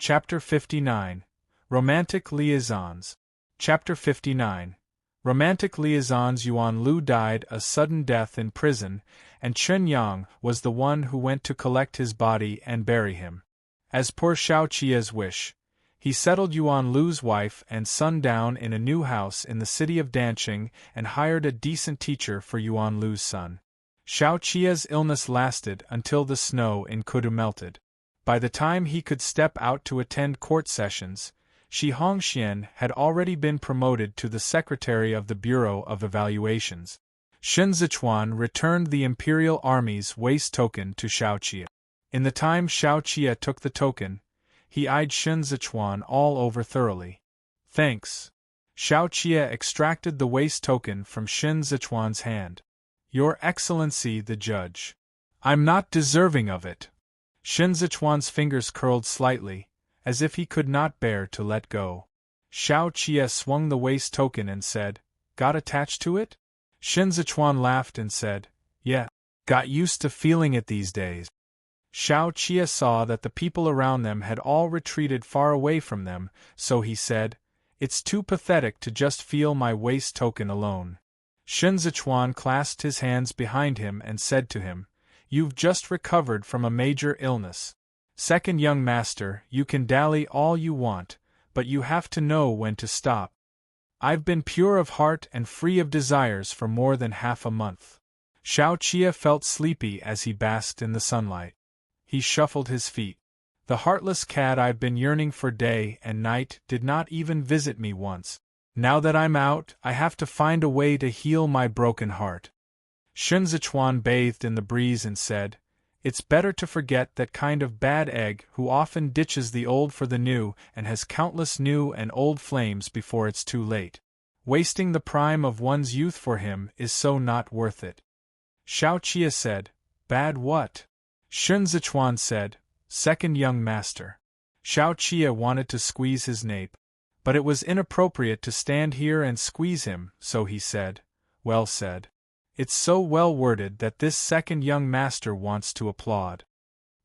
Chapter 59. Romantic Liaisons. Chapter 59. Romantic Liaisons. Yuan Lu died a sudden death in prison, and Chen Yang was the one who went to collect his body and bury him. As per Xiao Qia's wish, he settled Yuan Lu's wife and son down in a new house in the city of Danqing and hired a decent teacher for Yuan Lu's son. Xiao Qia's illness lasted until the snow in Kudu melted. By the time he could step out to attend court sessions, Shi Hongxian had already been promoted to the secretary of the Bureau of Evaluations. Shen Zichuan returned the Imperial Army's waist token to Xiao Qia. In the time Xiao Qia took the token, he eyed Shen Zichuan all over thoroughly. "Thanks." Xiao Qia extracted the waist token from Shen Zichuan's hand. "Your Excellency the Judge. I'm not deserving of it." Shen Zichuan's fingers curled slightly, as if he could not bear to let go. Xiao Qia swung the waist token and said, "Got attached to it?" Shen Zichuan laughed and said, "Yeah, got used to feeling it these days." Xiao Qia saw that the people around them had all retreated far away from them, so he said, "It's too pathetic to just feel my waist token alone." Shen Zichuan clasped his hands behind him and said to him, "You've just recovered from a major illness. Second young master, you can dally all you want, but you have to know when to stop. I've been pure of heart and free of desires for more than half a month." Xiao Qia felt sleepy as he basked in the sunlight. He shuffled his feet. "The heartless cat I've been yearning for day and night did not even visit me once. Now that I'm out, I have to find a way to heal my broken heart." Shen Zichuan bathed in the breeze and said, "It's better to forget that kind of bad egg who often ditches the old for the new and has countless new and old flames before it's too late. Wasting the prime of one's youth for him is so not worth it." Xiao Qia said, "Bad what?" Shen Zichuan said, "Second young master." Xiao Qia wanted to squeeze his nape, but it was inappropriate to stand here and squeeze him, so he said, "Well said. It's so well worded that this second young master wants to applaud."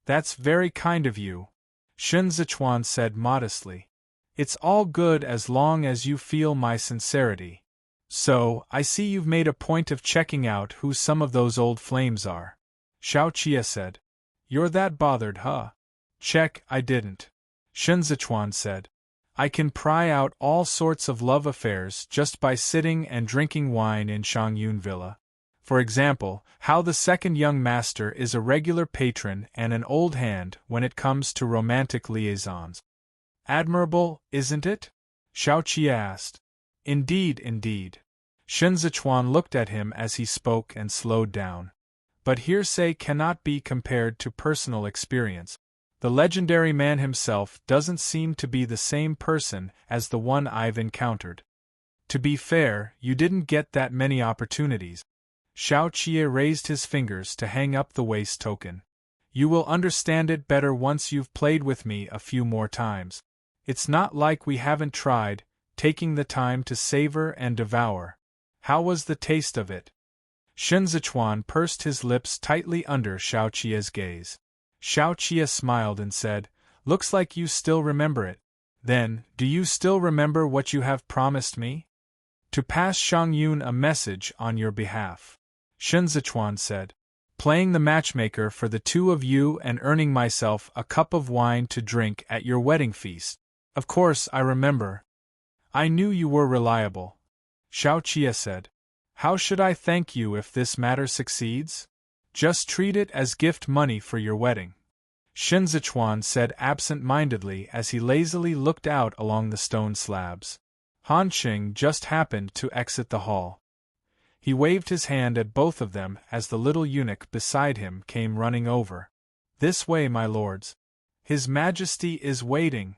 "That's very kind of you," Shen Zichuan said modestly. "It's all good as long as you feel my sincerity. So, I see you've made a point of checking out who some of those old flames are." Xiao Qia said, "You're that bothered, huh?" "Check, I didn't," Shen Zichuan said. "I can pry out all sorts of love affairs just by sitting and drinking wine in Shangyun Villa. For example, how the second young master is a regular patron and an old hand when it comes to romantic liaisons." "Admirable, isn't it?" Xiao Qia asked. "Indeed, indeed." Shen Zichuan looked at him as he spoke and slowed down. "But hearsay cannot be compared to personal experience. The legendary man himself doesn't seem to be the same person as the one I've encountered. To be fair, you didn't get that many opportunities." Xiao Qia raised his fingers to hang up the waist token. "You will understand it better once you've played with me a few more times. It's not like we haven't tried, taking the time to savor and devour. How was the taste of it?" Shen Zichuan pursed his lips tightly under Xiao Qia's gaze. Xiao Qia smiled and said, "Looks like you still remember it. Then, do you still remember what you have promised me?" "To pass Shangyun a message on your behalf," Shen Zichuan said. "Playing the matchmaker for the two of you and earning myself a cup of wine to drink at your wedding feast. Of course I remember. I knew you were reliable." Xiao Qia said, "How should I thank you if this matter succeeds?" "Just treat it as gift money for your wedding," Shen Zichuan said absent-mindedly as he lazily looked out along the stone slabs. Han Qing just happened to exit the hall. He waved his hand at both of them as the little eunuch beside him came running over. "This way, my lords. His Majesty is waiting."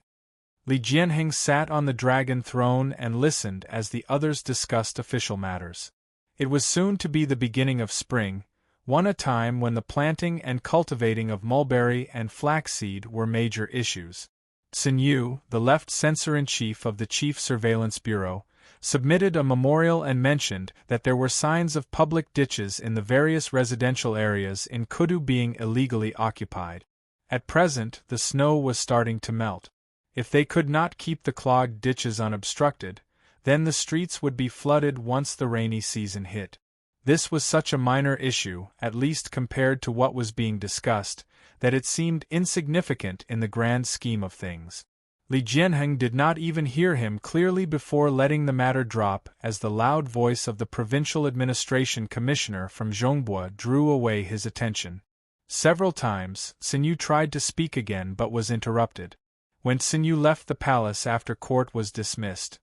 Li Jianheng sat on the dragon throne and listened as the others discussed official matters. It was soon to be the beginning of spring, a time when the planting and cultivating of mulberry and flaxseed were major issues. Sun Yu, the left censor-in-chief of the Chief Surveillance Bureau, submitted a memorial and mentioned that there were signs of public ditches in the various residential areas in Kudu being illegally occupied. At present, the snow was starting to melt. If they could not keep the clogged ditches unobstructed, then the streets would be flooded once the rainy season hit. This was such a minor issue, at least compared to what was being discussed, that it seemed insignificant in the grand scheme of things. Li Jianheng did not even hear him clearly before letting the matter drop as the loud voice of the provincial administration commissioner from Zhongbua drew away his attention. Several times, Xinyu tried to speak again but was interrupted. When Xinyu left the palace after court was dismissed,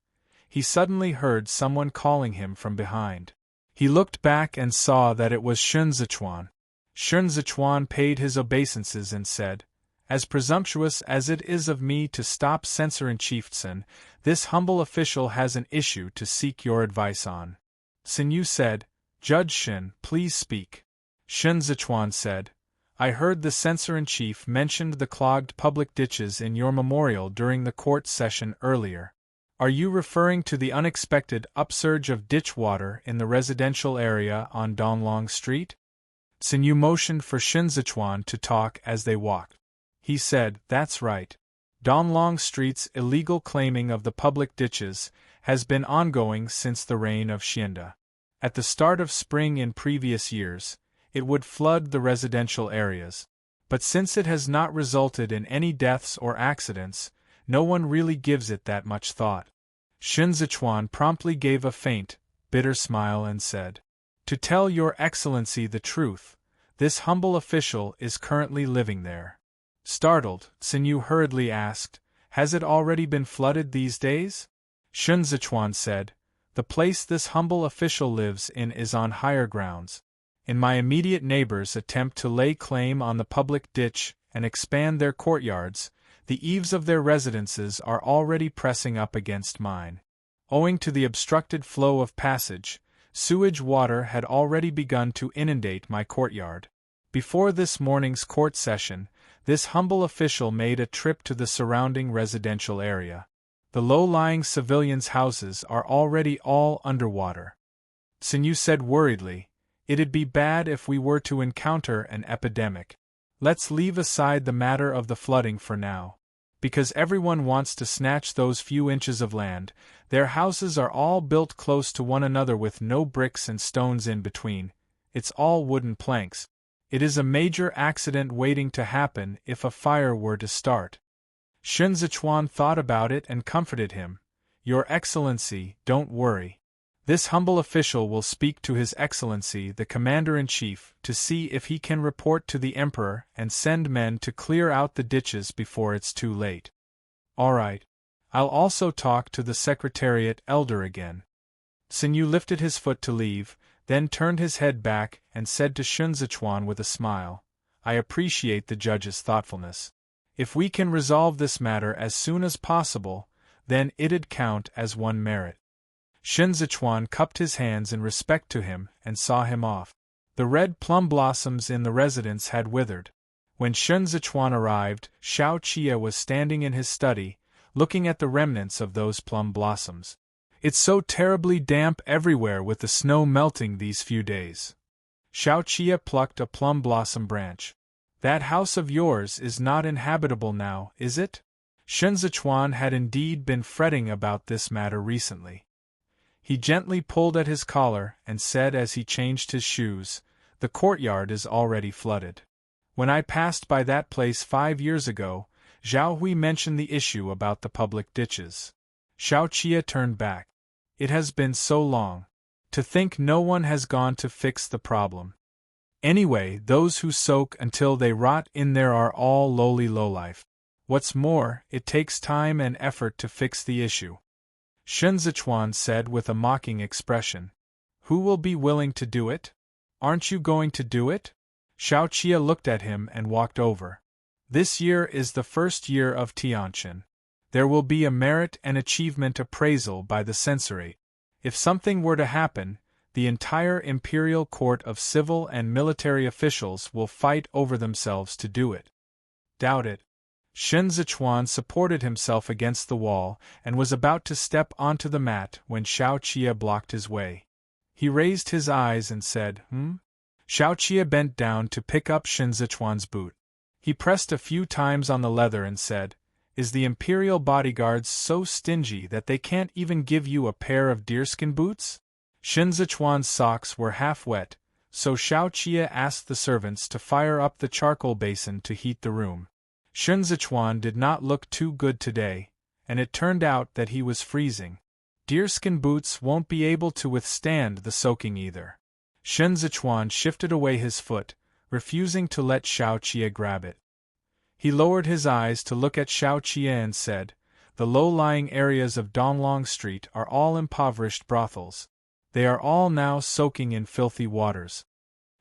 he suddenly heard someone calling him from behind. He looked back and saw that it was Shun Zichuan. Shun Zichuan paid his obeisances and said, "As presumptuous as it is of me to stop Censor-in-Chief Sun, this humble official has an issue to seek your advice on." Xinyu said, "Judge Shun, please speak." Shun Zichuan said, "I heard the Censor-in-Chief mentioned the clogged public ditches in your memorial during the court session earlier. Are you referring to the unexpected upsurge of ditch water in the residential area on Donglong Street?" Xinyu motioned for Shun Zichuan to talk as they walked. He said, "That's right. Donglong Street's illegal claiming of the public ditches has been ongoing since the reign of Xianda. At the start of spring in previous years, it would flood the residential areas. But since it has not resulted in any deaths or accidents, no one really gives it that much thought." Shun Zichuan promptly gave a faint, bitter smile and said, "To tell your excellency the truth, this humble official is currently living there." Startled, Xinyu hurriedly asked, "Has it already been flooded these days?" Shun Zichuan said, "The place this humble official lives in is on higher grounds. In my immediate neighbors attempt to lay claim on the public ditch and expand their courtyards, the eaves of their residences are already pressing up against mine. Owing to the obstructed flow of passage, sewage water had already begun to inundate my courtyard. Before this morning's court session, this humble official made a trip to the surrounding residential area. The low-lying civilians' houses are already all underwater." Xinyu said worriedly, "It'd be bad if we were to encounter an epidemic. Let's leave aside the matter of the flooding for now. Because everyone wants to snatch those few inches of land, their houses are all built close to one another with no bricks and stones in between. It's all wooden planks. It is a major accident waiting to happen if a fire were to start." Shun Zichuan thought about it and comforted him. "Your Excellency, don't worry. This humble official will speak to His Excellency the Commander-in-Chief to see if he can report to the Emperor and send men to clear out the ditches before it's too late." "All right. I'll also talk to the Secretariat Elder again." Xinyu lifted his foot to leave, then turned his head back and said to Shun Zichuan with a smile, "I appreciate the judge's thoughtfulness. If we can resolve this matter as soon as possible, then it'd count as one merit." Shun Zichuan cupped his hands in respect to him and saw him off. The red plum blossoms in the residence had withered. When Shun Zichuan arrived, Xiao Qia was standing in his study, looking at the remnants of those plum blossoms. "It's so terribly damp everywhere with the snow melting these few days." Xiao Qia plucked a plum blossom branch. "That house of yours is not inhabitable now, is it?" Shun Zichuan had indeed been fretting about this matter recently. He gently pulled at his collar and said as he changed his shoes, "The courtyard is already flooded. When I passed by that place 5 years ago, Zhao Hui mentioned the issue about the public ditches." Xiao Qia turned back. "It has been so long. To think no one has gone to fix the problem. Anyway, those who soak until they rot in there are all lowly lowlife. What's more, it takes time and effort to fix the issue." Shun Zichuan said with a mocking expression, "Who will be willing to do it? Aren't you going to do it?" Xiao Qia looked at him and walked over. "This year is the first year of Tianqin. There will be a merit and achievement appraisal by the censorate. If something were to happen, the entire imperial court of civil and military officials will fight over themselves to do it." "Doubt it." Shun Zichuan supported himself against the wall and was about to step onto the mat when Xiao Qia blocked his way. He raised his eyes and said, Xiao Qia bent down to pick up Shun Zichuan's boot. He pressed a few times on the leather and said, Is the imperial bodyguards so stingy that they can't even give you a pair of deerskin boots? Shen Zichuan's socks were half wet, so Xiao Qie asked the servants to fire up the charcoal basin to heat the room. Shen Zichuan did not look too good today, and it turned out that he was freezing. Deerskin boots won't be able to withstand the soaking either. Shen Zichuan shifted away his foot, refusing to let Xiao Qie grab it. He lowered his eyes to look at Xiao Qie and said, "The low-lying areas of Donglong Street are all impoverished brothels. They are all now soaking in filthy waters."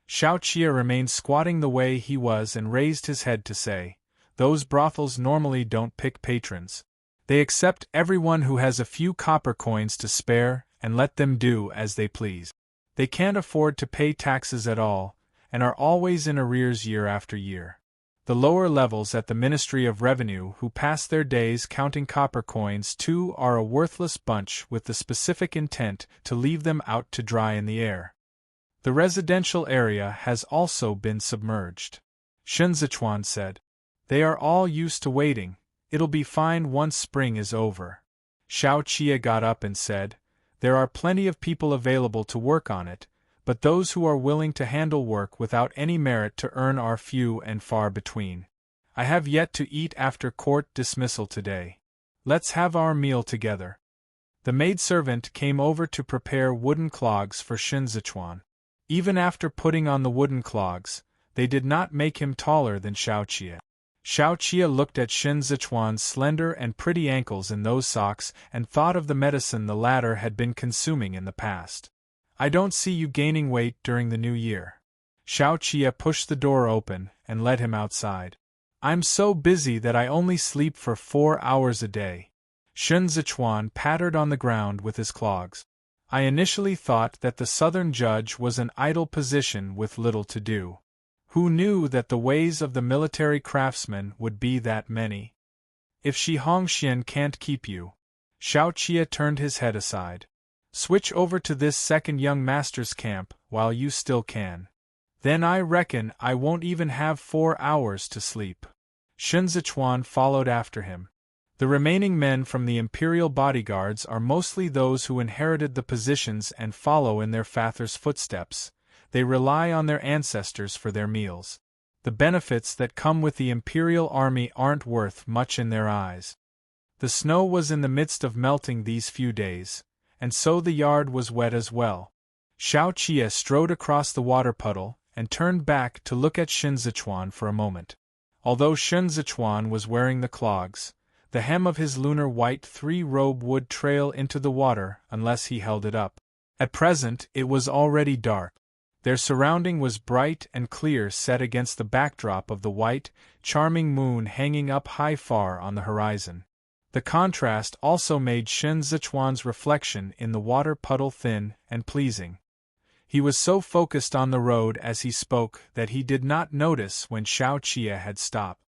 Xiao Qie remained squatting the way he was and raised his head to say, "Those brothels normally don't pick patrons. They accept everyone who has a few copper coins to spare and let them do as they please. They can't afford to pay taxes at all, and are always in arrears year after year. The lower levels at the Ministry of Revenue who pass their days counting copper coins too are a worthless bunch with the specific intent to leave them out to dry in the air. The residential area has also been submerged." Shen Zichuan said, "They are all used to waiting. It'll be fine once spring is over." Xiao Qie got up and said, "There are plenty of people available to work on it, but those who are willing to handle work without any merit to earn are few and far between. I have yet to eat after court dismissal today. Let's have our meal together." The maidservant came over to prepare wooden clogs for Shen Zichuan. Even after putting on the wooden clogs, they did not make him taller than Xiao Qie. Xiao Qie looked at Shen Zichuan's slender and pretty ankles in those socks and thought of the medicine the latter had been consuming in the past. "I don't see you gaining weight during the new year." Xiao Qie pushed the door open and led him outside. "I'm so busy that I only sleep for 4 hours a day." Shen Zichuan pattered on the ground with his clogs. "I initially thought that the southern judge was an idle position with little to do. Who knew that the ways of the military craftsman would be that many? If Shi Hongxian can't keep you..." Xiao Qie turned his head aside. "Switch over to this second young master's camp while you still can. Then I reckon I won't even have 4 hours to sleep." Shen Zichuan followed after him. The remaining men from the imperial bodyguards are mostly those who inherited the positions and follow in their father's footsteps. They rely on their ancestors for their meals. The benefits that come with the imperial army aren't worth much in their eyes. The snow was in the midst of melting these few days, and so the yard was wet as well. Xiao Qie strode across the water puddle and turned back to look at Shen Zichuan for a moment. Although Shen Zichuan was wearing the clogs, the hem of his lunar white 3-robe would trail into the water unless he held it up. At present it was already dark. Their surrounding was bright and clear set against the backdrop of the white, charming moon hanging up high far on the horizon. The contrast also made Shen Zichuan's reflection in the water puddle thin and pleasing. He was so focused on the road as he spoke that he did not notice when Xiao Qie had stopped.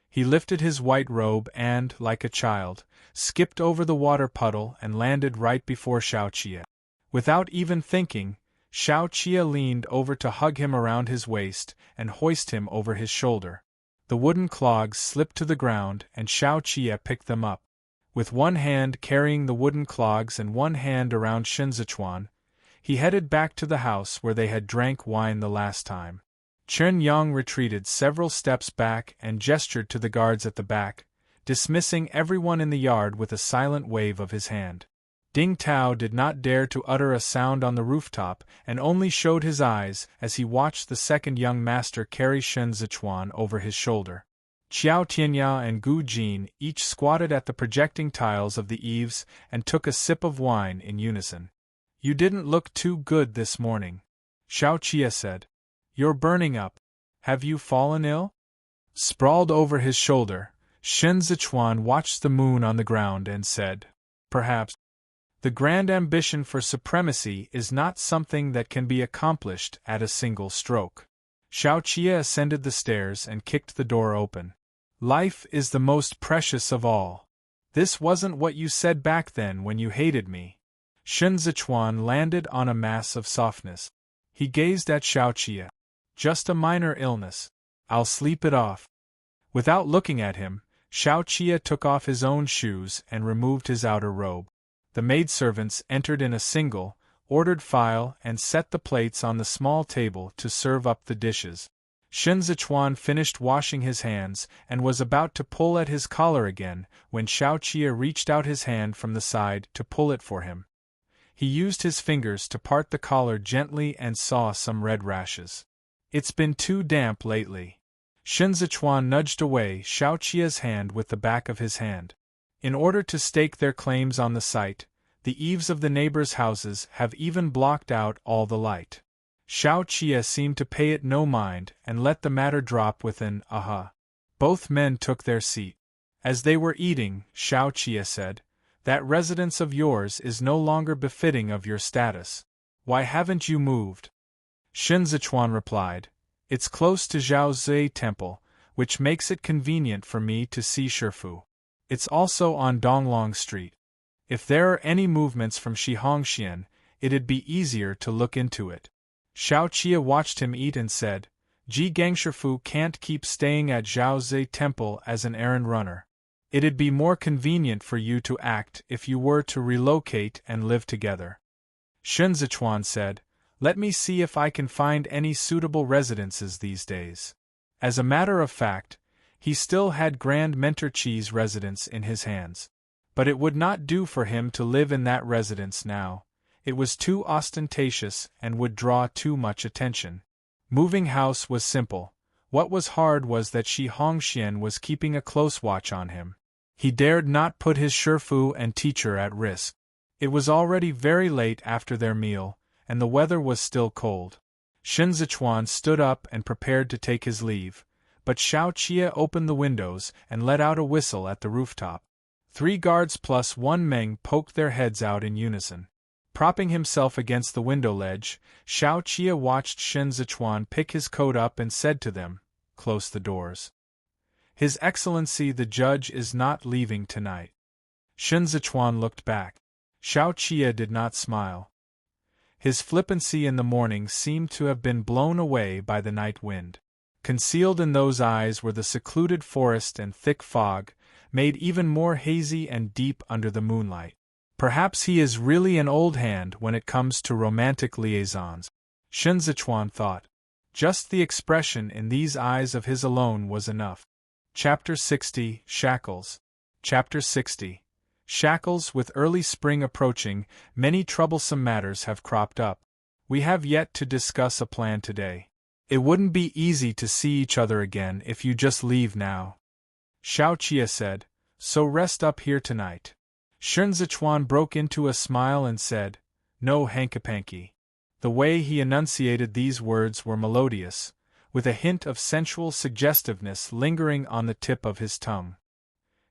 He lifted his white robe and, like a child, skipped over the water puddle and landed right before Xiao Qie. Without even thinking, Xiao Qie leaned over to hug him around his waist and hoist him over his shoulder. The wooden clogs slipped to the ground and Xiao Qie picked them up. With one hand carrying the wooden clogs and one hand around Shen Zichuan, he headed back to the house where they had drank wine the last time. Chen Yang retreated several steps back and gestured to the guards at the back, dismissing everyone in the yard with a silent wave of his hand. Ding Tao did not dare to utter a sound on the rooftop and only showed his eyes as he watched the second young master carry Shen Zichuan over his shoulder. Qiao Tianyao and Gu Jin each squatted at the projecting tiles of the eaves and took a sip of wine in unison. "You didn't look too good this morning," Xiao Qie said. "You're burning up. Have you fallen ill?" Sprawled over his shoulder, Shen Zichuan watched the moon on the ground and said, "Perhaps. The grand ambition for supremacy is not something that can be accomplished at a single stroke." Xiao Qie ascended the stairs and kicked the door open. "Life is the most precious of all. This wasn't what you said back then when you hated me." Shen Zichuan landed on a mass of softness. He gazed at Xiao Qie. "Just a minor illness. I'll sleep it off." Without looking at him, Xiao Qia took off his own shoes and removed his outer robe. The maidservants entered in a single, ordered file and set the plates on the small table to serve up the dishes. Shen Zichuan finished washing his hands and was about to pull at his collar again when Xiao Qia reached out his hand from the side to pull it for him. He used his fingers to part the collar gently and saw some red rashes. "It's been too damp lately." Shen Zichuan nudged away Xiao Qia's hand with the back of his hand. In order to stake their claims on the site, the eaves of the neighbors' houses have even blocked out all the light. Xiao Qia seemed to pay it no mind and let the matter drop with an aha. Both men took their seat. As they were eating, Xiao Qia said, "That residence of yours is no longer befitting of your status. Why haven't you moved?" Shen Zichuan replied, "It's close to Zhao Zui Temple, which makes it convenient for me to see Shifu. It's also on Donglong Street. If there are any movements from Shihongxian, it'd be easier to look into it." Xiao Qia watched him eat and said, "Ji Gangshifu can't keep staying at Zhao Zui Temple as an errand runner. It'd be more convenient for you to act if you were to relocate and live together." Shen Zichuan said, "Let me see if I can find any suitable residences these days." As a matter of fact, he still had Grand Mentor Chi's residence in his hands. But it would not do for him to live in that residence now. It was too ostentatious and would draw too much attention. Moving house was simple. What was hard was that Shihongxian was keeping a close watch on him. He dared not put his Shifu and teacher at risk. It was already very late after their meal, and the weather was still cold. Shen Zichuan stood up and prepared to take his leave, but Xiao Qia opened the windows and let out a whistle at the rooftop. 3 guards plus 1 Meng poked their heads out in unison. Propping himself against the window ledge, Xiao Qia watched Shen Zichuan pick his coat up and said to them, "Close the doors. His Excellency the Judge is not leaving tonight." Shen Zichuan looked back. Xiao Qia did not smile. His flippancy in the morning seemed to have been blown away by the night wind. Concealed in those eyes were the secluded forest and thick fog, made even more hazy and deep under the moonlight. Perhaps he is really an old hand when it comes to romantic liaisons, Shen Zichuan thought. Just the expression in these eyes of his alone was enough. Chapter 60, Shackles. Chapter 60. Shackles. With early spring approaching, many troublesome matters have cropped up. We have yet to discuss a plan today. It wouldn't be easy to see each other again if you just leave now. Xiao Qia said, "So rest up here tonight." Shen Zichuan broke into a smile and said, "No hanky-panky." The way he enunciated these words were melodious, with a hint of sensual suggestiveness lingering on the tip of his tongue.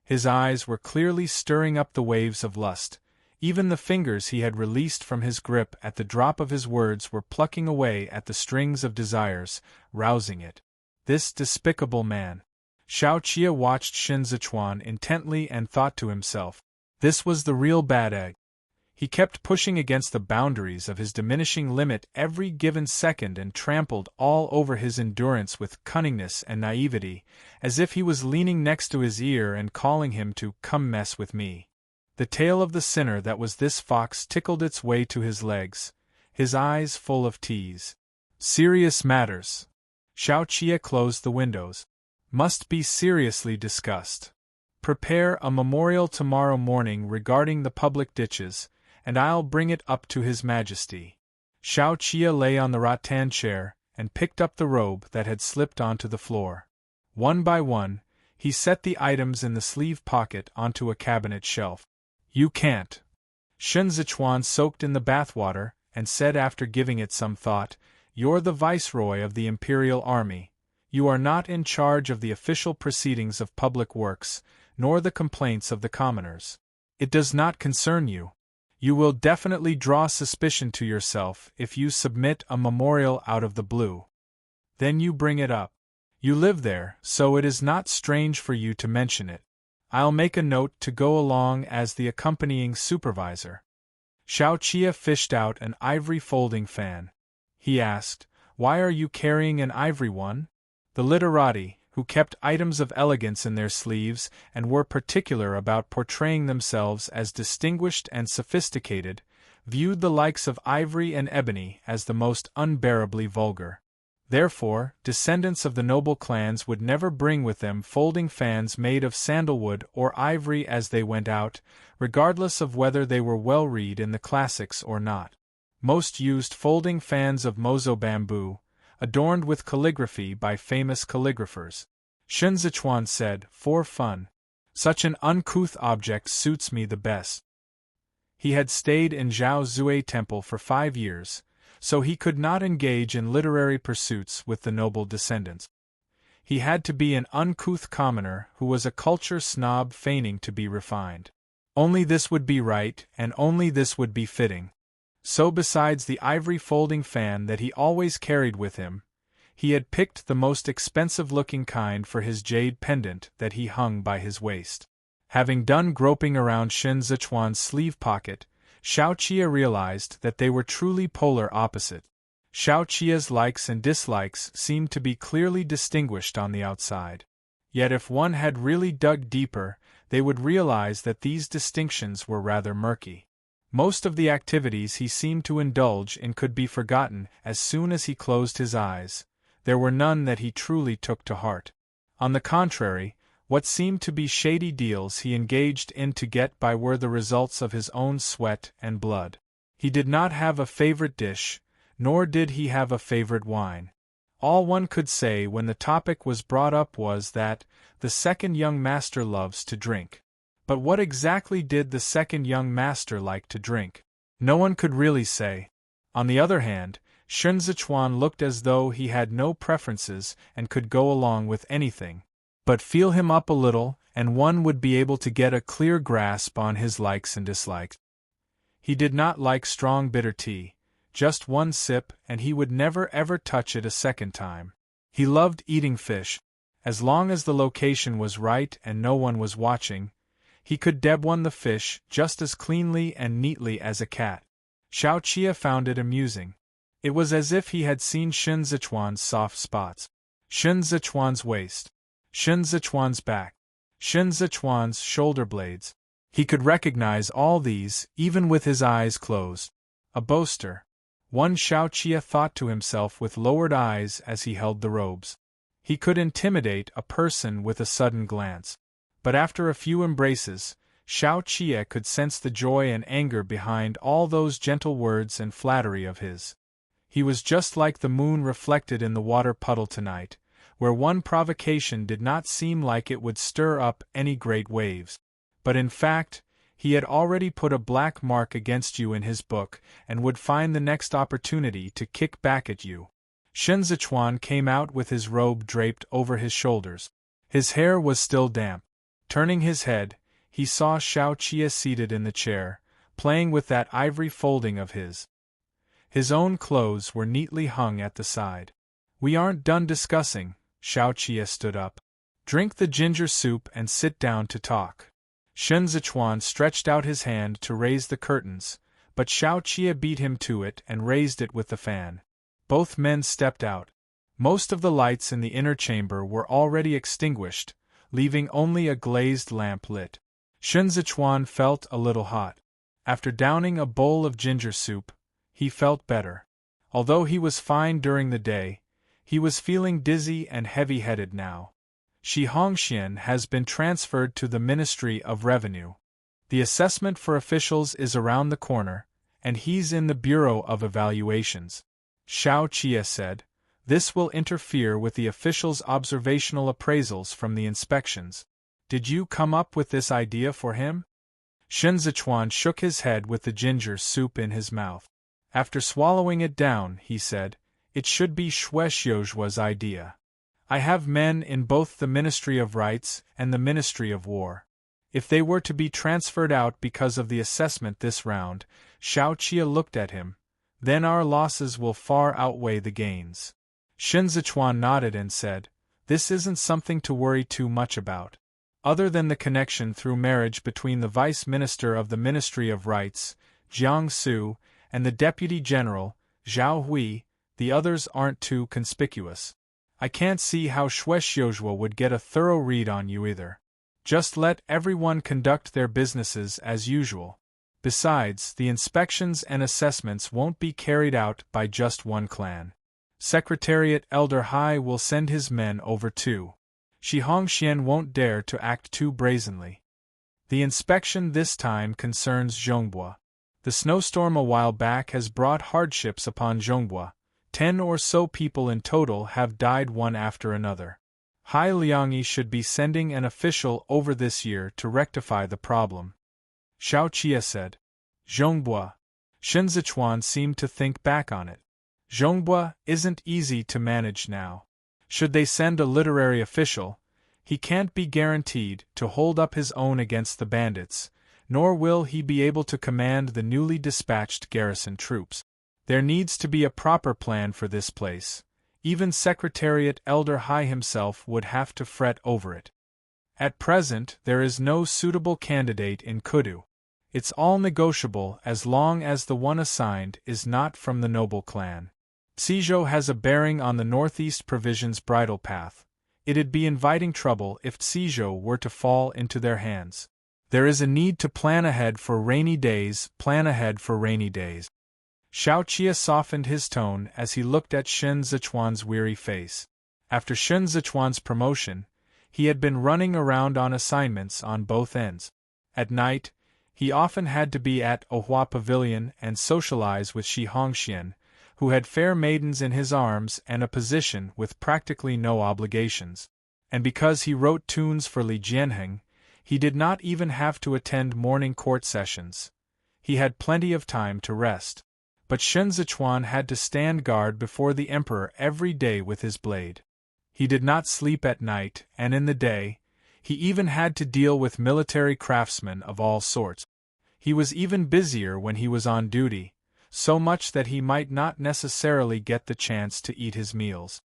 His eyes were clearly stirring up the waves of lust. Even the fingers he had released from his grip at the drop of his words were plucking away at the strings of desires, rousing it. This despicable man. Xiao Qia watched Shen Zichuan intently and thought to himself, this was the real bad egg. He kept pushing against the boundaries of his diminishing limit every given second and trampled all over his endurance with cunningness and naivety, as if he was leaning next to his ear and calling him to "come mess with me." The tail of the sinner that was this fox tickled its way to his legs, his eyes full of tease. Serious matters. Xiao Qia closed the windows. Must be seriously discussed. Prepare a memorial tomorrow morning regarding the public ditches, and I'll bring it up to His Majesty. Xiao Qia lay on the rattan chair and picked up the robe that had slipped onto the floor. One by one, he set the items in the sleeve pocket onto a cabinet shelf. "You can't." Shen Zichuan soaked in the bathwater and said after giving it some thought, "You're the viceroy of the Imperial Army. You are not in charge of the official proceedings of public works, nor the complaints of the commoners. It does not concern you. You will definitely draw suspicion to yourself if you submit a memorial out of the blue. Then you bring it up. You live there, so it is not strange for you to mention it. I'll make a note to go along as the accompanying supervisor." Xiao Qia fished out an ivory folding fan. He asked, "Why are you carrying an ivory one?" The literati, who kept items of elegance in their sleeves and were particular about portraying themselves as distinguished and sophisticated, viewed the likes of ivory and ebony as the most unbearably vulgar. Therefore, descendants of the noble clans would never bring with them folding fans made of sandalwood or ivory as they went out, regardless of whether they were well read in the classics or not. Most used folding fans of mozo bamboo, adorned with calligraphy by famous calligraphers. Shen Zichuan said, "For fun. Such an uncouth object suits me the best." He had stayed in Zhao Zui Temple for 5 years, so he could not engage in literary pursuits with the noble descendants. He had to be an uncouth commoner who was a culture snob feigning to be refined. Only this would be right, and only this would be fitting. So besides the ivory folding fan that he always carried with him, he had picked the most expensive-looking kind for his jade pendant that he hung by his waist. Having done groping around Shen Zichuan's sleeve pocket, Xiao Qia realized that they were truly polar opposite. Xiao Qia's likes and dislikes seemed to be clearly distinguished on the outside. Yet if one had really dug deeper, they would realize that these distinctions were rather murky. Most of the activities he seemed to indulge in could be forgotten as soon as he closed his eyes. There were none that he truly took to heart. On the contrary, what seemed to be shady deals he engaged in to get by were the results of his own sweat and blood. He did not have a favorite dish, nor did he have a favorite wine. All one could say when the topic was brought up was that the second young master loves to drink. But what exactly did the second young master like to drink? No one could really say. On the other hand, Shen Zichuan looked as though he had no preferences and could go along with anything. But feel him up a little, and one would be able to get a clear grasp on his likes and dislikes. He did not like strong bitter tea, just one sip and he would never ever touch it a second time. He loved eating fish. As long as the location was right and no one was watching, he could debone the fish just as cleanly and neatly as a cat. Xiao Qia found it amusing. It was as if he had seen Shen Zichuan's soft spots, Shen Zichuan's waist, Shen Zichuan's back, Shen Zichuan's shoulder blades. He could recognize all these, even with his eyes closed. A boaster. One Xiao Qia thought to himself with lowered eyes as he held the robes. He could intimidate a person with a sudden glance. But after a few embraces, Xiao Qia could sense the joy and anger behind all those gentle words and flattery of his. He was just like the moon reflected in the water puddle tonight, where one provocation did not seem like it would stir up any great waves. But in fact, he had already put a black mark against you in his book and would find the next opportunity to kick back at you. Shen Zichuan came out with his robe draped over his shoulders. His hair was still damp. Turning his head, he saw Xiao Qia seated in the chair, playing with that ivory folding of his. His own clothes were neatly hung at the side. "We aren't done discussing." Xiao Qia stood up. "Drink the ginger soup and sit down to talk." Shen Zichuan stretched out his hand to raise the curtains, but Xiao Qia beat him to it and raised it with the fan. Both men stepped out. Most of the lights in the inner chamber were already extinguished, leaving only a glazed lamp lit. Shen Zichuan felt a little hot. After downing a bowl of ginger soup, he felt better. Although he was fine during the day, he was feeling dizzy and heavy-headed now. Shi Hongxian has been transferred to the Ministry of Revenue. The assessment for officials is around the corner, and he's in the Bureau of Evaluations. Xiao Qia said, "This will interfere with the officials' observational appraisals from the inspections. Did you come up with this idea for him?" Shen Zichuan shook his head with the ginger soup in his mouth. After swallowing it down, he said, "It should be Xue Xiujua's idea. I have men in both the Ministry of Rights and the Ministry of War. If they were to be transferred out because of the assessment this round," Xiao Qia looked at him, "then our losses will far outweigh the gains." Shen Zichuan nodded and said, "This isn't something to worry too much about. Other than the connection through marriage between the Vice Minister of the Ministry of Rights, Jiang Su, and the Deputy General, Zhao Hui, the others aren't too conspicuous. I can't see how Shueshyoshua would get a thorough read on you either. Just let everyone conduct their businesses as usual. Besides, the inspections and assessments won't be carried out by just one clan. Secretariat Elder Hai will send his men over too. Shi Hongxian won't dare to act too brazenly. The inspection this time concerns Zhongbua. The snowstorm a while back has brought hardships upon Zhongbua. 10 or so people in total have died one after another. Hai Liangyi should be sending an official over this year to rectify the problem. Xiao Qie said. Zhongbua. Shen Zichuan seemed to think back on it. Zhongbua isn't easy to manage now. Should they send a literary official, he can't be guaranteed to hold up his own against the bandits, nor will he be able to command the newly dispatched garrison troops. There needs to be a proper plan for this place. Even Secretariat Elder Hai himself would have to fret over it. At present, there is no suitable candidate in Kudu. It's all negotiable as long as the one assigned is not from the noble clan. Sizhou has a bearing on the northeast provisions bridle path. It'd be inviting trouble if Sizhou were to fall into their hands. There is a need to plan ahead for rainy days, plan ahead for rainy days. Xiao Qie softened his tone as he looked at Shen Zichuan's weary face. After Shen Zichuan's promotion, he had been running around on assignments on both ends. At night, he often had to be at Ohua Pavilion and socialize with Shi Hongxian, who had fair maidens in his arms and a position with practically no obligations. And because he wrote tunes for Li Jianheng, he did not even have to attend morning court sessions. He had plenty of time to rest. But Shen Zichuan had to stand guard before the emperor every day with his blade. He did not sleep at night, and in the day, he even had to deal with military craftsmen of all sorts. He was even busier when he was on duty, so much that he might not necessarily get the chance to eat his meals.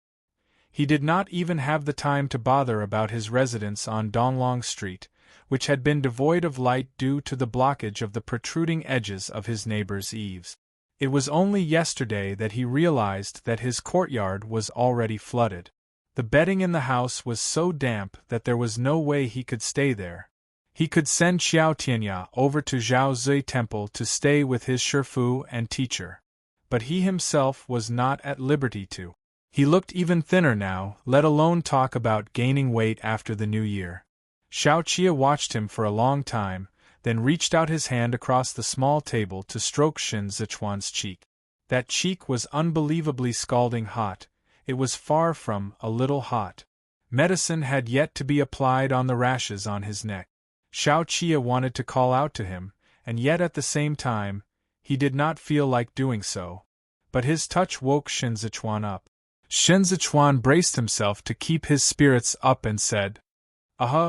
He did not even have the time to bother about his residence on Donglong Street, which had been devoid of light due to the blockage of the protruding edges of his neighbor's eaves. It was only yesterday that he realized that his courtyard was already flooded. The bedding in the house was so damp that there was no way he could stay there. He could send Xiao Tianya over to Zhao Zui Temple to stay with his shifu and teacher. But he himself was not at liberty to. He looked even thinner now, let alone talk about gaining weight after the new year. Xiao Qie watched him for a long time, then reached out his hand across the small table to stroke Shen Zichuan's cheek. That cheek was unbelievably scalding hot. It was far from a little hot. Medicine had yet to be applied on the rashes on his neck. Xiao Qie wanted to call out to him, and yet at the same time, he did not feel like doing so. But his touch woke Shen Zichuan up. Shen Zichuan braced himself to keep his spirits up and said,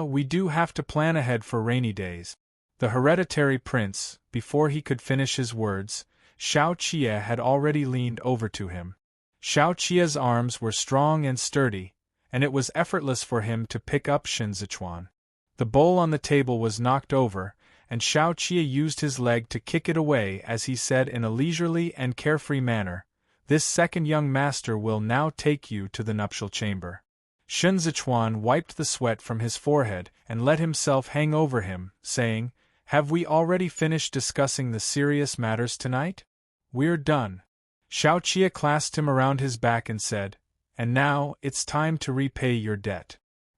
we do have to plan ahead for rainy days. The hereditary prince, before he could finish his words, Xiao Qie had already leaned over to him. Xiao Qie's arms were strong and sturdy, and it was effortless for him to pick up Shen Zichuan. The bowl on the table was knocked over, and Xiao Qie used his leg to kick it away as he said in a leisurely and carefree manner, "This second young master will now take you to the nuptial chamber." Shen Zichuan wiped the sweat from his forehead and let himself hang over him, saying, "Have we already finished discussing the serious matters tonight? We're done." Xiao Qie clasped him around his back and said, "And now, it's time to repay your debt."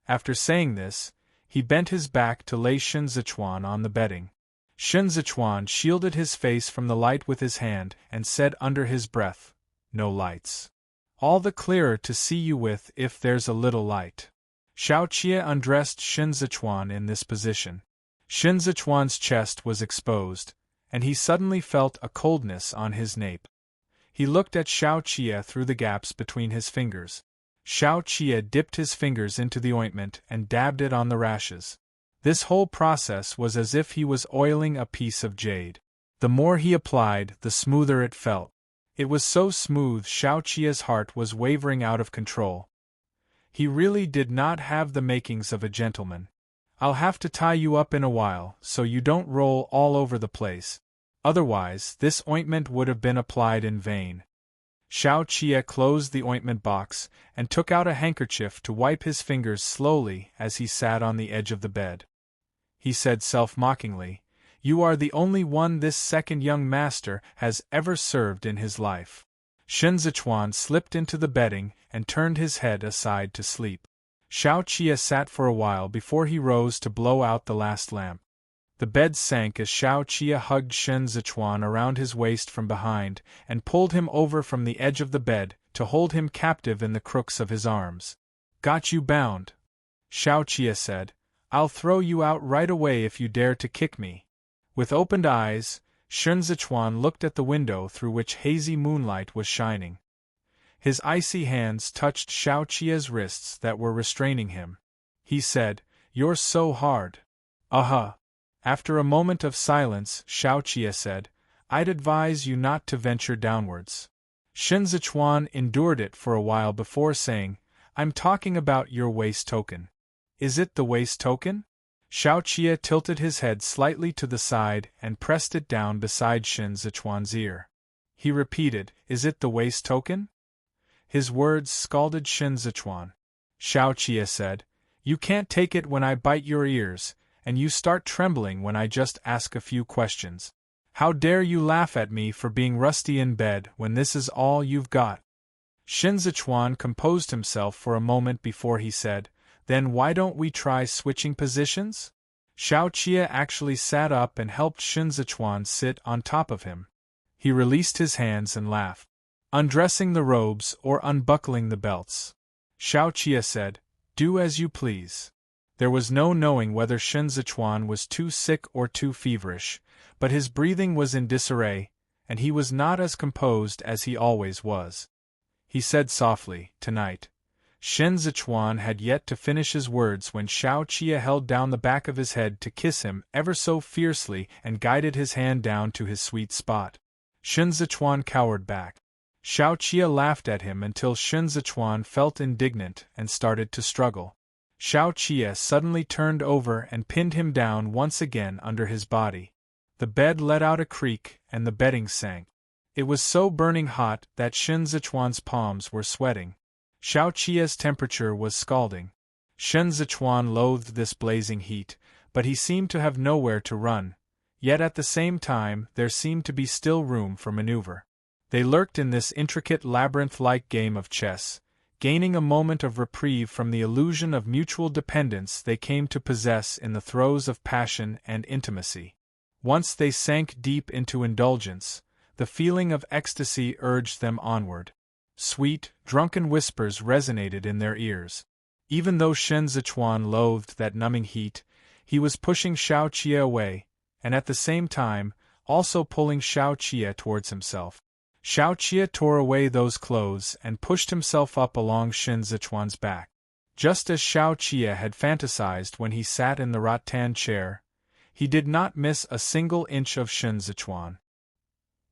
After saying this, he bent his back to lay Shen Zichuan on the bedding. Shen Zichuan shielded his face from the light with his hand and said under his breath, "No lights. All the clearer to see you with if there's a little light." Xiao Qie undressed Shen Zichuan in this position. Shen Zichuan's chest was exposed, and he suddenly felt a coldness on his nape. He looked at Xiao Qie through the gaps between his fingers. Xiao Qie dipped his fingers into the ointment and dabbed it on the rashes. This whole process was as if he was oiling a piece of jade. The more he applied, the smoother it felt. It was so smooth Xiao Qie's heart was wavering out of control. He really did not have the makings of a gentleman. "I'll have to tie you up in a while, so you don't roll all over the place. Otherwise, this ointment would have been applied in vain." Xiao Qie closed the ointment box and took out a handkerchief to wipe his fingers slowly as he sat on the edge of the bed. He said self-mockingly, "You are the only one this second young master has ever served in his life." Shen Zichuan slipped into the bedding and turned his head aside to sleep. Xiao Qie sat for a while before he rose to blow out the last lamp. The bed sank as Xiao Qie hugged Shen Zichuan around his waist from behind and pulled him over from the edge of the bed to hold him captive in the crooks of his arms. "Got you bound," Xiao Qie said. "I'll throw you out right away if you dare to kick me." With opened eyes, Shen Zichuan looked at the window through which hazy moonlight was shining. His icy hands touched Xiao Qie's wrists that were restraining him. He said, "You're so hard." After a moment of silence, Xiao Qie said, "I'd advise you not to venture downwards." Shen Zichuan endured it for a while before saying, "I'm talking about your waist token." "Is it the waist token?" Xiao Qie tilted his head slightly to the side and pressed it down beside Shen Zichuan's ear. He repeated, "Is it the waist token?" His words scalded Shen Zichuan. Xiao Qie said, "You can't take it when I bite your ears, and you start trembling when I just ask a few questions. How dare you laugh at me for being rusty in bed when this is all you've got?" Shen Zichuan composed himself for a moment before he said, "Then why don't we try switching positions?" Xiao Qie actually sat up and helped Shen Zichuan sit on top of him. He released his hands and laughed. "Undressing the robes or unbuckling the belts?" Xiao Qie said, "Do as you please." There was no knowing whether Shen Zichuan was too sick or too feverish, but his breathing was in disarray, and he was not as composed as he always was. He said softly, "Tonight." Shen Zichuan had yet to finish his words when Xiao Qie held down the back of his head to kiss him ever so fiercely and guided his hand down to his sweet spot. Shen Zichuan cowered back. Xiao Qie laughed at him until Shen Zichuan felt indignant and started to struggle. Xiao Qie suddenly turned over and pinned him down once again under his body. The bed let out a creak and the bedding sank. It was so burning hot that Shen Zichuan's palms were sweating. Xiao Qie's temperature was scalding. Shen Zichuan loathed this blazing heat, but he seemed to have nowhere to run, yet at the same time there seemed to be still room for maneuver. They lurked in this intricate labyrinth-like game of chess, gaining a moment of reprieve from the illusion of mutual dependence they came to possess in the throes of passion and intimacy. Once they sank deep into indulgence, the feeling of ecstasy urged them onward. Sweet, drunken whispers resonated in their ears. Even though Shen Zichuan loathed that numbing heat, he was pushing Xiao Qie away, and at the same time, also pulling Xiao Qie towards himself. Xiao Qie tore away those clothes and pushed himself up along Shen Zichuan's back. Just as Xiao Qie had fantasized when he sat in the rattan chair, he did not miss a single inch of Shen Zichuan.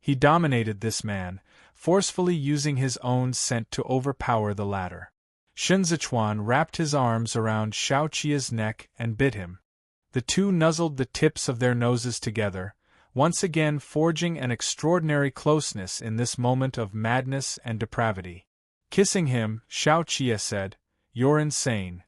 He dominated this man, forcefully using his own scent to overpower the latter. Shen Zichuan wrapped his arms around Xiao Qie's neck and bit him. The two nuzzled the tips of their noses together, once again forging an extraordinary closeness in this moment of madness and depravity. Kissing him, Xiao Qie said, "You're insane."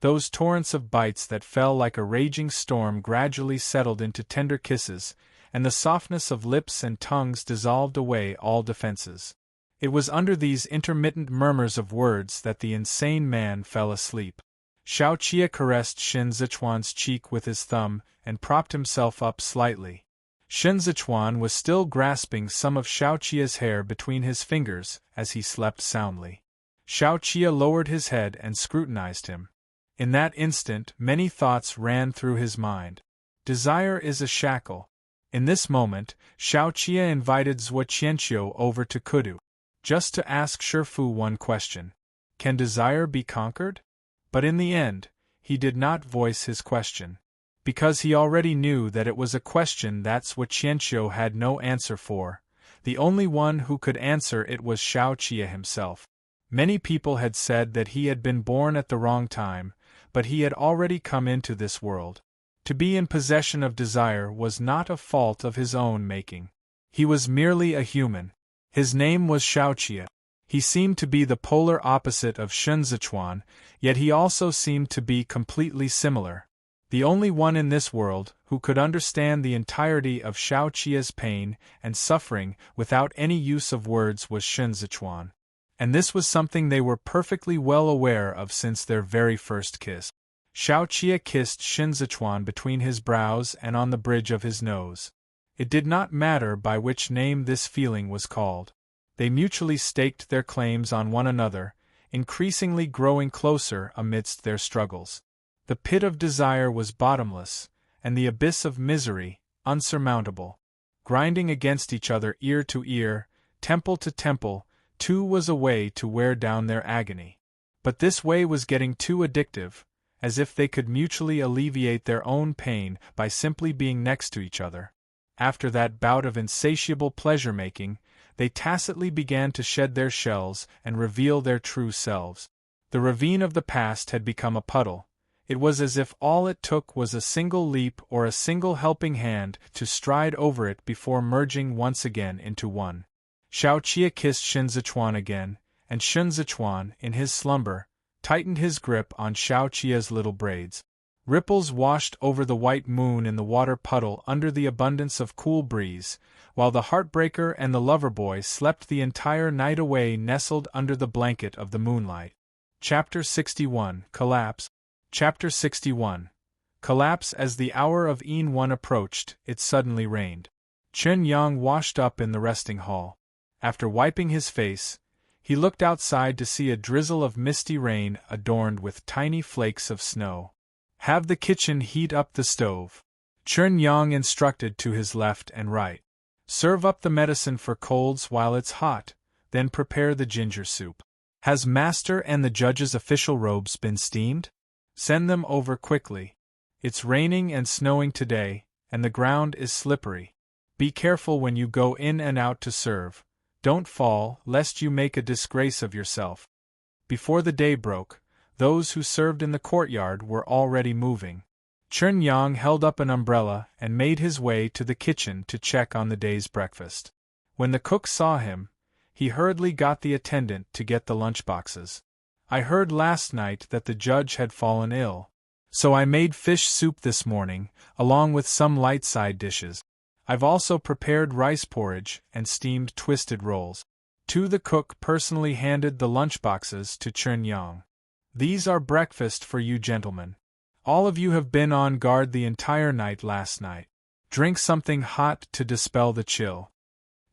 Those torrents of bites that fell like a raging storm gradually settled into tender kisses, and the softness of lips and tongues dissolved away all defenses. It was under these intermittent murmurs of words that the insane man fell asleep. Xiao Qie caressed Shen Zichuan's cheek with his thumb and propped himself up slightly. Shen Zichuan was still grasping some of Xiao Qie's hair between his fingers as he slept soundly. Xiao Qie lowered his head and scrutinized him. In that instant many thoughts ran through his mind. Desire is a shackle. In this moment, Xiao Qie invited Zhuo Qianqiu over to Kudu, just to ask Shifu one question. Can desire be conquered? But in the end, he did not voice his question. Because he already knew that it was a question that Zhuo Qianqiu had no answer for. The only one who could answer it was Xiao Qie himself. Many people had said that he had been born at the wrong time, but he had already come into this world. To be in possession of desire was not a fault of his own making. He was merely a human. His name was Xiao Qie. He seemed to be the polar opposite of Shun Zichuan, yet he also seemed to be completely similar. The only one in this world who could understand the entirety of Shao Qia's pain and suffering without any use of words was Shun Zichuan. And this was something they were perfectly well aware of since their very first kiss. Shao Qia kissed Shun Zichuan between his brows and on the bridge of his nose. It did not matter by which name this feeling was called. They mutually staked their claims on one another, increasingly growing closer amidst their struggles. The pit of desire was bottomless, and the abyss of misery, unsurmountable. Grinding against each other ear to ear, temple to temple, too was a way to wear down their agony. But this way was getting too addictive, as if they could mutually alleviate their own pain by simply being next to each other. After that bout of insatiable pleasure-making, they tacitly began to shed their shells and reveal their true selves. The ravine of the past had become a puddle. It was as if all it took was a single leap or a single helping hand to stride over it before merging once again into one. Shao Qia kissed Shun Zichuan again, and Shun Zichuan, in his slumber, tightened his grip on Shao Qia's little braids. Ripples washed over the white moon in the water puddle under the abundance of cool breeze, while the heartbreaker and the lover boy slept the entire night away nestled under the blanket of the moonlight. Chapter 61 Collapse. Chapter 61 Collapse. As the hour of Yin 1 approached, it suddenly rained. Chen Yang washed up in the resting hall. After wiping his face, he looked outside to see a drizzle of misty rain adorned with tiny flakes of snow. Have the kitchen heat up the stove, Chen Yang instructed to his left and right. Serve up the medicine for colds while it's hot, then prepare the ginger soup. Has Master and the judge's official robes been steamed? Send them over quickly. It's raining and snowing today, and the ground is slippery. Be careful when you go in and out to serve. Don't fall, lest you make a disgrace of yourself. Before the day broke, those who served in the courtyard were already moving. Chen Yang held up an umbrella and made his way to the kitchen to check on the day's breakfast. When the cook saw him, he hurriedly got the attendant to get the lunchboxes. I heard last night that the judge had fallen ill, so I made fish soup this morning, along with some light side dishes. I've also prepared rice porridge and steamed twisted rolls. The cook personally handed the lunchboxes to Chen Yang. These are breakfast for you gentlemen. All of you have been on guard the entire night last night. Drink something hot to dispel the chill.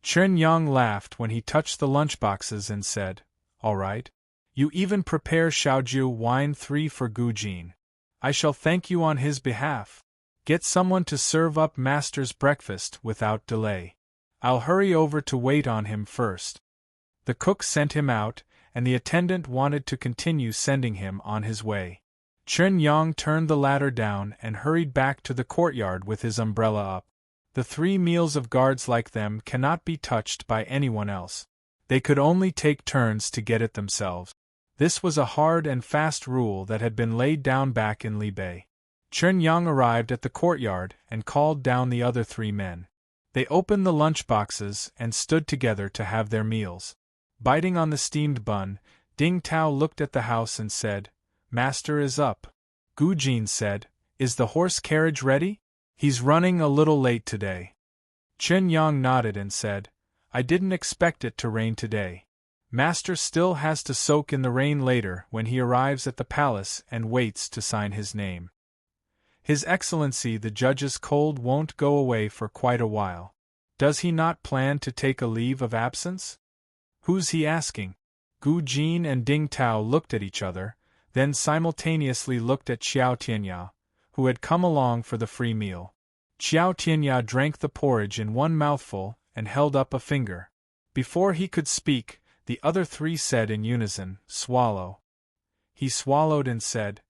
Chen Yang laughed when he touched the lunchboxes and said, All right. You even prepare Shaojiu wine 3 for Gu Jin. I shall thank you on his behalf. Get someone to serve up Master's breakfast without delay. I'll hurry over to wait on him first. The cook sent him out, and the attendant wanted to continue sending him on his way. Chen Yang turned the ladder down and hurried back to the courtyard with his umbrella up. The 3 meals of guards like them cannot be touched by anyone else. They could only take turns to get it themselves. This was a hard and fast rule that had been laid down back in Libei. Chen Yang arrived at the courtyard and called down the other 3 men. They opened the lunch boxes and stood together to have their meals. Biting on the steamed bun, Ding Tao looked at the house and said, Master is up. Gu Jin said, Is the horse carriage ready? He's running a little late today. Chen Yang nodded and said, I didn't expect it to rain today. Master still has to soak in the rain later when he arrives at the palace and waits to sign his name. His Excellency the judge's cold won't go away for quite a while. Does he not plan to take a leave of absence? Who's he asking? Gu Jin and Ding Tao looked at each other, then simultaneously looked at Xiao Tianya, who had come along for the free meal. Xiao Tianya drank the porridge in one mouthful and held up a finger. Before he could speak, the other 3 said in unison, Swallow. He swallowed and said,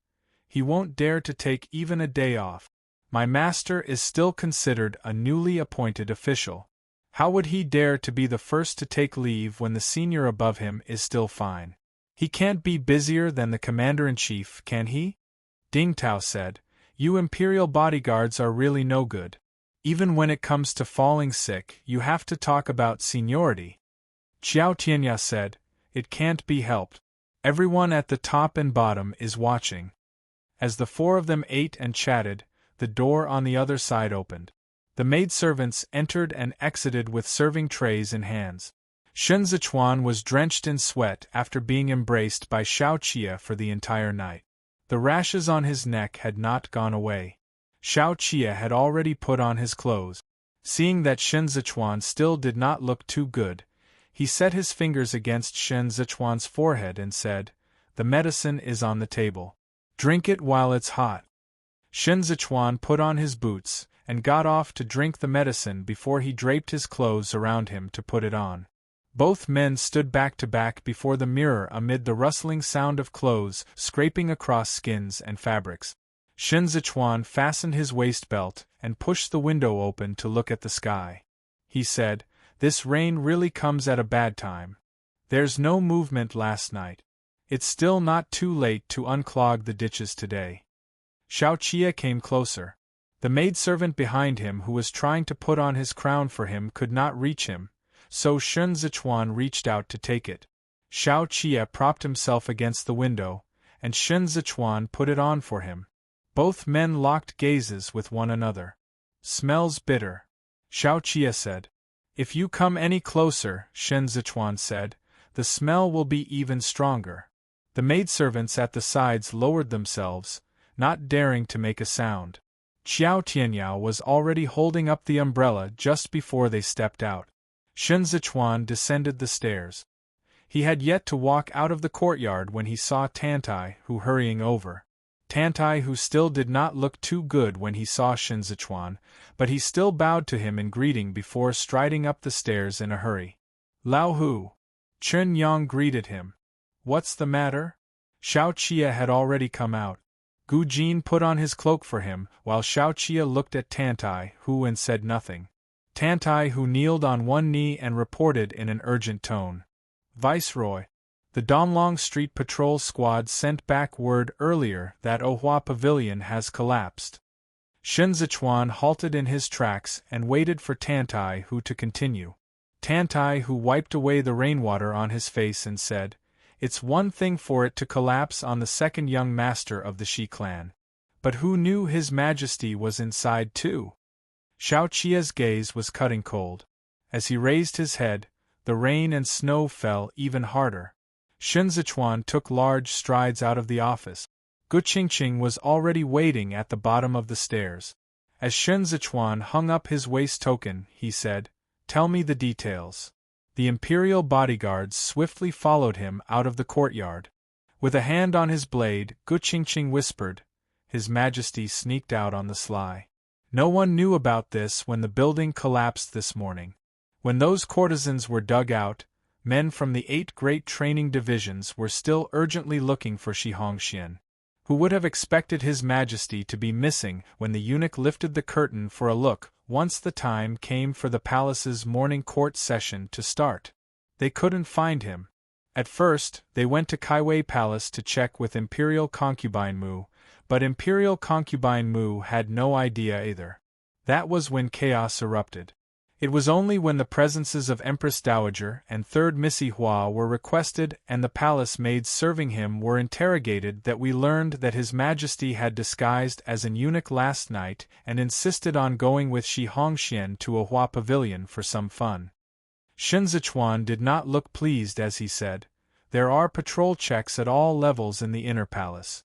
He won't dare to take even a day off. My master is still considered a newly appointed official. How would he dare to be the first to take leave when the senior above him is still fine? He can't be busier than the commander-in-chief, can he? Ding Tao said, You imperial bodyguards are really no good. Even when it comes to falling sick, you have to talk about seniority. Xiao Tianya said, It can't be helped. Everyone at the top and bottom is watching. As the four of them ate and chatted, the door on the other side opened. The maidservants entered and exited with serving trays in hands. Shen Zichuan was drenched in sweat after being embraced by Xiao Qia for the entire night. The rashes on his neck had not gone away. Xiao Qia had already put on his clothes. Seeing that Shen Zichuan still did not look too good, he set his fingers against Shen Zichuan's forehead and said, "The medicine is on the table. Drink it while it's hot." Shen Zichuan put on his boots and got off to drink the medicine before he draped his clothes around him to put it on. Both men stood back to back before the mirror amid the rustling sound of clothes scraping across skins and fabrics. Shen Zichuan fastened his waist belt and pushed the window open to look at the sky. He said, "This rain really comes at a bad time. There's no movement last night. It's still not too late to unclog the ditches today." Xiao Qia came closer. The maidservant behind him who was trying to put on his crown for him could not reach him, so Shen Zichuan reached out to take it. Xiao Qia propped himself against the window, and Shen Zichuan put it on for him. Both men locked gazes with one another. "Smells bitter," Xiao Qia said. "If you come any closer," Shen Zichuan said, "the smell will be even stronger." The maidservants at the sides lowered themselves, not daring to make a sound. Qiao Tianyao was already holding up the umbrella just before they stepped out. Shen Zichuan descended the stairs. He had yet to walk out of the courtyard when he saw Tantai Hu hurrying over. Tantai Hu still did not look too good when he saw Shen Zichuan, but he still bowed to him in greeting before striding up the stairs in a hurry. "Lao Hu!" Chen Yang greeted him. "What's the matter?" Xiao Qia had already come out. Gu Jin put on his cloak for him, while Xiao Qia looked at Tantai Hu and said nothing. Tantai Hu kneeled on one knee and reported in an urgent tone. "Viceroy, the Donglong Street Patrol Squad sent back word earlier that Ohua Pavilion has collapsed." Shen Zichuan halted in his tracks and waited for Tantai Hu to continue. Tantai Hu wiped away the rainwater on his face and said, "It's one thing for it to collapse on the second young master of the Shi clan. But who knew His Majesty was inside too?" Xiao Qia's gaze was cutting cold. As he raised his head, the rain and snow fell even harder. Shen Zichuan took large strides out of the office. Gu Qingqing was already waiting at the bottom of the stairs. As Shen Zichuan hung up his waist token, he said, "Tell me the details." The imperial bodyguards swiftly followed him out of the courtyard. With a hand on his blade, Gu Qingqing whispered, "His Majesty sneaked out on the sly. No one knew about this when the building collapsed this morning. When those courtesans were dug out, men from the 8 great training divisions were still urgently looking for Shi Hongxian. Who would have expected His Majesty to be missing when the eunuch lifted the curtain for a look once the time came for the palace's morning court session to start? They couldn't find him. At first, they went to Kaiwei Palace to check with Imperial Concubine Mu, but Imperial Concubine Mu had no idea either. That was when chaos erupted. It was only when the presences of Empress Dowager and 3rd Missy Hua were requested and the palace maids serving him were interrogated that we learned that His Majesty had disguised as an eunuch last night and insisted on going with Shi Hongxian to Ohua Pavilion for some fun. Shen Zichuan did not look pleased as he said, "There are patrol checks at all levels in the inner palace.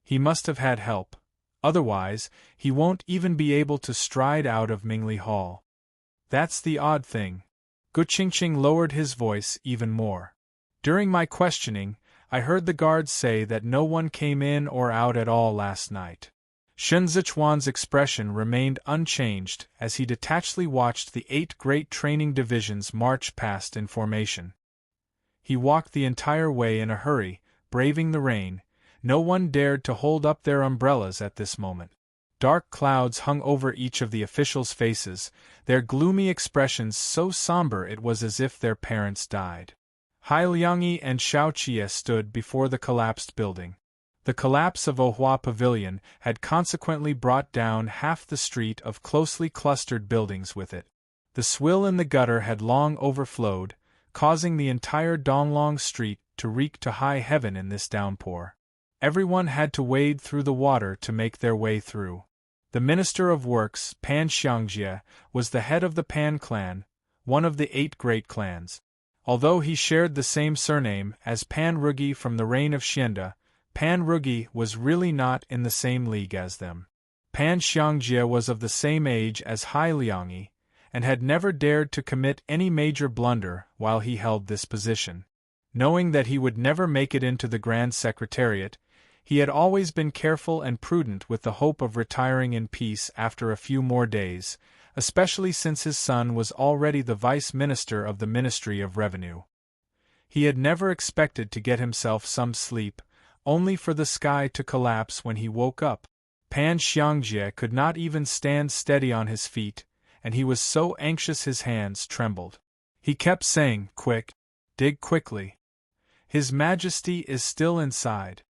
He must have had help. Otherwise, he won't even be able to stride out of Mingli Hall. That's the odd thing." Gu Qingqing lowered his voice even more. "During my questioning, I heard the guards say that no one came in or out at all last night." Shen Zichuan's expression remained unchanged as he detachedly watched the 8 great training divisions march past in formation. He walked the entire way in a hurry, braving the rain. No one dared to hold up their umbrellas at this moment. Dark clouds hung over each of the officials' faces, their gloomy expressions so somber it was as if their parents died. Hai Liangyi and Xiao Qia stood before the collapsed building. The collapse of Ohua Pavilion had consequently brought down half the street of closely clustered buildings with it. The swill in the gutter had long overflowed, causing the entire Donglong Street to reek to high heaven in this downpour. Everyone had to wade through the water to make their way through. The Minister of Works, Pan Xiangjie, was the head of the Pan clan, one of the 8 great clans. Although he shared the same surname as Pan Rugi from the reign of Xianda, Pan Rugi was really not in the same league as them. Pan Xiangjie was of the same age as Hai Liangyi, and had never dared to commit any major blunder while he held this position. Knowing that he would never make it into the Grand Secretariat, he had always been careful and prudent with the hope of retiring in peace after a few more days, especially since his son was already the Vice Minister of the Ministry of Revenue. He had never expected to get himself some sleep, only for the sky to collapse when he woke up. Pan Xiangjie could not even stand steady on his feet, and he was so anxious his hands trembled. He kept saying, "Quick! Dig quickly! His Majesty is still inside."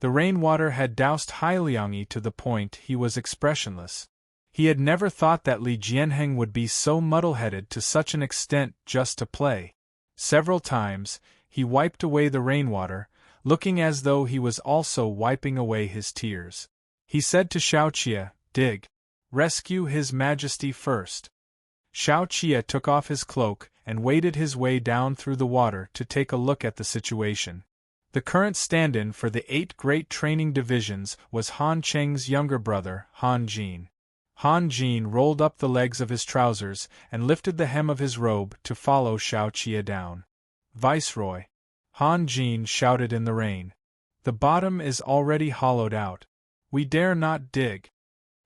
The rainwater had doused Hai Liangyi to the point he was expressionless. He had never thought that Li Jianheng would be so muddle-headed to such an extent just to play. Several times, he wiped away the rainwater, looking as though he was also wiping away his tears. He said to Xiaoqie, "Dig. Rescue His Majesty first." Xiaoqie took off his cloak and waded his way down through the water to take a look at the situation. The current stand-in for the 8 great training divisions was Han Cheng's younger brother, Han Jin. Han Jin rolled up the legs of his trousers and lifted the hem of his robe to follow Xiaoqie down. "Viceroy!" Han Jin shouted in the rain. "The bottom is already hollowed out. We dare not dig."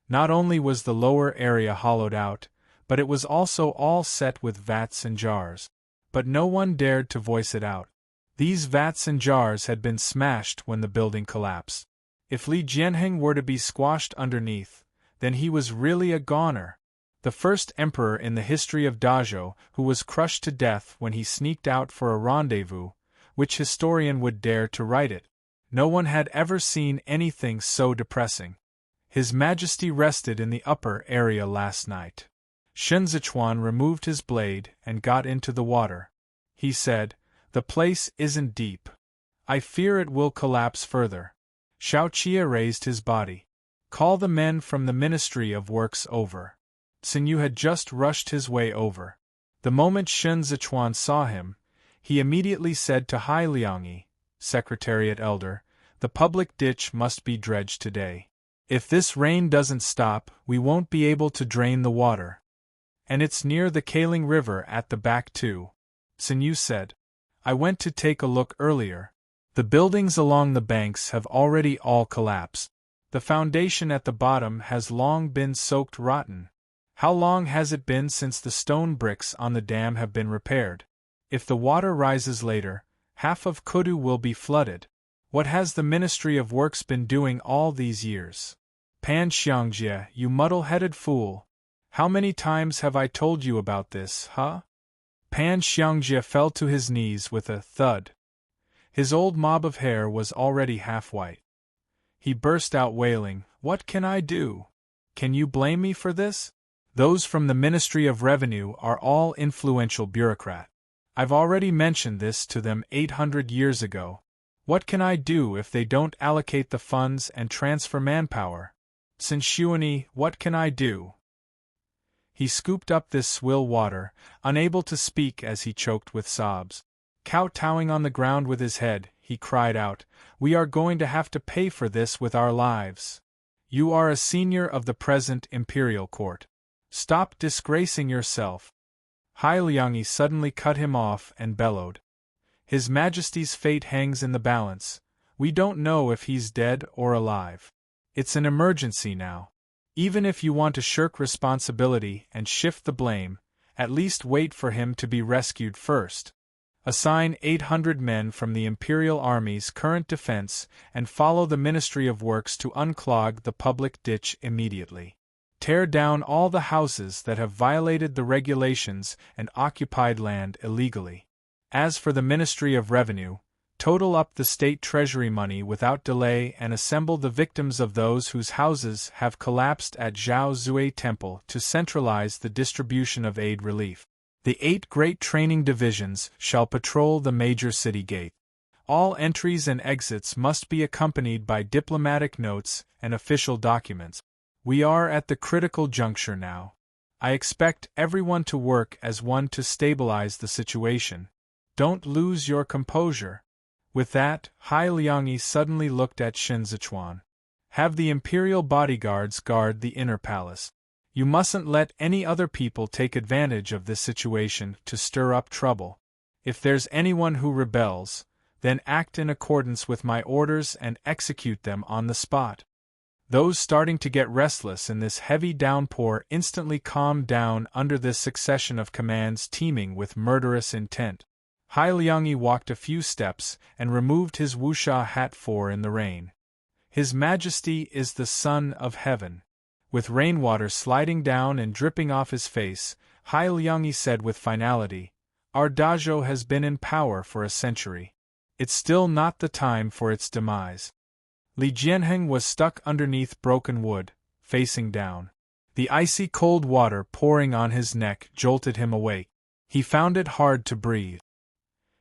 Not only was the lower area hollowed out, but it was also all set with vats and jars. But no one dared to voice it out. These vats and jars had been smashed when the building collapsed. If Li Jianheng were to be squashed underneath, then he was really a goner. The first emperor in the history of Dazhou who was crushed to death when he sneaked out for a rendezvous, which historian would dare to write it? No one had ever seen anything so depressing. His Majesty rested in the upper area last night. Shen Zichuan removed his blade and got into the water. He said, "The place isn't deep. I fear it will collapse further." Xiaoqie raised his body. "Call the men from the Ministry of Works over." Xinyu had just rushed his way over. The moment Shen Zichuan saw him, he immediately said to Hai Liangyi, Secretariat Elder, "The public ditch must be dredged today. If this rain doesn't stop, we won't be able to drain the water. And it's near the Kaling River at the back too." Xinyu said, "I went to take a look earlier. The buildings along the banks have already all collapsed. The foundation at the bottom has long been soaked rotten. How long has it been since the stone bricks on the dam have been repaired? If the water rises later, half of Kudu will be flooded. What has the Ministry of Works been doing all these years?" "Pan Xiangjie, you muddle-headed fool! How many times have I told you about this, huh?" Pan Xiangjie fell to his knees with a thud. His old mob of hair was already half white. He burst out wailing, "What can I do? Can you blame me for this? Those from the Ministry of Revenue are all influential bureaucrats. I've already mentioned this to them 800 years ago. What can I do if they don't allocate the funds and transfer manpower? Sinshuani, what can I do?" He scooped up this swill water, unable to speak as he choked with sobs. Kowtowing on the ground with his head, he cried out, "We are going to have to pay for this with our lives. You are a senior of the present imperial court. Stop disgracing yourself." Hai Liangyi suddenly cut him off and bellowed, "His Majesty's fate hangs in the balance. We don't know if he's dead or alive. It's an emergency now. Even if you want to shirk responsibility and shift the blame, at least wait for him to be rescued first. Assign 800 men from the Imperial Army's current defense and follow the Ministry of Works to unclog the public ditch immediately. Tear down all the houses that have violated the regulations and occupied land illegally. As for the Ministry of Revenue, total up the state treasury money without delay and assemble the victims of those whose houses have collapsed at Zhao Zui Temple to centralize the distribution of aid relief. The 8 great training divisions shall patrol the major city gate. All entries and exits must be accompanied by diplomatic notes and official documents. We are at the critical juncture now. I expect everyone to work as one to stabilize the situation. Don't lose your composure. With that, Hai Liangyi suddenly looked at Shen Zichuan. Have the imperial bodyguards guard the inner palace. You mustn't let any other people take advantage of this situation to stir up trouble. If there's anyone who rebels, then act in accordance with my orders and execute them on the spot. Those starting to get restless in this heavy downpour instantly calmed down under this succession of commands teeming with murderous intent. Hai Liangyi walked a few steps and removed his wuxia hat for in the rain. His Majesty is the Son of Heaven. With rainwater sliding down and dripping off his face, Hai Liangyi said with finality, "Our dajo has been in power for a century. It's still not the time for its demise." Li Jianheng was stuck underneath broken wood, facing down. The icy cold water pouring on his neck jolted him awake. He found it hard to breathe.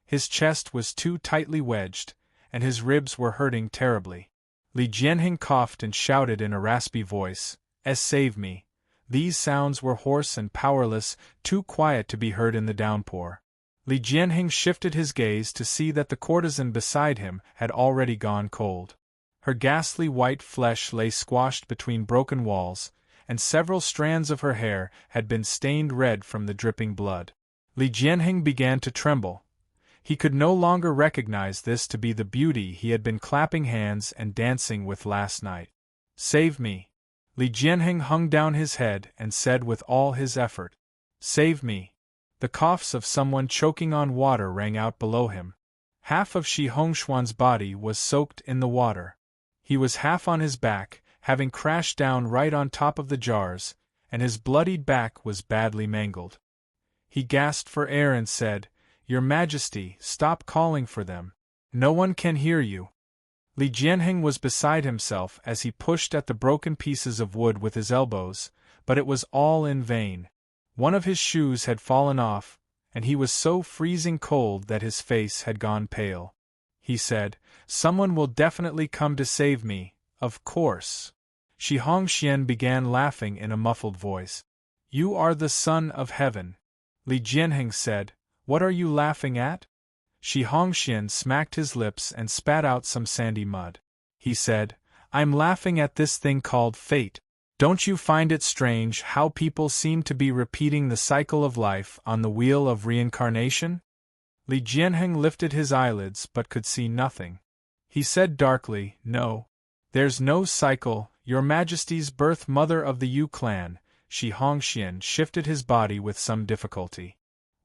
His chest was too tightly wedged, and his ribs were hurting terribly. Li Jianheng coughed and shouted in a raspy voice, "Save me." These sounds were hoarse and powerless, too quiet to be heard in the downpour. Li Jianheng shifted his gaze to see that the courtesan beside him had already gone cold. Her ghastly white flesh lay squashed between broken walls, and several strands of her hair had been stained red from the dripping blood. Li Jianheng began to tremble. He could no longer recognize this to be the beauty he had been clapping hands and dancing with last night. "Save me." Li Jianheng hung down his head and said with all his effort, "Save me." The coughs of someone choking on water rang out below him. Half of Shi Hongshuan's body was soaked in the water. He was half on his back, having crashed down right on top of the jars, and his bloodied back was badly mangled. He gasped for air and said, "Your Majesty, stop calling for them. No one can hear you." Li Jianheng was beside himself as he pushed at the broken pieces of wood with his elbows, but it was all in vain. One of his shoes had fallen off, and he was so freezing cold that his face had gone pale. He said, "Someone will definitely come to save me, of course." Shi Hongxian began laughing in a muffled voice. "You are the Son of Heaven." Li Jianheng said, "What are you laughing at?" Shi Hongxian smacked his lips and spat out some sandy mud. He said, "I'm laughing at this thing called fate. Don't you find it strange how people seem to be repeating the cycle of life on the wheel of reincarnation?" Li Jianheng lifted his eyelids but could see nothing. He said darkly, "No. There's no cycle, Your Majesty's birth mother of the Yu clan." Shi Hongxian shifted his body with some difficulty.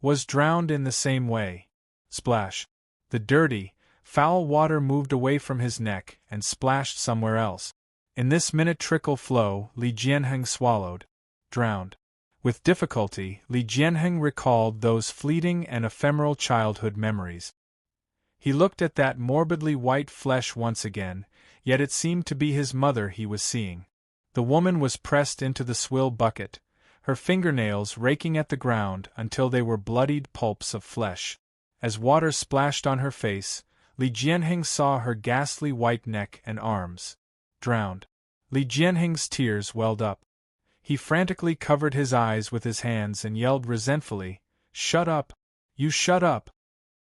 "Was drowned in the same way." Splash. The dirty, foul water moved away from his neck and splashed somewhere else. In this minute trickle flow, Li Jianheng swallowed. Drowned. With difficulty, Li Jianheng recalled those fleeting and ephemeral childhood memories. He looked at that morbidly white flesh once again, yet it seemed to be his mother he was seeing. The woman was pressed into the swill bucket, her fingernails raking at the ground until they were bloodied pulps of flesh. As water splashed on her face, Li Jianheng saw her ghastly white neck and arms. Drowned. Li Jianheng's tears welled up. He frantically covered his eyes with his hands and yelled resentfully, "Shut up! You shut up!"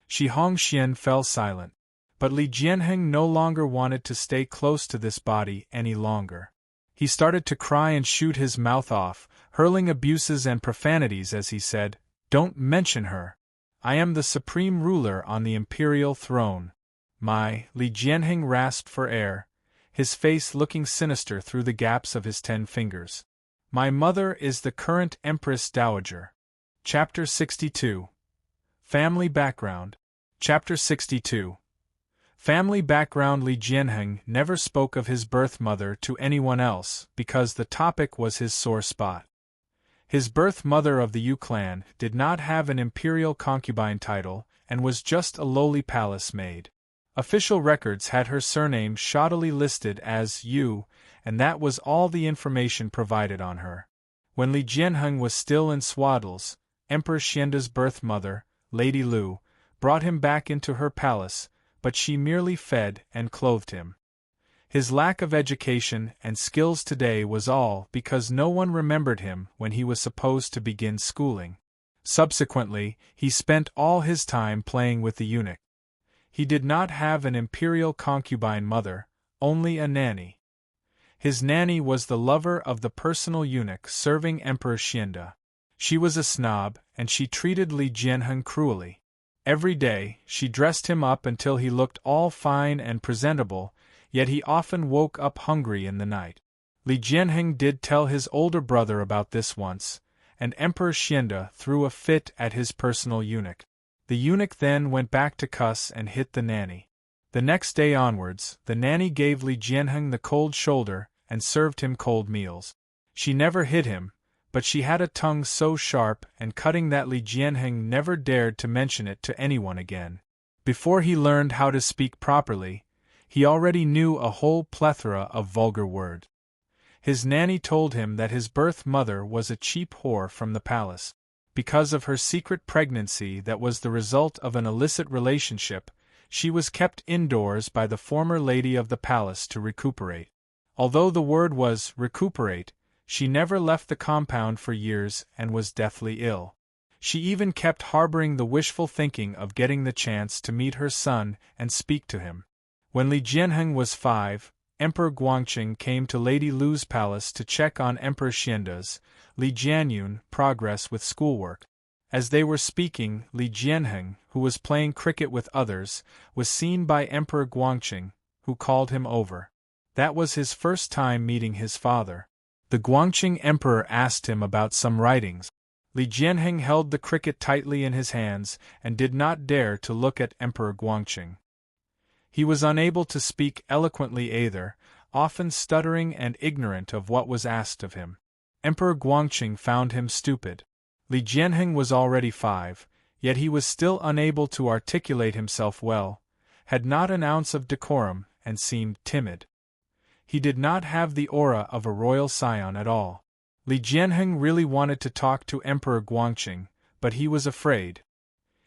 Shi Hongxian fell silent. But Li Jianheng no longer wanted to stay close to this body any longer. He started to cry and shoot his mouth off, hurling abuses and profanities as he said, "Don't mention her. I am the supreme ruler on the imperial throne. Li Jianheng rasped for air, his face looking sinister through the gaps of his 10 fingers. "My mother is the current Empress Dowager." Chapter 62. Family Background. Chapter 62. Family background. Li Jianheng never spoke of his birth mother to anyone else because the topic was his sore spot. His birth mother of the Yu clan did not have an imperial concubine title and was just a lowly palace maid. Official records had her surname shoddily listed as Yu, and that was all the information provided on her. When Li Jianheng was still in swaddles, Emperor Xianda's birth mother, Lady Lu, brought him back into her palace, but she merely fed and clothed him. His lack of education and skills today was all because no one remembered him when he was supposed to begin schooling. Subsequently, he spent all his time playing with the eunuch. He did not have an imperial concubine mother, only a nanny. His nanny was the lover of the personal eunuch serving Emperor Xianda. She was a snob, and she treated Li Jianheng cruelly. Every day, she dressed him up until he looked all fine and presentable, yet he often woke up hungry in the night. Li Jianheng did tell his older brother about this once, and Emperor Xianda threw a fit at his personal eunuch. The eunuch then went back to cuss and hit the nanny. The next day onwards, the nanny gave Li Jianheng the cold shoulder and served him cold meals. She never hit him, but she had a tongue so sharp and cutting that Li Jianheng never dared to mention it to anyone again. Before he learned how to speak properly, he already knew a whole plethora of vulgar words. His nanny told him that his birth mother was a cheap whore from the palace. Because of her secret pregnancy that was the result of an illicit relationship, she was kept indoors by the former lady of the palace to recuperate. Although the word was recuperate, she never left the compound for years and was deathly ill. She even kept harboring the wishful thinking of getting the chance to meet her son and speak to him. When Li Jianheng was 5, Emperor Guangqing came to Lady Lu's palace to check on Emperor Xianda's, Li Jianyun, progress with schoolwork. As they were speaking, Li Jianheng, who was playing cricket with others, was seen by Emperor Guangqing, who called him over. That was his first time meeting his father. The Guangqing emperor asked him about some writings. Li Jianheng held the cricket tightly in his hands and did not dare to look at Emperor Guangqing. He was unable to speak eloquently either, often stuttering and ignorant of what was asked of him. Emperor Guangqing found him stupid. Li Jianheng was already 5, yet he was still unable to articulate himself well, had not an ounce of decorum, and seemed timid. He did not have the aura of a royal scion at all. Li Jianheng really wanted to talk to Emperor Guangqing, but he was afraid.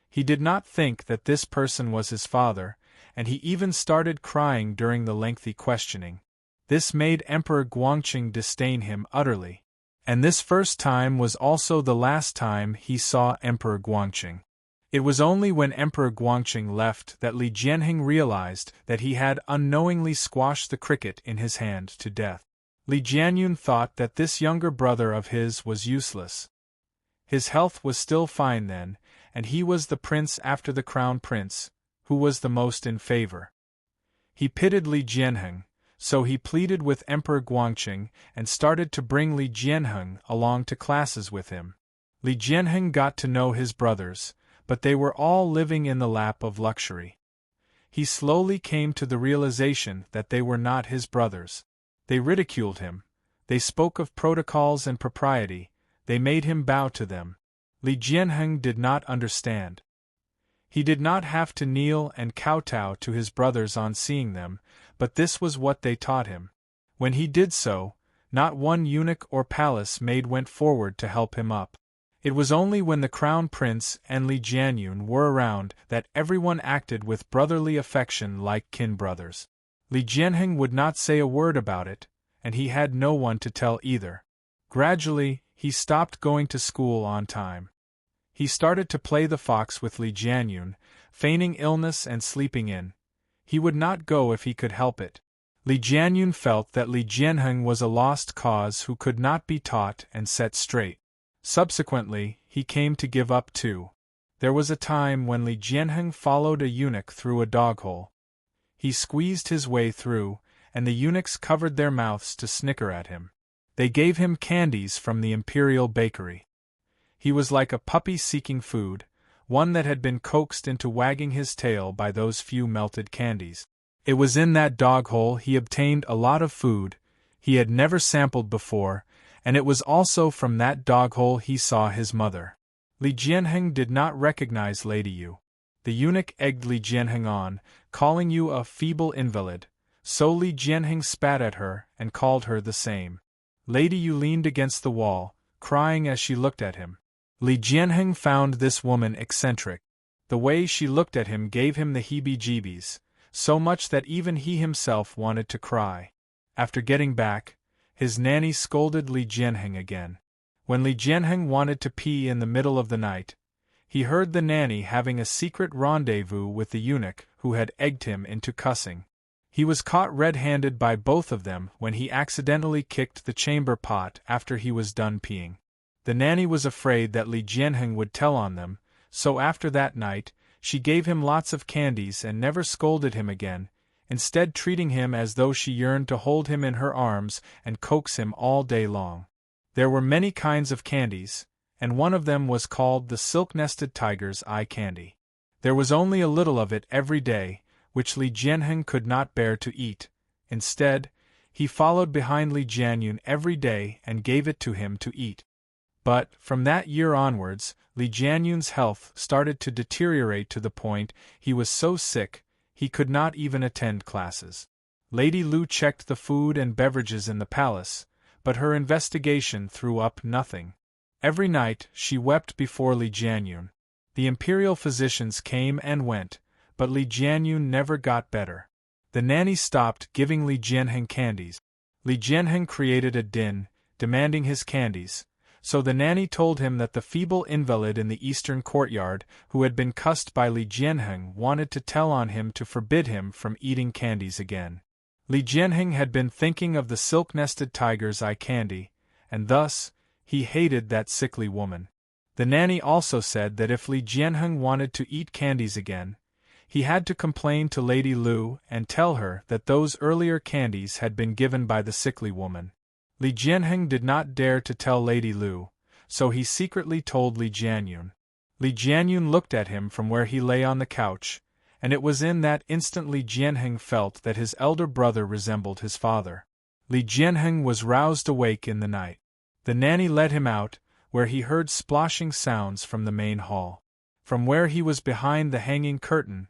He did not think that this person was his father, and he even started crying during the lengthy questioning. This made Emperor Guangqing disdain him utterly. And this first time was also the last time he saw Emperor Guangqing. It was only when Emperor Guangqing left that Li Jianheng realized that he had unknowingly squashed the cricket in his hand to death. Li Jianyun thought that this younger brother of his was useless. His health was still fine then, and he was the prince after the crown prince, who was the most in favor. He pitied Li Jianheng, so he pleaded with Emperor Guangqing and started to bring Li Jianheng along to classes with him. Li Jianheng got to know his brothers, but they were all living in the lap of luxury. He slowly came to the realization that they were not his brothers. They ridiculed him, they spoke of protocols and propriety, they made him bow to them. Li Jianheng did not understand. He did not have to kneel and kowtow to his brothers on seeing them, but this was what they taught him. When he did so, not one eunuch or palace maid went forward to help him up. It was only when the crown prince and Li Jianyun were around that everyone acted with brotherly affection like kin brothers. Li Jianheng would not say a word about it, and he had no one to tell either. Gradually, he stopped going to school on time. He started to play the fox with Li Jianyun, feigning illness and sleeping in. He would not go if he could help it. Li Jianyun felt that Li Jianheng was a lost cause who could not be taught and set straight. Subsequently, he came to give up too. There was a time when Li Jianheng followed a eunuch through a dog-hole. He squeezed his way through, and the eunuchs covered their mouths to snicker at him. They gave him candies from the imperial bakery. He was like a puppy seeking food, one that had been coaxed into wagging his tail by those few melted candies. It was in that dog-hole he obtained a lot of food he had never sampled before, and it was also from that dog-hole he saw his mother. Li Jianheng did not recognize Lady Yu. The eunuch egged Li Jianheng on, calling Yu a feeble invalid, so Li Jianheng spat at her and called her the same. Lady Yu leaned against the wall, crying as she looked at him. Li Jianheng found this woman eccentric. The way she looked at him gave him the heebie-jeebies, so much that even he himself wanted to cry. After getting back, his nanny scolded Li Jianheng again. When Li Jianheng wanted to pee in the middle of the night, he heard the nanny having a secret rendezvous with the eunuch who had egged him into cussing. He was caught red-handed by both of them when he accidentally kicked the chamber pot after he was done peeing. The nanny was afraid that Li Jianheng would tell on them, so after that night, she gave him lots of candies and never scolded him again, instead treating him as though she yearned to hold him in her arms and coax him all day long. There were many kinds of candies, and one of them was called the silk-nested tiger's eye candy. There was only a little of it every day, which Li Jianheng could not bear to eat. Instead, he followed behind Li Jianyun every day and gave it to him to eat. But, from that year onwards, Li Jianyun's health started to deteriorate to the point he was so sick, he could not even attend classes. Lady Lu checked the food and beverages in the palace, but her investigation threw up nothing. Every night she wept before Li Jianyun. The imperial physicians came and went, but Li Jianyun never got better. The nanny stopped giving Li Jianheng candies. Li Jianheng created a din, demanding his candies, so the nanny told him that the feeble invalid in the eastern courtyard, who had been cussed by Li Jianheng, wanted to tell on him to forbid him from eating candies again. Li Jianheng had been thinking of the silk-nested tiger's eye candy, and thus, he hated that sickly woman. The nanny also said that if Li Jianheng wanted to eat candies again, he had to complain to Lady Lu and tell her that those earlier candies had been given by the sickly woman. Li Jianheng did not dare to tell Lady Lu, so he secretly told Li Jianyun. Li Jianyun looked at him from where he lay on the couch, and it was in that instant Li Jianheng felt that his elder brother resembled his father. Li Jianheng was roused awake in the night. The nanny led him out, where he heard splashing sounds from the main hall. From where he was behind the hanging curtain,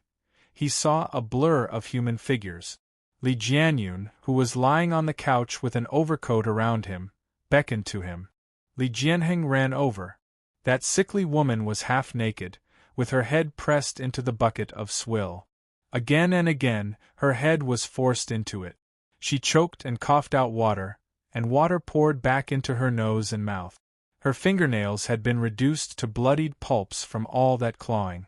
he saw a blur of human figures. Li Jianyun, who was lying on the couch with an overcoat around him, beckoned to him. Li Jianheng ran over. That sickly woman was half naked, with her head pressed into the bucket of swill. Again and again, her head was forced into it. She choked and coughed out water, and water poured back into her nose and mouth. Her fingernails had been reduced to bloodied pulps from all that clawing.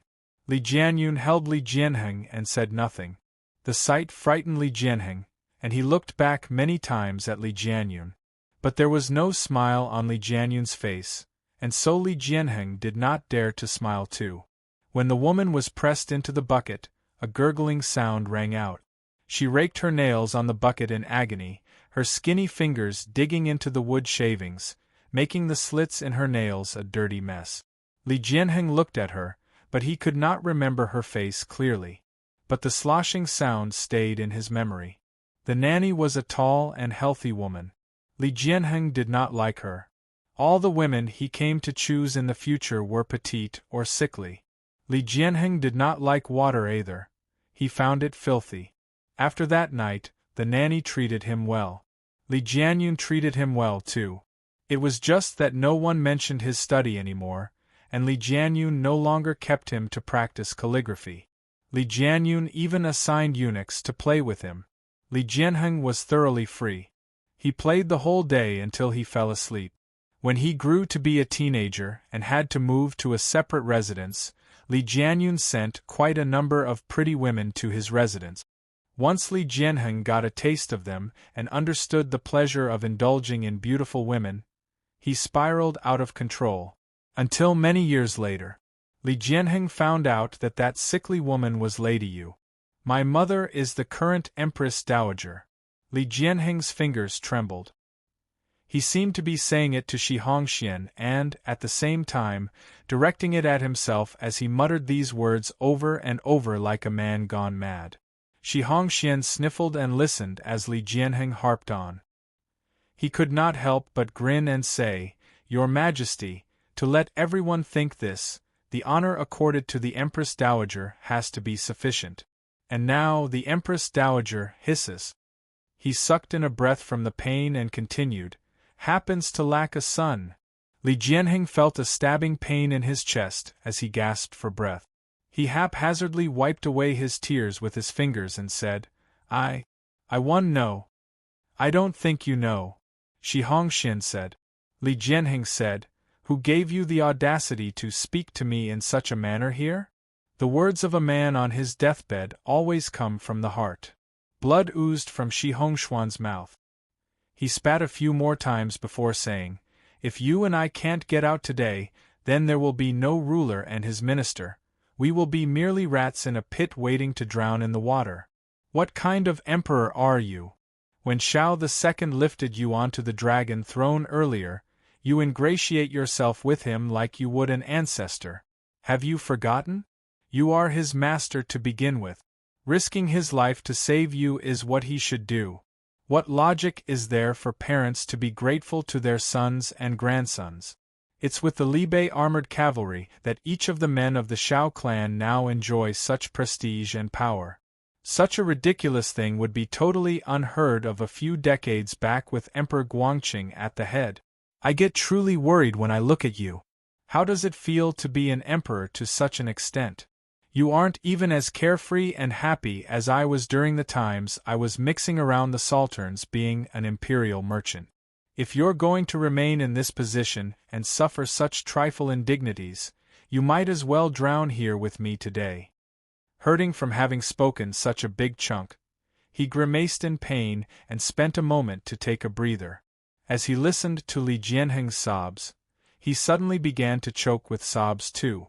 Li Jianyun held Li Jianheng and said nothing. The sight frightened Li Jianheng, and he looked back many times at Li Jianyun. But there was no smile on Li Jianyun's face, and so Li Jianheng did not dare to smile too. When the woman was pressed into the bucket, a gurgling sound rang out. She raked her nails on the bucket in agony, her skinny fingers digging into the wood shavings, making the slits in her nails a dirty mess. Li Jianheng looked at her, but he could not remember her face clearly. But the sloshing sound stayed in his memory. The nanny was a tall and healthy woman. Li Jianheng did not like her. All the women he came to choose in the future were petite or sickly. Li Jianheng did not like water either. He found it filthy. After that night, the nanny treated him well. Li Jianyun treated him well too. It was just that no one mentioned his study anymore, and Li Jianyun no longer kept him to practice calligraphy. Li Jianyun even assigned eunuchs to play with him. Li Jianheng was thoroughly free. He played the whole day until he fell asleep. When he grew to be a teenager and had to move to a separate residence, Li Jianyun sent quite a number of pretty women to his residence. Once Li Jianheng got a taste of them and understood the pleasure of indulging in beautiful women, he spiraled out of control. Until many years later, Li Jianheng found out that that sickly woman was Lady Yu. "My mother is the current Empress Dowager." Li Jianheng's fingers trembled. He seemed to be saying it to Shi Hongxian and, at the same time, directing it at himself as he muttered these words over and over like a man gone mad. Shi Hongxian sniffled and listened as Li Jianheng harped on. He could not help but grin and say, "Your Majesty, to let everyone think this, the honor accorded to the Empress Dowager has to be sufficient. And now the Empress Dowager hisses." He sucked in a breath from the pain and continued, "Happens to lack a son. Li Jianheng felt a stabbing pain in his chest as he gasped for breath. He haphazardly wiped away his tears with his fingers and said, I know. I don't think you know. Shi Hongxian said. Li Jianheng said, Who gave you the audacity to speak to me in such a manner here? The words of a man on his deathbed always come from the heart. Blood oozed from Shi Hongxuan's mouth. He spat a few more times before saying, If you and I can't get out today, then there will be no ruler and his minister. We will be merely rats in a pit waiting to drown in the water. What kind of emperor are you? When Shao II lifted you onto the dragon throne earlier, you ingratiate yourself with him like you would an ancestor. Have you forgotten? You are his master to begin with. Risking his life to save you is what he should do. What logic is there for parents to be grateful to their sons and grandsons? It's with the Libe armored cavalry that each of the men of the Shao clan now enjoys such prestige and power. Such a ridiculous thing would be totally unheard of a few decades back with Emperor Guangqing at the head. I get truly worried when I look at you. How does it feel to be an emperor to such an extent? You aren't even as carefree and happy as I was during the times I was mixing around the Salterns being an imperial merchant. If you're going to remain in this position and suffer such trifle indignities, you might as well drown here with me today. Hurting from having spoken such a big chunk, he grimaced in pain and spent a moment to take a breather. As he listened to Li Jianheng's sobs, he suddenly began to choke with sobs too.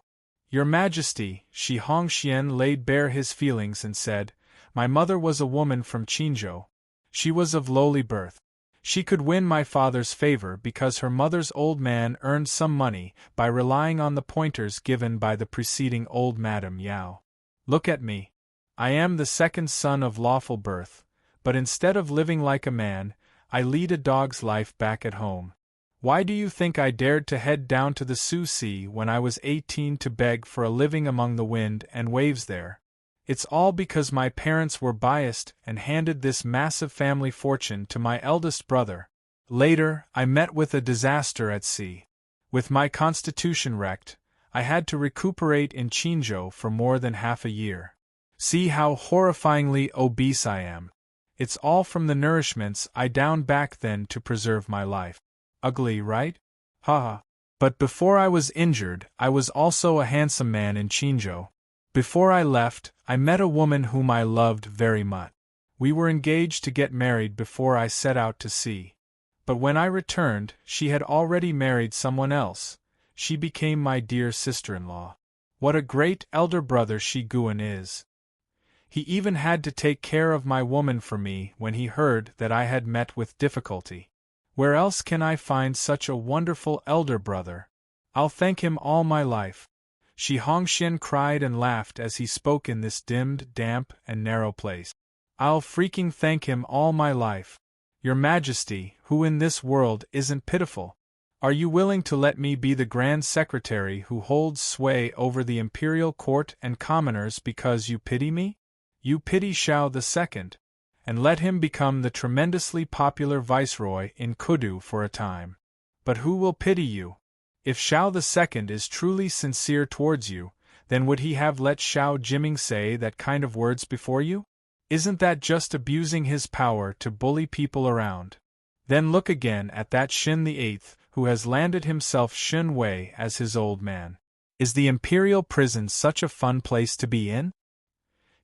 Your Majesty, Shi Hongxian laid bare his feelings and said, My mother was a woman from Qinzhou. She was of lowly birth. She could win my father's favor because her mother's old man earned some money by relying on the pointers given by the preceding old Madame Yao. Look at me. I am the second son of lawful birth, but instead of living like a man, I lead a dog's life back at home. Why do you think I dared to head down to the Sioux Sea when I was 18 to beg for a living among the wind and waves there? It's all because my parents were biased and handed this massive family fortune to my eldest brother. Later, I met with a disaster at sea. With my constitution wrecked, I had to recuperate in Qinzhou for more than half a year. See how horrifyingly obese I am. It's all from the nourishments I downed back then to preserve my life. Ugly, right? Ha! But before I was injured, I was also a handsome man in Qinzhou. Before I left, I met a woman whom I loved very much. We were engaged to get married before I set out to sea. But when I returned, she had already married someone else. She became my dear sister-in-law. What a great elder brother Shi Guan is. He even had to take care of my woman for me when he heard that I had met with difficulty. Where else can I find such a wonderful elder brother? I'll thank him all my life. Shi Hongxian cried and laughed as he spoke in this dimmed, damp, and narrow place. I'll freaking thank him all my life. Your Majesty, who in this world isn't pitiful? Are you willing to let me be the Grand Secretary who holds sway over the imperial court and commoners because you pity me? You pity Shao II. And let him become the tremendously popular viceroy in Kudu for a time. But who will pity you? If Shao II is truly sincere towards you, then would he have let Shao Jiming say that kind of words before you? Isn't that just abusing his power to bully people around? Then look again at that Xin VIII, who has landed himself Xin Wei as his old man. Is the imperial prison such a fun place to be in?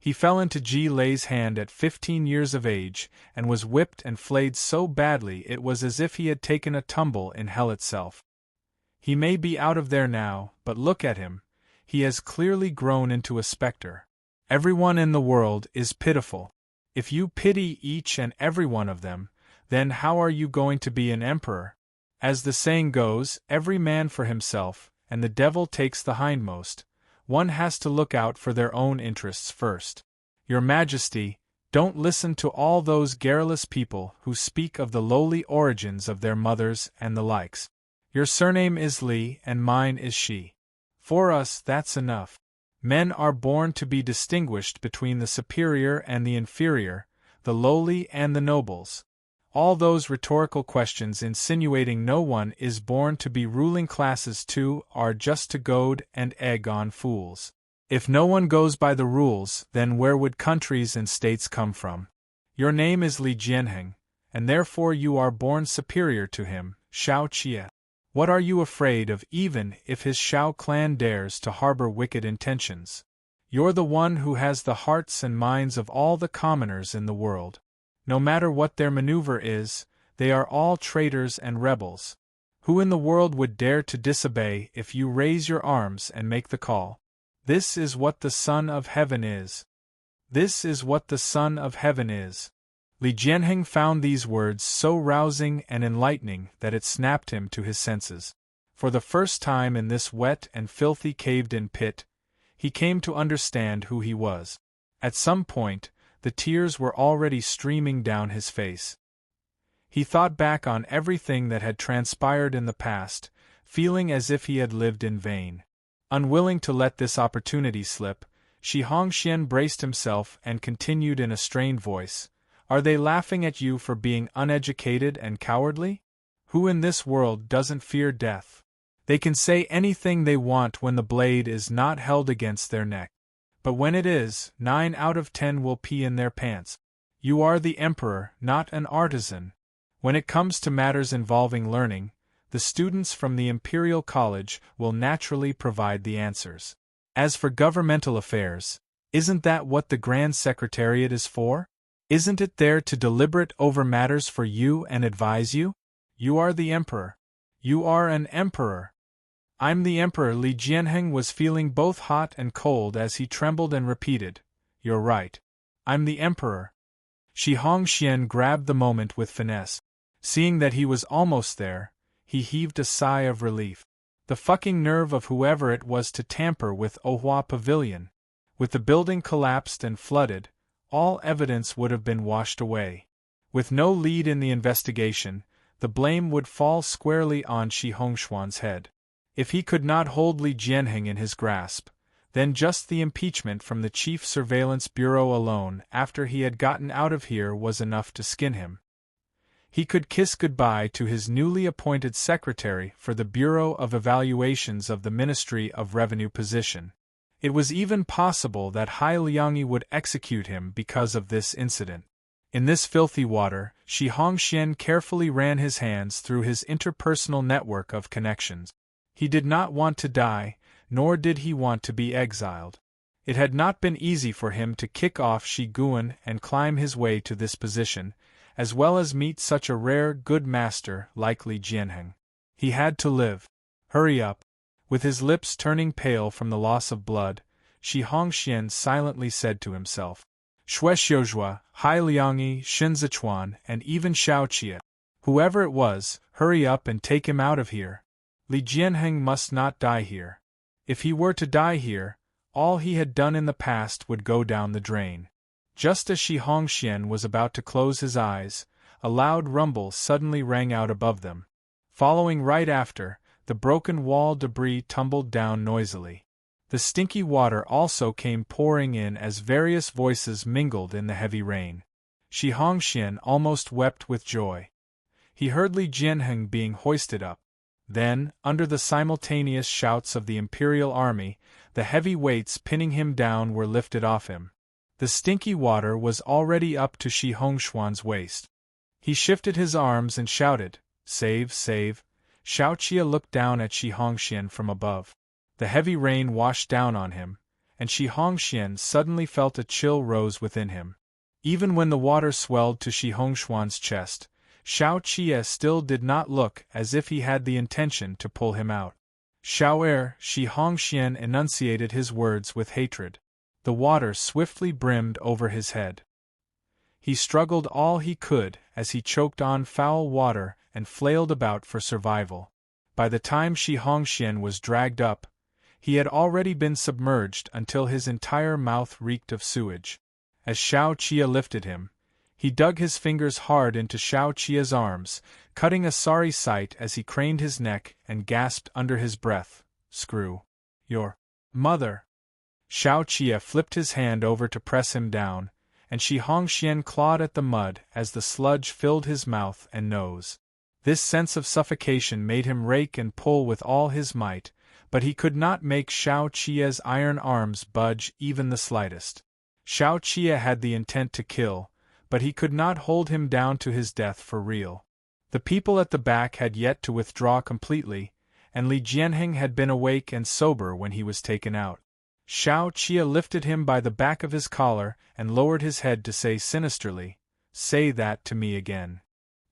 He fell into Ji Lei's hand at 15 years of age, and was whipped and flayed so badly it was as if he had taken a tumble in hell itself. He may be out of there now, but look at him, he has clearly grown into a specter. Everyone in the world is pitiful. If you pity each and every one of them, then how are you going to be an emperor? As the saying goes, every man for himself, and the devil takes the hindmost. One has to look out for their own interests first. Your Majesty, don't listen to all those garrulous people who speak of the lowly origins of their mothers and the likes. Your surname is Li and mine is Shi. For us, that's enough. Men are born to be distinguished between the superior and the inferior, the lowly and the nobles. All those rhetorical questions insinuating no one is born to be ruling classes too are just to goad and egg on fools. If no one goes by the rules, then where would countries and states come from? Your name is Li Jianheng, and therefore you are born superior to him, Shao Qie. What are you afraid of even if his Shao clan dares to harbor wicked intentions? You're the one who has the hearts and minds of all the commoners in the world. No matter what their maneuver is, they are all traitors and rebels. Who in the world would dare to disobey if you raise your arms and make the call? This is what the Son of Heaven is. This is what the Son of Heaven is. Li Jianheng found these words so rousing and enlightening that it snapped him to his senses. For the first time in this wet and filthy caved-in pit, he came to understand who he was. At some point, the tears were already streaming down his face. He thought back on everything that had transpired in the past, feeling as if he had lived in vain. Unwilling to let this opportunity slip, Shi Hongxian braced himself and continued in a strained voice, "Are they laughing at you for being uneducated and cowardly? Who in this world doesn't fear death? They can say anything they want when the blade is not held against their neck. But when it is, 9 out of 10 will pee in their pants. You are the emperor, not an artisan. When it comes to matters involving learning, the students from the Imperial College will naturally provide the answers. As for governmental affairs, isn't that what the Grand Secretariat is for? Isn't it there to deliberate over matters for you and advise you? You are the emperor. You are an emperor." "I'm the emperor." Li Jianheng was feeling both hot and cold as he trembled and repeated, "You're right. I'm the emperor." Shi Hongxian grabbed the moment with finesse. Seeing that he was almost there, he heaved a sigh of relief. The fucking nerve of whoever it was to tamper with Ohua Pavilion. With the building collapsed and flooded, all evidence would have been washed away. With no lead in the investigation, the blame would fall squarely on Shi Hongxuan's head. If he could not hold Li Jianheng in his grasp, then just the impeachment from the Chief Surveillance Bureau alone after he had gotten out of here was enough to skin him. He could kiss goodbye to his newly appointed secretary for the Bureau of Evaluations of the Ministry of Revenue position. It was even possible that Hai Liangyi would execute him because of this incident. In this filthy water, Shi Hongxian carefully ran his hands through his interpersonal network of connections. He did not want to die, nor did he want to be exiled. It had not been easy for him to kick off Shi Guan and climb his way to this position, as well as meet such a rare good master like Li Jianheng. He had to live. Hurry up. With his lips turning pale from the loss of blood, Shi Hongxian silently said to himself, "Xue Xiuzhua, Hai Liangyi, Xin Zichuan, and even Shao Qie. Whoever it was, hurry up and take him out of here. Li Jianheng must not die here. If he were to die here, all he had done in the past would go down the drain." Just as Shi Hongxian was about to close his eyes, a loud rumble suddenly rang out above them. Following right after, the broken wall debris tumbled down noisily. The stinky water also came pouring in as various voices mingled in the heavy rain. Shi Hongxian almost wept with joy. He heard Li Jianheng being hoisted up. Then, under the simultaneous shouts of the Imperial Army, the heavy weights pinning him down were lifted off him. The stinky water was already up to Shi Hongxuan's waist. He shifted his arms and shouted, "Save, save!" Shao Qie looked down at Shi Hongxian from above. The heavy rain washed down on him, and Shi Hongxian suddenly felt a chill rose within him. Even when the water swelled to Shi Hongxuan's chest, Shao Qie still did not look as if he had the intention to pull him out. "Shao Shi Hongxian enunciated his words with hatred. The water swiftly brimmed over his head. He struggled all he could as he choked on foul water and flailed about for survival. By the time Shi Hongxian was dragged up, he had already been submerged until his entire mouth reeked of sewage. As Shao Qie lifted him, he dug his fingers hard into Shao Qie's arms, cutting a sorry sight as he craned his neck and gasped under his breath, "Screw your mother!" Shao Qie flipped his hand over to press him down, and Shi Hongxian clawed at the mud as the sludge filled his mouth and nose. This sense of suffocation made him rake and pull with all his might, but he could not make Xiao Qia's iron arms budge even the slightest. Xiao Qia had the intent to kill, but he could not hold him down to his death for real. The people at the back had yet to withdraw completely, and Li Jianheng had been awake and sober when he was taken out. Xiao Qia lifted him by the back of his collar and lowered his head to say sinisterly, "Say that to me again."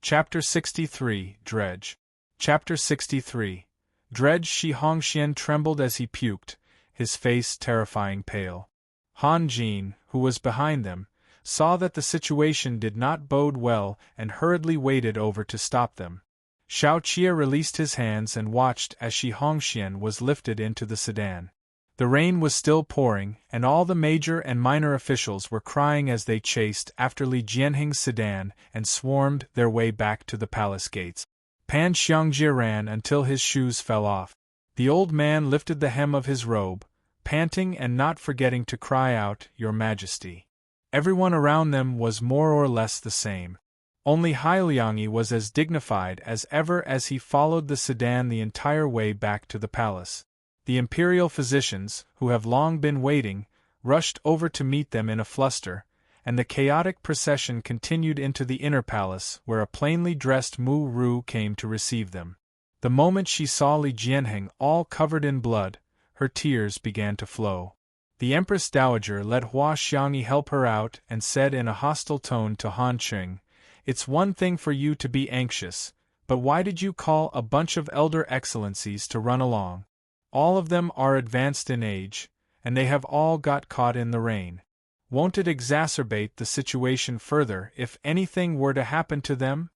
Chapter 63, Dredge. Chapter 63. Dredge. Shi Hongxian trembled as he puked, his face terrifying pale. Han Jin, who was behind them, saw that the situation did not bode well and hurriedly waded over to stop them. Xiao Qia released his hands and watched as Shi Hongxian was lifted into the sedan. The rain was still pouring, and all the major and minor officials were crying as they chased after Li Jianheng's sedan and swarmed their way back to the palace gates. Pan Xiangjie ran until his shoes fell off. The old man lifted the hem of his robe, panting and not forgetting to cry out, "Your Majesty." Everyone around them was more or less the same. Only Hailiangi was as dignified as ever as he followed the sedan the entire way back to the palace. The imperial physicians, who have long been waiting, rushed over to meet them in a fluster, and the chaotic procession continued into the inner palace where a plainly dressed Mu Ru came to receive them. The moment she saw Li Jianheng all covered in blood, her tears began to flow. The Empress Dowager let Hua Xiangyi help her out and said in a hostile tone to Han Qing, "It's one thing for you to be anxious, but why did you call a bunch of elder excellencies to run along? All of them are advanced in age, and they have all got caught in the rain. Won't it exacerbate the situation further if anything were to happen to them?"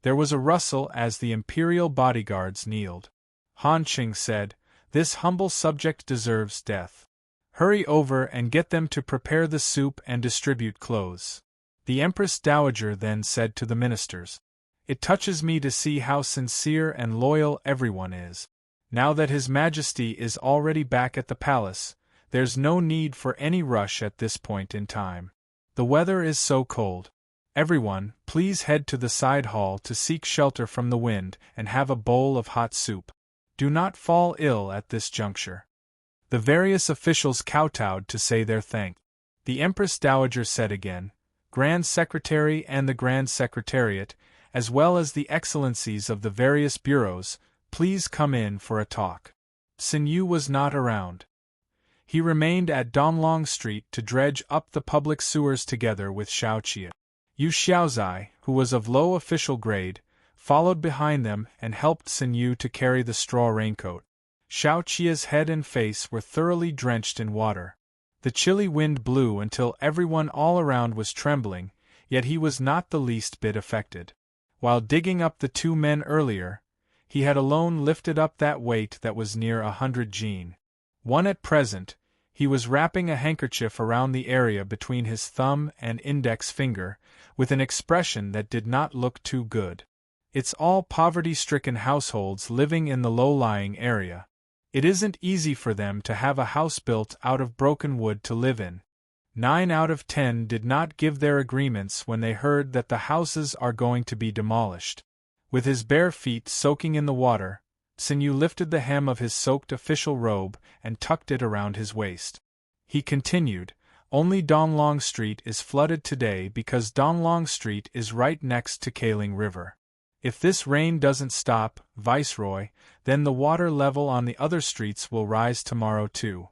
There was a rustle as the imperial bodyguards kneeled. Han Qing said, "This humble subject deserves death. Hurry over and get them to prepare the soup and distribute clothes." The Empress Dowager then said to the ministers, "It touches me to see how sincere and loyal everyone is. Now that His Majesty is already back at the palace, there's no need for any rush at this point in time. The weather is so cold. Everyone, please head to the side hall to seek shelter from the wind and have a bowl of hot soup. Do not fall ill at this juncture." The various officials kowtowed to say their thanks. The Empress Dowager said again, "Grand Secretary and the Grand Secretariat, as well as the excellencies of the various bureaus, please come in for a talk." Xin Yu was not around. He remained at Donglong Street to dredge up the public sewers together with Xiao Qia. Yu Xiaozai, who was of low official grade, followed behind them and helped Xin Yu to carry the straw raincoat. Xiao Qia's head and face were thoroughly drenched in water. The chilly wind blew until everyone all around was trembling, yet he was not the least bit affected. While digging up the two men earlier, he had alone lifted up that weight that was near 100 jin. One at present, he was wrapping a handkerchief around the area between his thumb and index finger, with an expression that did not look too good. It's all poverty-stricken households living in the low-lying area. It isn't easy for them to have a house built out of broken wood to live in. 9 out of 10 did not give their agreements when they heard that the houses are going to be demolished. With his bare feet soaking in the water, Xin Yu lifted the hem of his soaked official robe and tucked it around his waist. He continued, "Only Donglong Street is flooded today because Donglong Street is right next to Kaling River. If this rain doesn't stop, Viceroy, then the water level on the other streets will rise tomorrow too.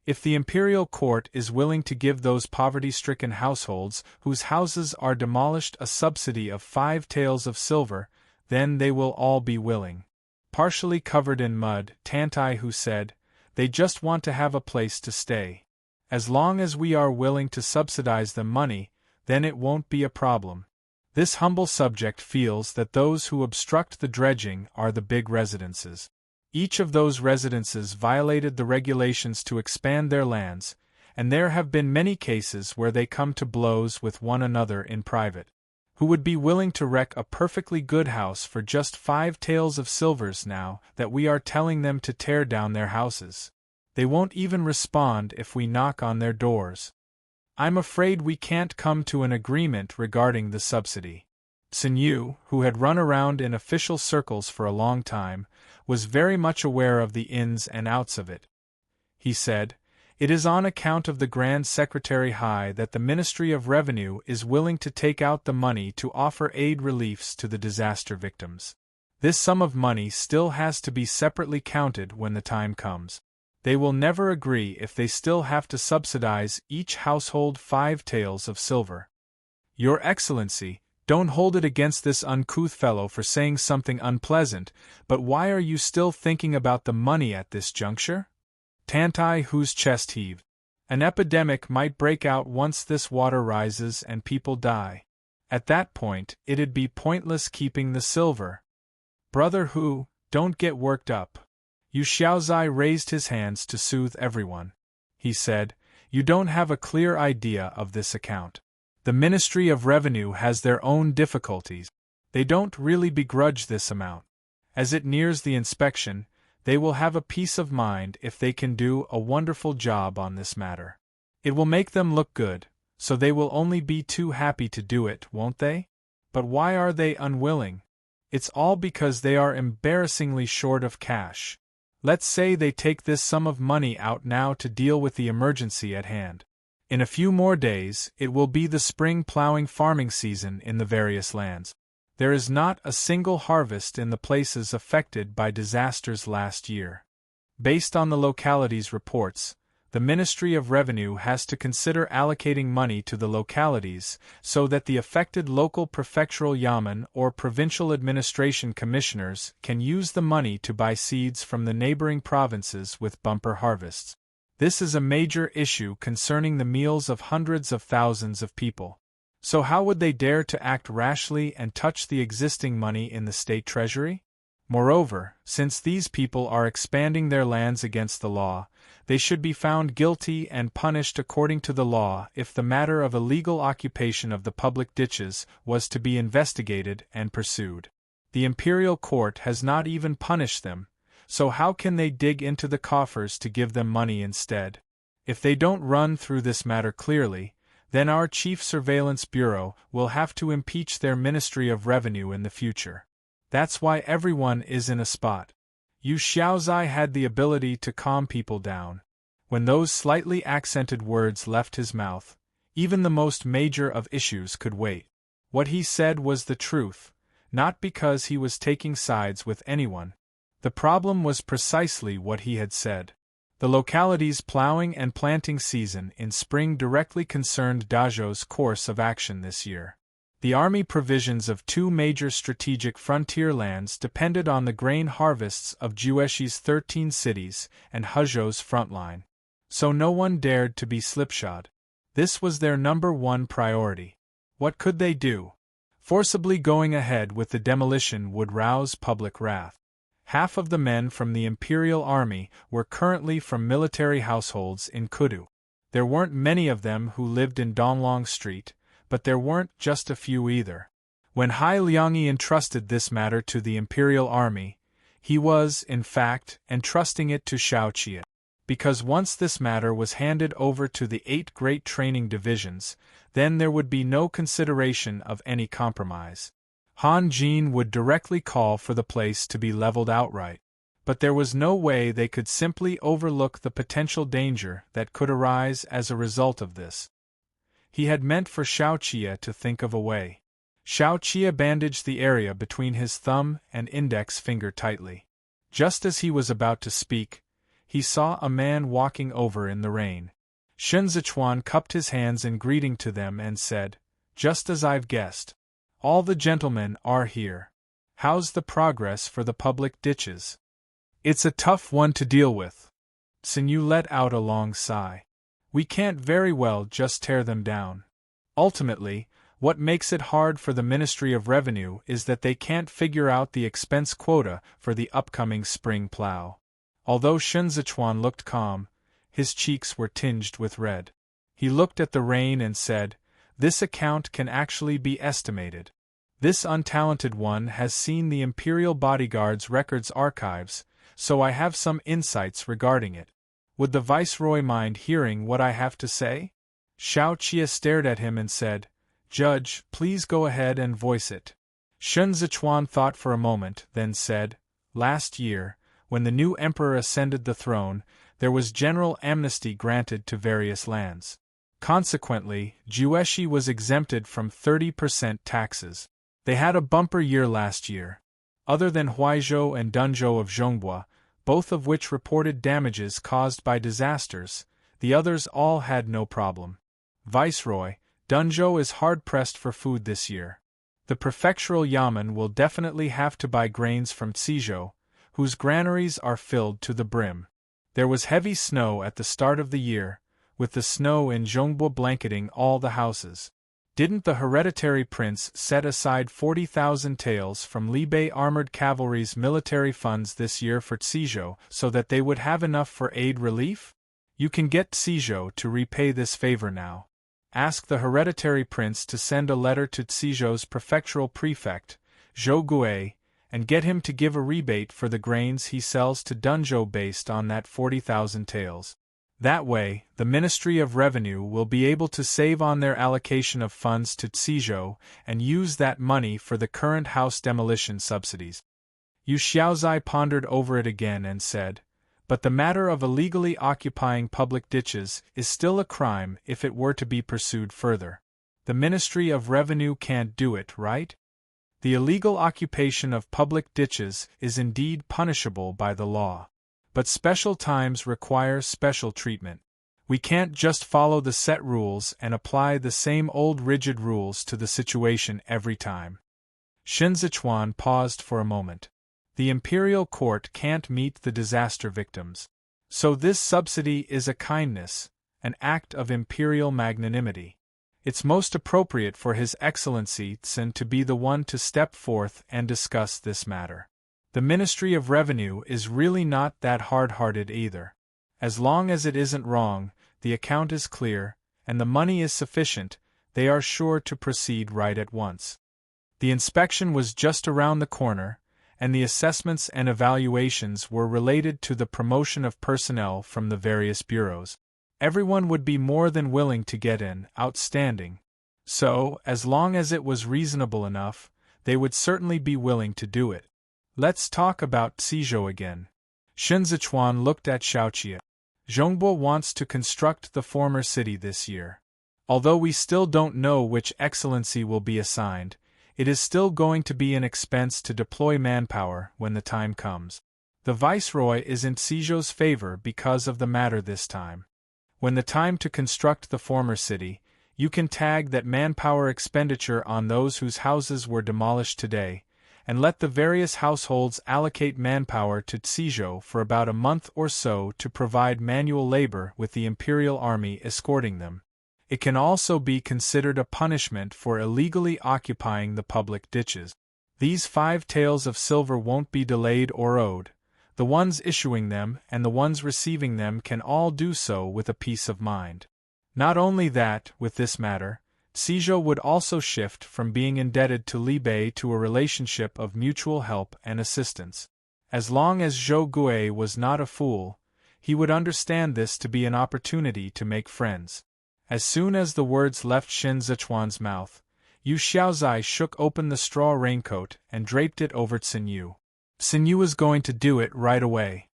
If the imperial court is willing to give those poverty-stricken households whose houses are demolished a subsidy of 5 taels of silver, then they will all be willing." Partially covered in mud, Tantai who said, "They just want to have a place to stay. As long as we are willing to subsidize them money, then it won't be a problem." This humble subject feels that those who obstruct the dredging are the big residences. Each of those residences violated the regulations to expand their lands, and there have been many cases where they come to blows with one another in private. Who would be willing to wreck a perfectly good house for just 5 taels of silvers now that we are telling them to tear down their houses? They won't even respond if we knock on their doors. I'm afraid we can't come to an agreement regarding the subsidy. Sun Yu, who had run around in official circles for a long time, was very much aware of the ins and outs of it. He said, "It is on account of the Grand Secretary High that the Ministry of Revenue is willing to take out the money to offer aid reliefs to the disaster victims. This sum of money still has to be separately counted when the time comes. They will never agree if they still have to subsidize each household 5 taels of silver." Your Excellency, don't hold it against this uncouth fellow for saying something unpleasant, but why are you still thinking about the money at this juncture? Tantai Hu's chest heaved. An epidemic might break out once this water rises and people die. At that point, it'd be pointless keeping the silver. Brother Hu, don't get worked up. Yu Xiaozai raised his hands to soothe everyone. He said, "You don't have a clear idea of this account. The Ministry of Revenue has their own difficulties. They don't really begrudge this amount. As it nears the inspection, they will have a peace of mind if they can do a wonderful job on this matter. It will make them look good, so they will only be too happy to do it, won't they? But why are they unwilling? It's all because they are embarrassingly short of cash. Let's say they take this sum of money out now to deal with the emergency at hand. In a few more days, it will be the spring plowing farming season in the various lands. There is not a single harvest in the places affected by disasters last year. Based on the localities' reports, the Ministry of Revenue has to consider allocating money to the localities so that the affected local prefectural yamen or provincial administration commissioners can use the money to buy seeds from the neighboring provinces with bumper harvests. This is a major issue concerning the meals of hundreds of thousands of people. So how would they dare to act rashly and touch the existing money in the state treasury? Moreover, since these people are expanding their lands against the law, they should be found guilty and punished according to the law if the matter of illegal occupation of the public ditches was to be investigated and pursued. The imperial court has not even punished them, so how can they dig into the coffers to give them money instead? If they don't run through this matter clearly, then our Chief Surveillance Bureau will have to impeach their Ministry of Revenue in the future. That's why everyone is in a spot. Yu Xiaozai had the ability to calm people down. When those slightly accented words left his mouth, even the most major of issues could wait. What he said was the truth, not because he was taking sides with anyone. The problem was precisely what he had said. The locality's plowing and planting season in spring directly concerned Dazhou's course of action this year. The army provisions of 2 major strategic frontier lands depended on the grain harvests of Jueshi's 13 cities and Hezhou's front line. So no one dared to be slipshod. This was their number 1 priority. What could they do? Forcibly going ahead with the demolition would rouse public wrath. Half of the men from the Imperial Army were currently from military households in Kudu. There weren't many of them who lived in Donglong Street, but there weren't just a few either. When Hai Liangyi entrusted this matter to the Imperial Army, he was, in fact, entrusting it to Xiaoqie. Because once this matter was handed over to the 8 great training divisions, then there would be no consideration of any compromise. Han Jin would directly call for the place to be leveled outright. But there was no way they could simply overlook the potential danger that could arise as a result of this. He had meant for Xiaoqie to think of a way. Xiaoqie bandaged the area between his thumb and index finger tightly. Just as he was about to speak, he saw a man walking over in the rain. Shen Zichuan cupped his hands in greeting to them and said, "Just as I've guessed. All the gentlemen are here. How's the progress for the public ditches?" "It's a tough one to deal with." Sun Yu let out a long sigh. "We can't very well just tear them down. Ultimately, what makes it hard for the Ministry of Revenue is that they can't figure out the expense quota for the upcoming spring plow." Although Shen Zichuan looked calm, his cheeks were tinged with red. He looked at the rain and said, "This account can actually be estimated. This untalented one has seen the Imperial Bodyguard's records archives, so I have some insights regarding it. Would the Viceroy mind hearing what I have to say?" Xiao Qie stared at him and said, "Judge, please go ahead and voice it." Shun Zichuan thought for a moment, then said, "Last year, when the new emperor ascended the throne, there was general amnesty granted to various lands. Consequently, Jueshi was exempted from 30% taxes. They had a bumper year last year. Other than Huaizhou and Dunzhou of Zhongbua, both of which reported damages caused by disasters, the others all had no problem. Viceroy, Dunzhou is hard-pressed for food this year. The prefectural yamen will definitely have to buy grains from Cizhou, whose granaries are filled to the brim. There was heavy snow at the start of the year, with the snow in Zhongbua blanketing all the houses. Didn't the hereditary prince set aside 40,000 taels from Libei armored cavalry's military funds this year for Cizhou so that they would have enough for aid relief? You can get Cizhou to repay this favor now. Ask the hereditary prince to send a letter to Cizhou's prefectural prefect, Zhou Gui, and get him to give a rebate for the grains he sells to Dunzhou based on that 40,000 taels. That way, the Ministry of Revenue will be able to save on their allocation of funds to Cizhou and use that money for the current house demolition subsidies." Yu Xiaozai pondered over it again and said, "But the matter of illegally occupying public ditches is still a crime if it were to be pursued further. The Ministry of Revenue can't do it, right? The illegal occupation of public ditches is indeed punishable by the law. But special times require special treatment. We can't just follow the set rules and apply the same old rigid rules to the situation every time." Shen Zichuan paused for a moment. The imperial court can't meet the disaster victims. So this subsidy is a kindness, an act of imperial magnanimity. It's most appropriate for His Excellency Tsin to be the one to step forth and discuss this matter. The Ministry of Revenue is really not that hard-hearted either. As long as it isn't wrong, the account is clear, and the money is sufficient, they are sure to proceed right at once. The inspection was just around the corner, and the assessments and evaluations were related to the promotion of personnel from the various bureaus. Everyone would be more than willing to get in, outstanding. So, as long as it was reasonable enough, they would certainly be willing to do it. Let's talk about Cizhou again. Shen Zichuan looked at Xiaoqie. Zhongbua wants to construct the former city this year. Although we still don't know which excellency will be assigned, it is still going to be an expense to deploy manpower when the time comes. The Viceroy is in Cizhou's favor because of the matter this time. When the time to construct the former city, you can tag that manpower expenditure on those whose houses were demolished today, and let the various households allocate manpower to Cizhou for about a month or so to provide manual labor with the Imperial Army escorting them. It can also be considered a punishment for illegally occupying the public ditches. These 5 taels of silver won't be delayed or owed. The ones issuing them and the ones receiving them can all do so with a peace of mind. Not only that, with this matter, Cizhou would also shift from being indebted to Libei to a relationship of mutual help and assistance. As long as Zhou Gui was not a fool, he would understand this to be an opportunity to make friends. As soon as the words left Shen Zichuan's mouth, Yu Xiaozai shook open the straw raincoat and draped it over Tsinyu. Tsinyu was going to do it right away.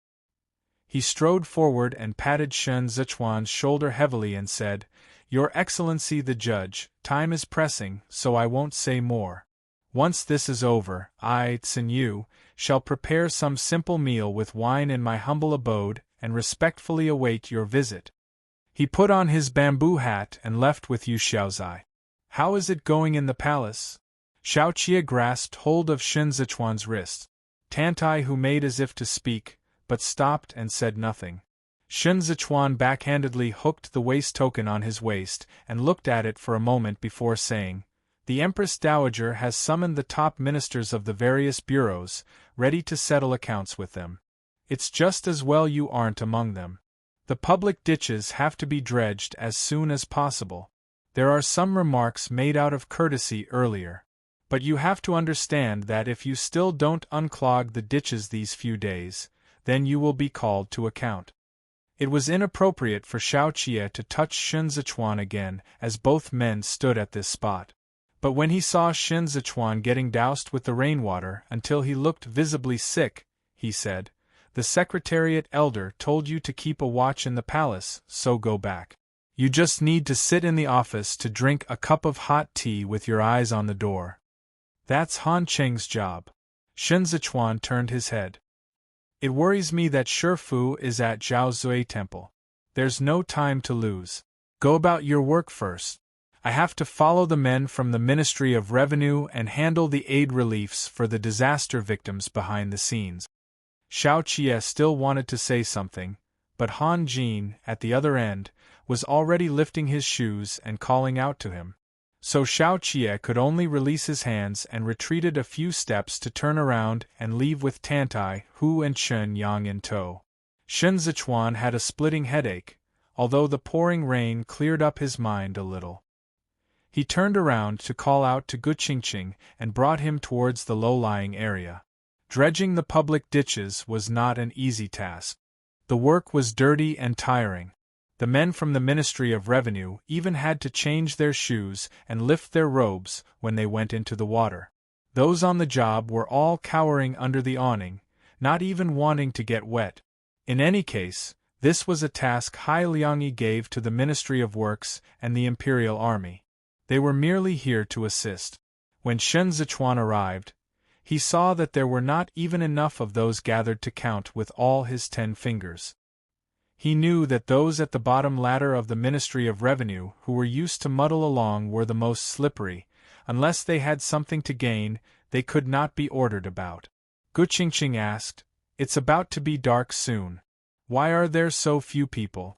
He strode forward and patted Shen Zichuan's shoulder heavily and said, "Your Excellency the Judge, time is pressing, so I won't say more. Once this is over, I, Tsinyu, shall prepare some simple meal with wine in my humble abode and respectfully await your visit." He put on his bamboo hat and left with Yu Xiaozai. "How is it going in the palace?" Xiaoqie grasped hold of Shen Zichuan's wrist. Tantai, who made as if to speak, but stopped and said nothing. Shen Zichuan backhandedly hooked the waist token on his waist and looked at it for a moment before saying, "The Empress Dowager has summoned the top ministers of the various bureaus, ready to settle accounts with them. It's just as well you aren't among them. The public ditches have to be dredged as soon as possible. There are some remarks made out of courtesy earlier. But you have to understand that if you still don't unclog the ditches these few days, then you will be called to account. It was inappropriate for Xiao Qie to touch Shen Zichuan again, as both men stood at this spot. But when he saw Shen Zichuan getting doused with the rainwater until he looked visibly sick, he said, "The Secretariat Elder told you to keep a watch in the palace, so go back. You just need to sit in the office to drink a cup of hot tea with your eyes on the door. That's Han Cheng's job." Shen Zichuan turned his head. "It worries me that Shifu is at Zhao Zui Temple. There's no time to lose. Go about your work first. I have to follow the men from the Ministry of Revenue and handle the aid reliefs for the disaster victims behind the scenes." Xiao Qie still wanted to say something, but Han Jin, at the other end, was already lifting his shoes and calling out to him. So Xiao Qie could only release his hands and retreated a few steps to turn around and leave with Tantai, Hu and Chen Yang in tow. Shen Zichuan had a splitting headache, although the pouring rain cleared up his mind a little. He turned around to call out to Gu Qingqing and brought him towards the low-lying area. Dredging the public ditches was not an easy task. The work was dirty and tiring. The men from the Ministry of Revenue even had to change their shoes and lift their robes when they went into the water. Those on the job were all cowering under the awning, not even wanting to get wet. In any case, this was a task Hai Liangyi gave to the Ministry of Works and the Imperial Army. They were merely here to assist. When Shen Zichuan arrived, he saw that there were not even enough of those gathered to count with all his 10 fingers. He knew that those at the bottom ladder of the Ministry of Revenue who were used to muddle along were the most slippery. Unless they had something to gain, they could not be ordered about. Gu Qingqing asked, "It's about to be dark soon. Why are there so few people?"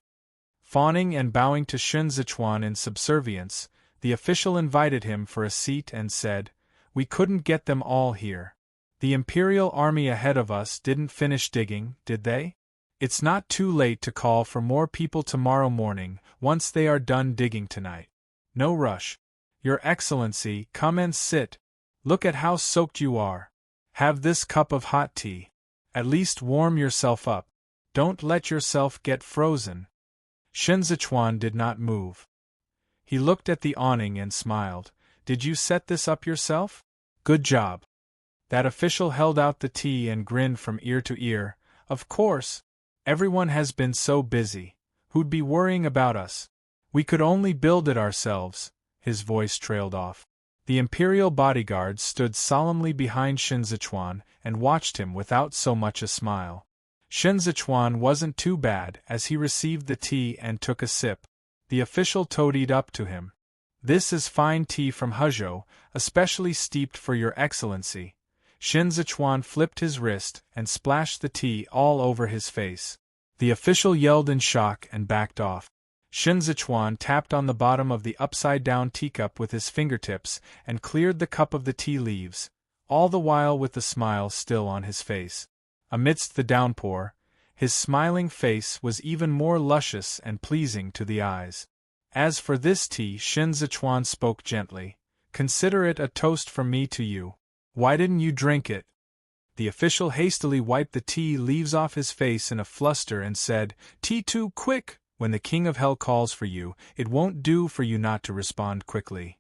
Fawning and bowing to Shen Zichuan in subservience, the official invited him for a seat and said, "We couldn't get them all here. The Imperial Army ahead of us didn't finish digging, did they? It's not too late to call for more people tomorrow morning, once they are done digging tonight. No rush. Your Excellency, come and sit. Look at how soaked you are. Have this cup of hot tea. At least warm yourself up. Don't let yourself get frozen." Shen Zichuan did not move. He looked at the awning and smiled. "Did you set this up yourself? Good job." That official held out the tea and grinned from ear to ear. "Of course. Everyone has been so busy. Who'd be worrying about us? We could only build it ourselves." His voice trailed off. The Imperial bodyguards stood solemnly behind Shen Zichuan and watched him without so much a smile. Shen Zichuan wasn't too bad as he received the tea and took a sip. The official toadied up to him. "This is fine tea from Hezhou, especially steeped for your Excellency." Shen Zichuan flipped his wrist and splashed the tea all over his face. The official yelled in shock and backed off. Shen Zichuan tapped on the bottom of the upside-down teacup with his fingertips and cleared the cup of the tea leaves, all the while with the smile still on his face. Amidst the downpour, his smiling face was even more luscious and pleasing to the eyes. "As for this tea," Shen Zichuan spoke gently, "consider it a toast from me to you. Why didn't you drink it?" The official hastily wiped the tea leaves off his face in a fluster and said, "Tea too quick! When the King of Hell calls for you, it won't do for you not to respond quickly."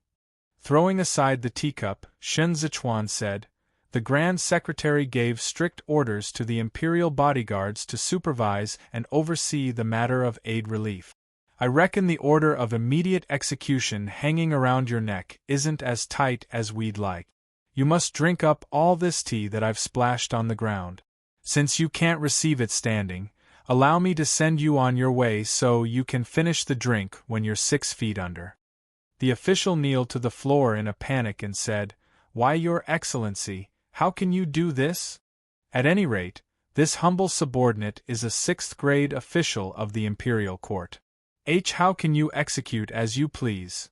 Throwing aside the teacup, Shen Zichuan said, "The Grand Secretary gave strict orders to the Imperial bodyguards to supervise and oversee the matter of aid relief. I reckon the order of immediate execution hanging around your neck isn't as tight as we'd like. You must drink up all this tea that I've splashed on the ground. Since you can't receive it standing, allow me to send you on your way so you can finish the drink when you're 6 feet under." The official kneeled to the floor in a panic and said, "Why, Your Excellency, how can you do this? At any rate, this humble subordinate is a 6th-grade official of the Imperial Court. How can you execute as you please?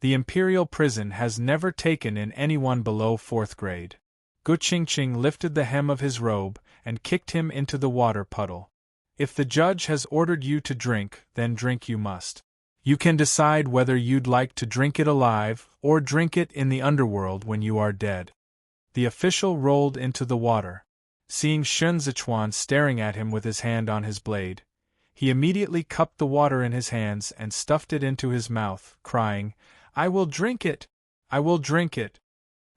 The Imperial prison has never taken in anyone below 4th grade." Gu Qingqing lifted the hem of his robe and kicked him into the water puddle. "If the judge has ordered you to drink, then drink you must. You can decide whether you'd like to drink it alive or drink it in the underworld when you are dead." The official rolled into the water. Seeing Shen Zichuan staring at him with his hand on his blade, He immediately cupped the water in his hands and stuffed it into his mouth, crying, "I will drink it! I will drink it!"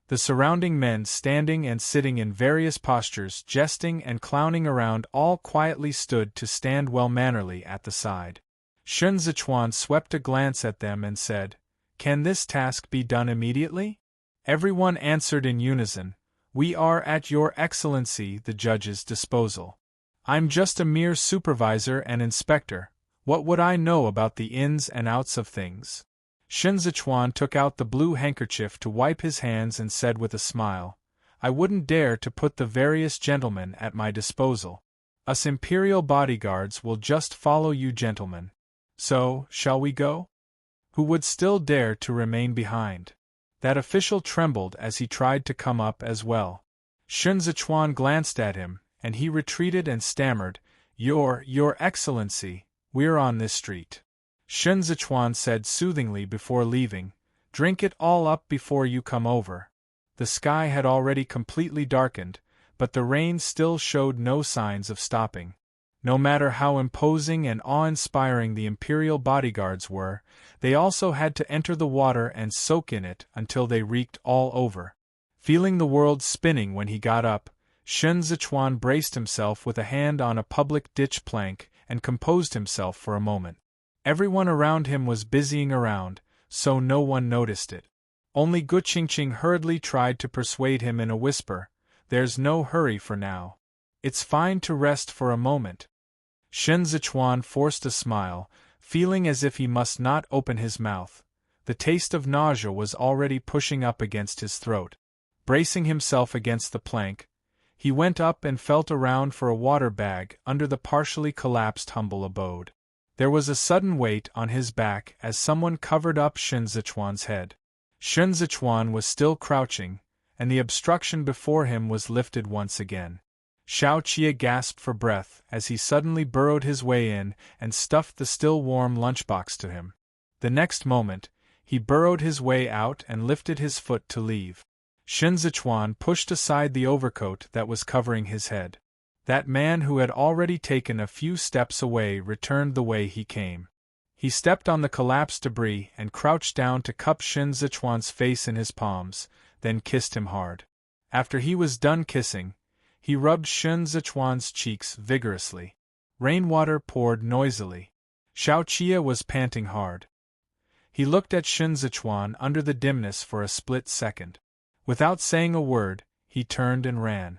The surrounding men, standing and sitting in various postures, jesting and clowning around, all quietly stood to stand well-mannerly at the side. Shun Zichuan swept a glance at them and said, "Can this task be done immediately?" Everyone answered in unison, "We are at your Excellency the judge's disposal." "I'm just a mere supervisor and inspector. What would I know about the ins and outs of things?" Shun Zichuan took out the blue handkerchief to wipe his hands and said with a smile, "I wouldn't dare to put the various gentlemen at my disposal. Us imperial bodyguards will just follow you gentlemen. So, shall we go? Who would still dare to remain behind?" That official trembled as he tried to come up as well. Shun Zichuan glanced at him, and he retreated and stammered, Your Excellency, we're on this street." Shun Zichuan said soothingly before leaving, "Drink it all up before you come over." The sky had already completely darkened, but the rain still showed no signs of stopping. No matter how imposing and awe-inspiring the imperial bodyguards were, they also had to enter the water and soak in it until they reeked all over. Feeling the world spinning when he got up, Shun Zichuan braced himself with a hand on a public ditch plank and composed himself for a moment. Everyone around him was busying around, so no one noticed it. Only Guqingqing hurriedly tried to persuade him in a whisper, "There's no hurry for now. It's fine to rest for a moment." Shun Zichuan forced a smile, feeling as if he must not open his mouth. The taste of nausea was already pushing up against his throat. Bracing himself against the plank, he went up and felt around for a water bag under the partially collapsed humble abode. There was a sudden weight on his back as someone covered up Shun Zichuan's head. Shun Zichuan was still crouching, and the obstruction before him was lifted once again. Xiao Qia gasped for breath as he suddenly burrowed his way in and stuffed the still warm lunchbox to him. The next moment, he burrowed his way out and lifted his foot to leave. Shun Zichuan pushed aside the overcoat that was covering his head. That man who had already taken a few steps away returned the way he came. He stepped on the collapsed debris and crouched down to cup Shun Zichuan's face in his palms, then kissed him hard. After he was done kissing, he rubbed Shun Zichuan's cheeks vigorously. Rainwater poured noisily. Xiao Qia was panting hard. He looked at Shun Zichuan under the dimness for a split second. Without saying a word, he turned and ran.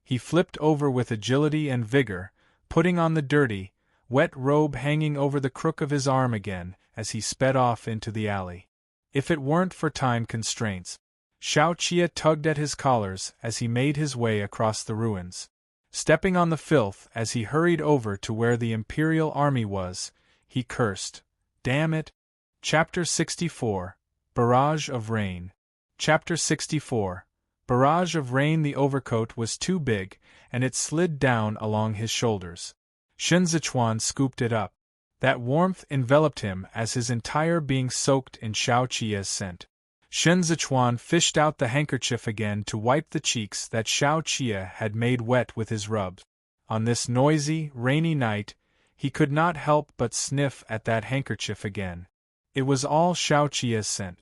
He flipped over with agility and vigor, putting on the dirty, wet robe hanging over the crook of his arm again as he sped off into the alley. If it weren't for time constraints, Xiao Qia tugged at his collars as he made his way across the ruins. Stepping on the filth as he hurried over to where the Imperial army was, he cursed, "Damn it!" Chapter 64, Barrage of Rain. Chapter 64, Barrage of Rain. The overcoat was too big, and it slid down along his shoulders. Shun Zichuan scooped it up. That warmth enveloped him as his entire being soaked in Xiao Qia's scent. Shun Zichuan fished out the handkerchief again to wipe the cheeks that Xiao Qia had made wet with his rubs. On this noisy, rainy night, he could not help but sniff at that handkerchief again. It was all Xiao Qia's scent.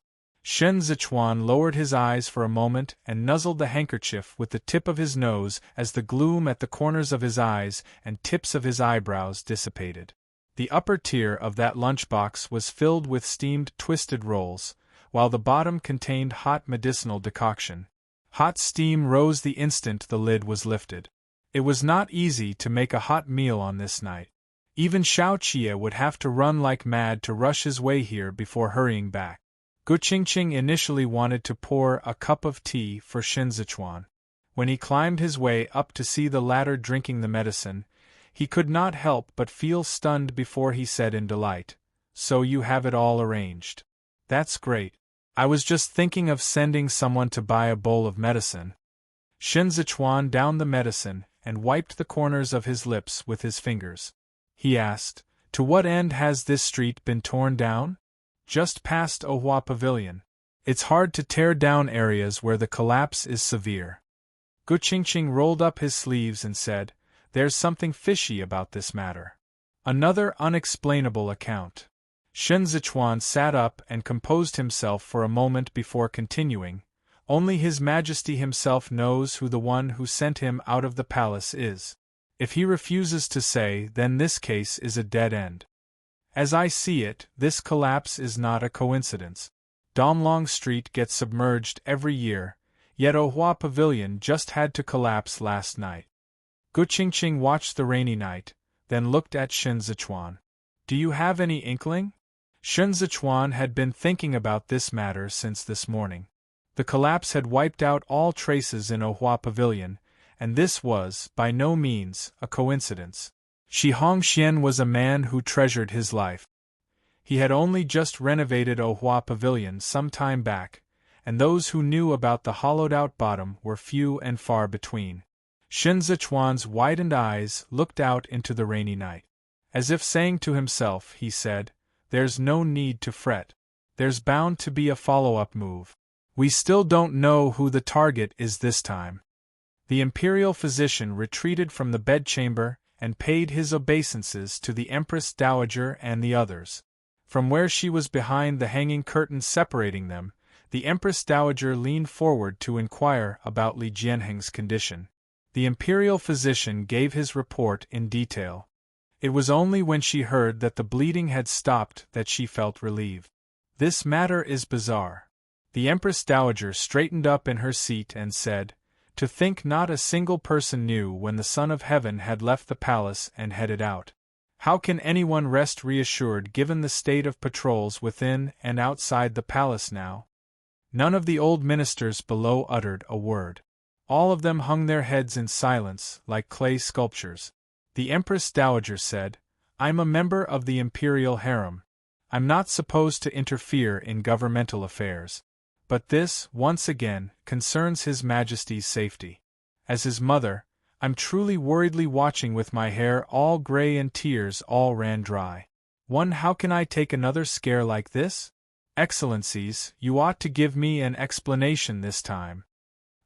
Shun Zichuan lowered his eyes for a moment and nuzzled the handkerchief with the tip of his nose as the gloom at the corners of his eyes and tips of his eyebrows dissipated. The upper tier of that lunchbox was filled with steamed twisted rolls, while the bottom contained hot medicinal decoction. Hot steam rose the instant the lid was lifted. It was not easy to make a hot meal on this night. Even Xiao Qia would have to run like mad to rush his way here before hurrying back. Guqingqing initially wanted to pour a cup of tea for Shun Zichuan. When he climbed his way up to see the latter drinking the medicine, he could not help but feel stunned before he said in delight, "So you have it all arranged. That's great. I was just thinking of sending someone to buy a bowl of medicine." Shun Zichuan downed the medicine and wiped the corners of his lips with his fingers. He asked, "To what end has this street been torn down?" "Just past Ohua Pavilion. It's hard to tear down areas where the collapse is severe." Guqingqing rolled up his sleeves and said, "There's something fishy about this matter. Another unexplainable account. Shen Zichuan sat up and composed himself for a moment before continuing. Only His Majesty himself knows who the one who sent him out of the palace is. If he refuses to say, then this case is a dead end. As I see it, this collapse is not a coincidence. Donglong Street gets submerged every year, yet Ohua Pavilion just had to collapse last night. Gu Qingqing watched the rainy night, then looked at Shen Zichuan. Do you have any inkling? Shen Zichuan had been thinking about this matter since this morning. The collapse had wiped out all traces in Ohua Pavilion, and this was, by no means, a coincidence. Shi Hongxian was a man who treasured his life. He had only just renovated Ohua Pavilion some time back, and those who knew about the hollowed-out bottom were few and far between. Shen Zichuan's widened eyes looked out into the rainy night. As if saying to himself, he said, "There's no need to fret. There's bound to be a follow-up move. We still don't know who the target is this time." The imperial physician retreated from the bedchamber and paid his obeisances to the Empress Dowager and the others. From where she was behind the hanging curtain separating them, the Empress Dowager leaned forward to inquire about Li Jianheng's condition. The imperial physician gave his report in detail. It was only when she heard that the bleeding had stopped that she felt relieved. "This matter is bizarre." The Empress Dowager straightened up in her seat and said, "To think not a single person knew when the Son of Heaven had left the palace and headed out. How can anyone rest reassured given the state of patrols within and outside the palace now?" None of the old ministers below uttered a word. All of them hung their heads in silence, like clay sculptures. The Empress Dowager said, "I'm a member of the imperial harem. I'm not supposed to interfere in governmental affairs. But this, once again, concerns His Majesty's safety. As his mother, I'm truly worriedly watching with my hair all gray and tears all ran dry. How can I take another scare like this? Excellencies, you ought to give me an explanation this time."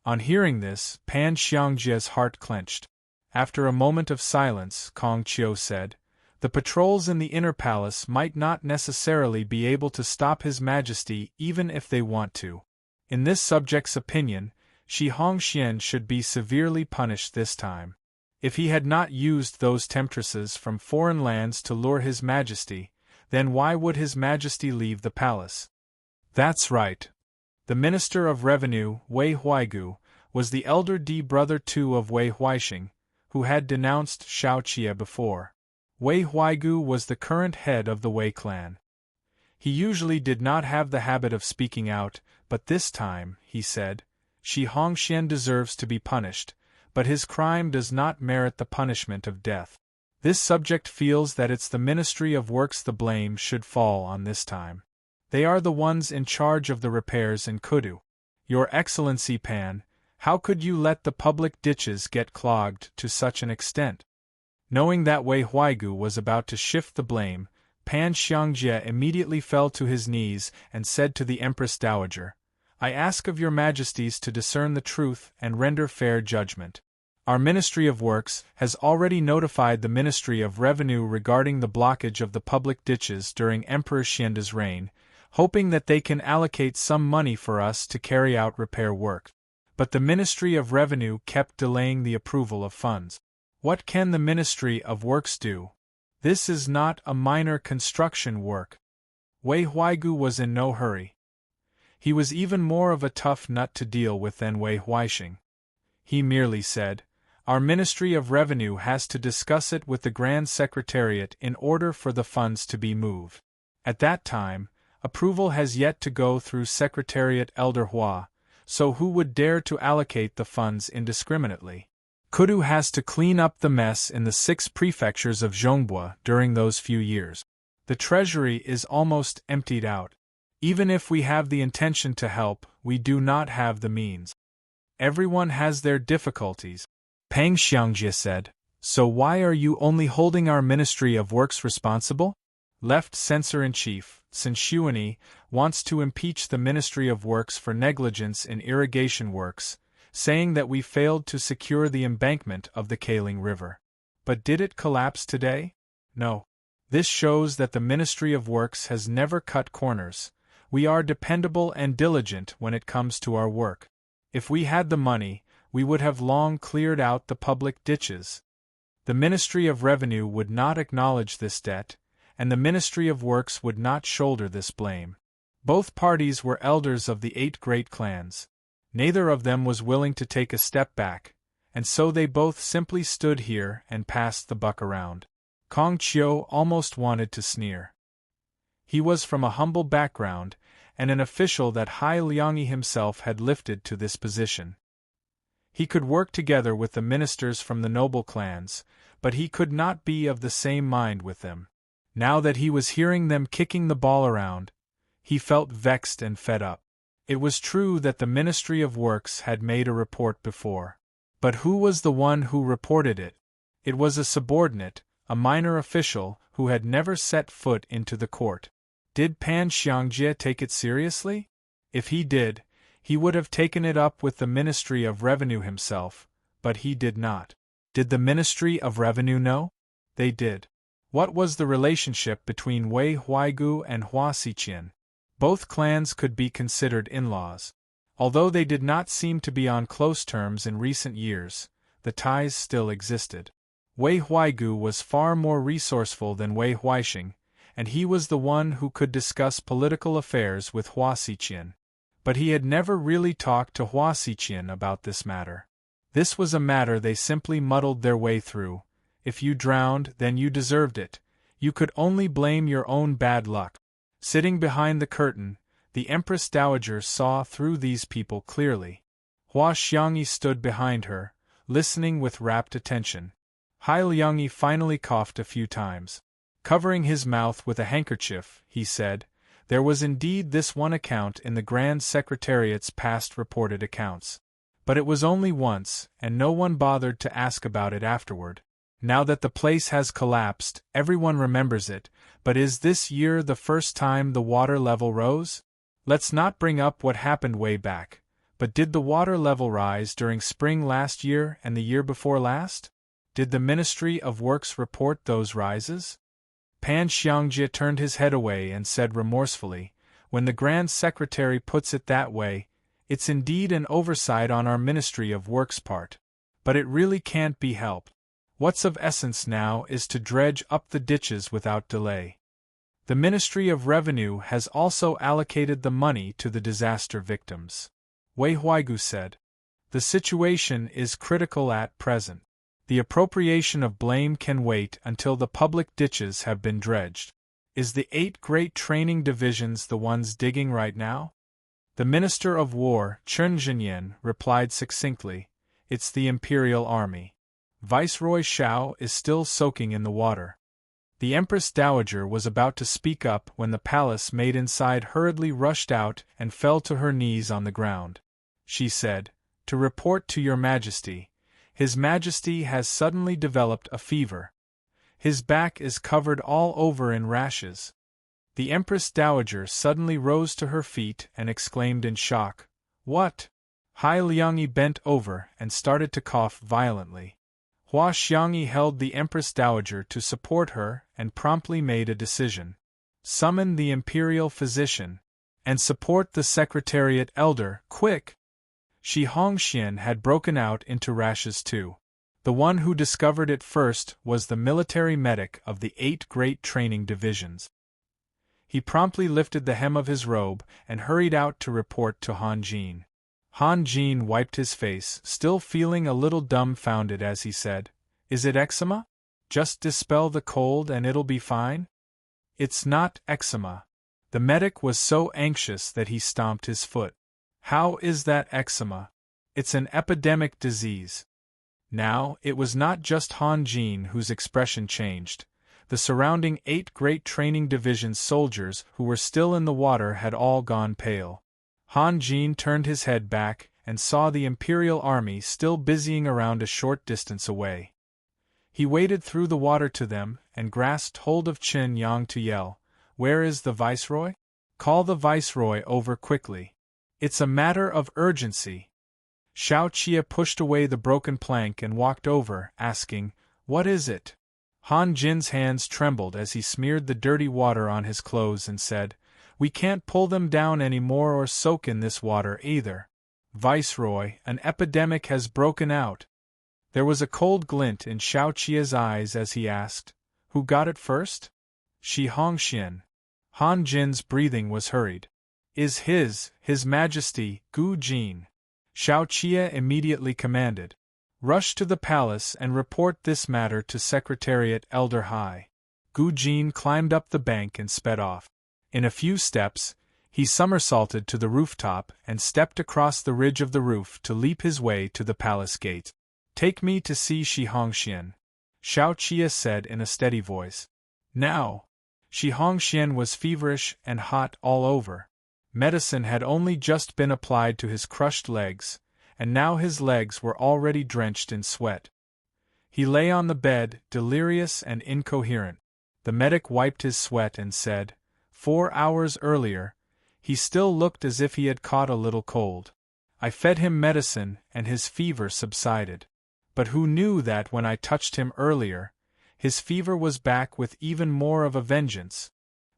On hearing this, Pan Xiangjie's heart clenched. After a moment of silence, Kong Qiu said, "The patrols in the inner palace might not necessarily be able to stop His Majesty even if they want to. In this subject's opinion, Shi Hongxian should be severely punished this time. If he had not used those temptresses from foreign lands to lure His Majesty, then why would His Majesty leave the palace?" "That's right." The Minister of Revenue, Wei Huaigu, was the elder brother too of Wei Huaixing, who had denounced Shao Qie before. Wei Huaigu was the current head of the Wei clan. He usually did not have the habit of speaking out, but this time, he said, Shi Hongxian deserves to be punished, but his crime does not merit the punishment of death. This subject feels that it's the Ministry of Works the blame should fall on this time. They are the ones in charge of the repairs in Kudu. Your Excellency Pan, how could you let the public ditches get clogged to such an extent? Knowing that Wei Huaigu was about to shift the blame, Pan Xiangjie immediately fell to his knees and said to the Empress Dowager, "I ask of your Majesties to discern the truth and render fair judgment. Our Ministry of Works has already notified the Ministry of Revenue regarding the blockage of the public ditches during Emperor Xianda's reign, hoping that they can allocate some money for us to carry out repair work. But the Ministry of Revenue kept delaying the approval of funds. What can the Ministry of Works do? This is not a minor construction work." Wei Huaigu was in no hurry. He was even more of a tough nut to deal with than Wei Huaixing. He merely said, "Our Ministry of Revenue has to discuss it with the Grand Secretariat in order for the funds to be moved. At that time, approval has yet to go through Secretariat Elder Hua, so who would dare to allocate the funds indiscriminately? Kudu has to clean up the mess in the 6 prefectures of Zhongbua during those few years. The treasury is almost emptied out. Even if we have the intention to help, we do not have the means. Everyone has their difficulties," Pang Xiangjie said. "So why are you only holding our Ministry of Works responsible? Left Censor-in-Chief, Sun Xuanyi, wants to impeach the Ministry of Works for negligence in irrigation works, saying that we failed to secure the embankment of the Kaling River. But did it collapse today? No. This shows that the Ministry of Works has never cut corners. We are dependable and diligent when it comes to our work. If we had the money, we would have long cleared out the public ditches. The Ministry of Revenue would not acknowledge this debt, and the Ministry of Works would not shoulder this blame. Both parties were elders of the 8 great clans. Neither of them was willing to take a step back, and so they both simply stood here and passed the buck around. Kong Chiu almost wanted to sneer. He was from a humble background, and an official that Hai Liangyi himself had lifted to this position. He could work together with the ministers from the noble clans, but he could not be of the same mind with them. Now that he was hearing them kicking the ball around, he felt vexed and fed up. It was true that the Ministry of Works had made a report before. But who was the one who reported it? It was a subordinate, a minor official, who had never set foot into the court. Did Pan Xiangjie take it seriously? If he did, he would have taken it up with the Ministry of Revenue himself, but he did not. Did the Ministry of Revenue know? They did. What was the relationship between Wei Huaigu and Hua Xiqian? Both clans could be considered in-laws. Although they did not seem to be on close terms in recent years, the ties still existed. Wei Huaigu was far more resourceful than Wei Huaixing, and he was the one who could discuss political affairs with Hua Xiqian. But he had never really talked to Hua Xiqian about this matter. This was a matter they simply muddled their way through. If you drowned, then you deserved it. You could only blame your own bad luck. Sitting behind the curtain, the Empress Dowager saw through these people clearly. Hua Xiangyi stood behind her, listening with rapt attention. Hai Liangyi finally coughed a few times. Covering his mouth with a handkerchief, he said, "There was indeed this one account in the Grand Secretariat's past reported accounts. But it was only once, and no one bothered to ask about it afterward. Now that the place has collapsed, everyone remembers it, but is this year the first time the water level rose? Let's not bring up what happened way back, but did the water level rise during spring last year and the year before last? Did the Ministry of Works report those rises?" Pan Xiangjie turned his head away and said remorsefully, "When the Grand Secretary puts it that way, it's indeed an oversight on our Ministry of Works' part. But it really can't be helped. What's of essence now is to dredge up the ditches without delay. The Ministry of Revenue has also allocated the money to the disaster victims," Wei Huaigu said. "The situation is critical at present. The appropriation of blame can wait until the public ditches have been dredged. Is the 8 great training divisions the ones digging right now?" The Minister of War, Chen Zhenyan, replied succinctly, "It's the Imperial Army. Viceroy Shao is still soaking in the water." The Empress Dowager was about to speak up when the palace maid inside hurriedly rushed out and fell to her knees on the ground. She said, "To report to your Majesty, His Majesty has suddenly developed a fever. His back is covered all over in rashes." The Empress Dowager suddenly rose to her feet and exclaimed in shock, "What?" Hai Liangyi bent over and started to cough violently. Hua Xiangyi held the Empress Dowager to support her and promptly made a decision. "Summon the imperial physician. And support the Secretariat elder, quick!" Shi Hongxian had broken out into rashes too. The one who discovered it first was the military medic of the 8 great training divisions. He promptly lifted the hem of his robe and hurried out to report to Han Jin. Han Jin wiped his face, still feeling a little dumbfounded as he said, "Is it eczema? Just dispel the cold and it'll be fine?" "It's not eczema." The medic was so anxious that he stomped his foot. "How is that eczema? It's an epidemic disease." Now, it was not just Han Jin whose expression changed. The surrounding 8 great training division soldiers who were still in the water had all gone pale. Han Jin turned his head back and saw the Imperial Army still busying around a short distance away. He waded through the water to them and grasped hold of Qin Yang to yell, "Where is the Viceroy? Call the Viceroy over quickly. It's a matter of urgency." Shao Qia pushed away the broken plank and walked over, asking, "What is it?" Han Jin's hands trembled as he smeared the dirty water on his clothes and said, "We can't pull them down any more or soak in this water either. Viceroy, an epidemic has broken out." There was a cold glint in Xiao Qia's eyes as he asked, "Who got it first?" "Shi Hongxian." Han Jin's breathing was hurried. "Is His Majesty, Gu Jin?" Xiao Qia immediately commanded. "Rush to the palace and report this matter to Secretariat Elder High." Gu Jin climbed up the bank and sped off. In a few steps, he somersaulted to the rooftop and stepped across the ridge of the roof to leap his way to the palace gate. "Take me to see Shi Hongxian," Xiao Qia said in a steady voice. "Now!" Shi Hongxian was feverish and hot all over. Medicine had only just been applied to his crushed legs, and now his legs were already drenched in sweat. He lay on the bed, delirious and incoherent. The medic wiped his sweat and said, 4 hours earlier, he still looked as if he had caught a little cold. I fed him medicine and his fever subsided. But who knew that when I touched him earlier, his fever was back with even more of a vengeance.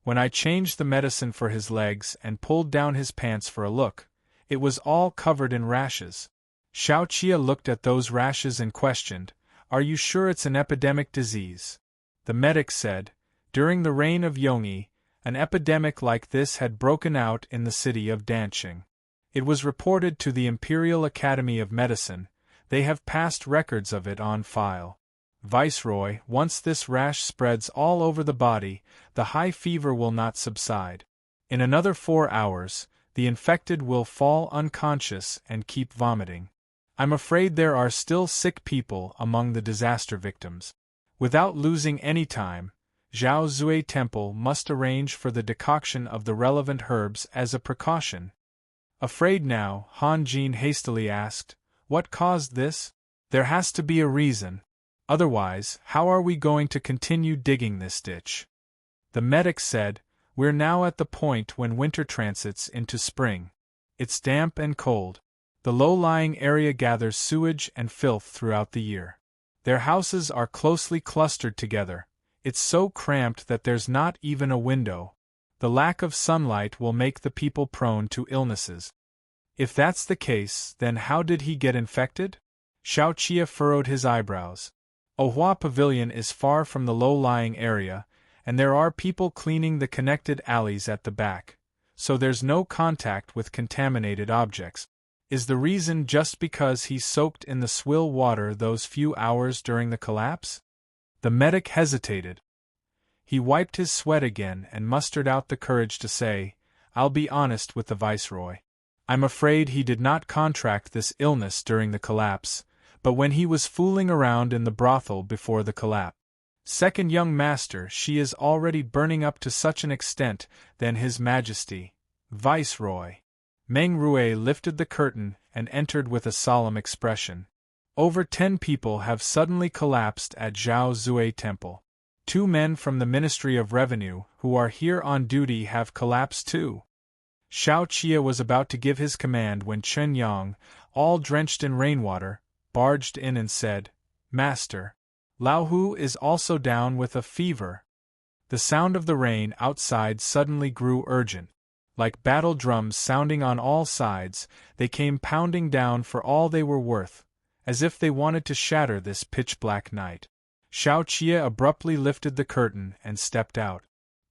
When I changed the medicine for his legs and pulled down his pants for a look, it was all covered in rashes." Xiao Qia looked at those rashes and questioned, "Are you sure it's an epidemic disease?" The medic said, "During the reign of Yongyi, an epidemic like this had broken out in the city of Danqing. It was reported to the Imperial Academy of Medicine. They have past records of it on file. Viceroy, once this rash spreads all over the body, the high fever will not subside. In another 4 hours, the infected will fall unconscious and keep vomiting. I'm afraid there are still sick people among the disaster victims. Without losing any time, Zhao Zui Temple must arrange for the decoction of the relevant herbs as a precaution." Afraid now, Han Jin hastily asked, "What caused this? There has to be a reason. Otherwise, how are we going to continue digging this ditch?" The medic said, "We're now at the point when winter transits into spring. It's damp and cold. The low-lying area gathers sewage and filth throughout the year. Their houses are closely clustered together. It's so cramped that there's not even a window. The lack of sunlight will make the people prone to illnesses." "If that's the case, then how did he get infected?" Xiao Qia furrowed his eyebrows. Ohua Pavilion is far from the low-lying area, and there are people cleaning the connected alleys at the back, so there's no contact with contaminated objects. Is the reason just because he soaked in the swill water those few hours during the collapse? The medic hesitated. He wiped his sweat again and mustered out the courage to say, "I'll be honest with the Viceroy. I'm afraid he did not contract this illness during the collapse, but when he was fooling around in the brothel before the collapse. Second young master, she is already burning up to such an extent, then His Majesty, Viceroy." Meng Rue lifted the curtain and entered with a solemn expression. "Over 10 people have suddenly collapsed at Zhao Zui Temple. 2 men from the Ministry of Revenue, who are here on duty, have collapsed too." Xiao Qia was about to give his command when Chen Yang, all drenched in rainwater, barged in and said, "Master, Lao Hu is also down with a fever." The sound of the rain outside suddenly grew urgent. Like battle drums sounding on all sides, they came pounding down for all they were worth, as if they wanted to shatter this pitch-black night. Xiao Qia abruptly lifted the curtain and stepped out.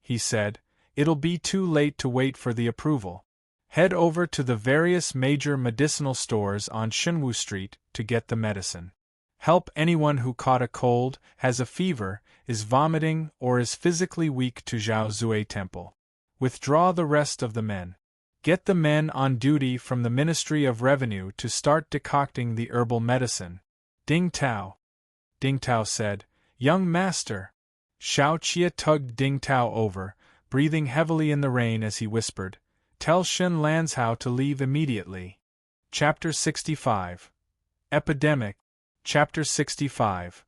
He said, "It'll be too late to wait for the approval. Head over to the various major medicinal stores on Shenwu Street to get the medicine. Help anyone who caught a cold, has a fever, is vomiting, or is physically weak to Zhao Zui Temple. Withdraw the rest of the men. Get the men on duty from the Ministry of Revenue to start decocting the herbal medicine." Ding Tao. Ding Tao said, "Young master." Xiao Qia tugged Ding Tao over, breathing heavily in the rain as he whispered, "Tell Shen Lanzhao to leave immediately." Chapter 65. Epidemic. Chapter 65.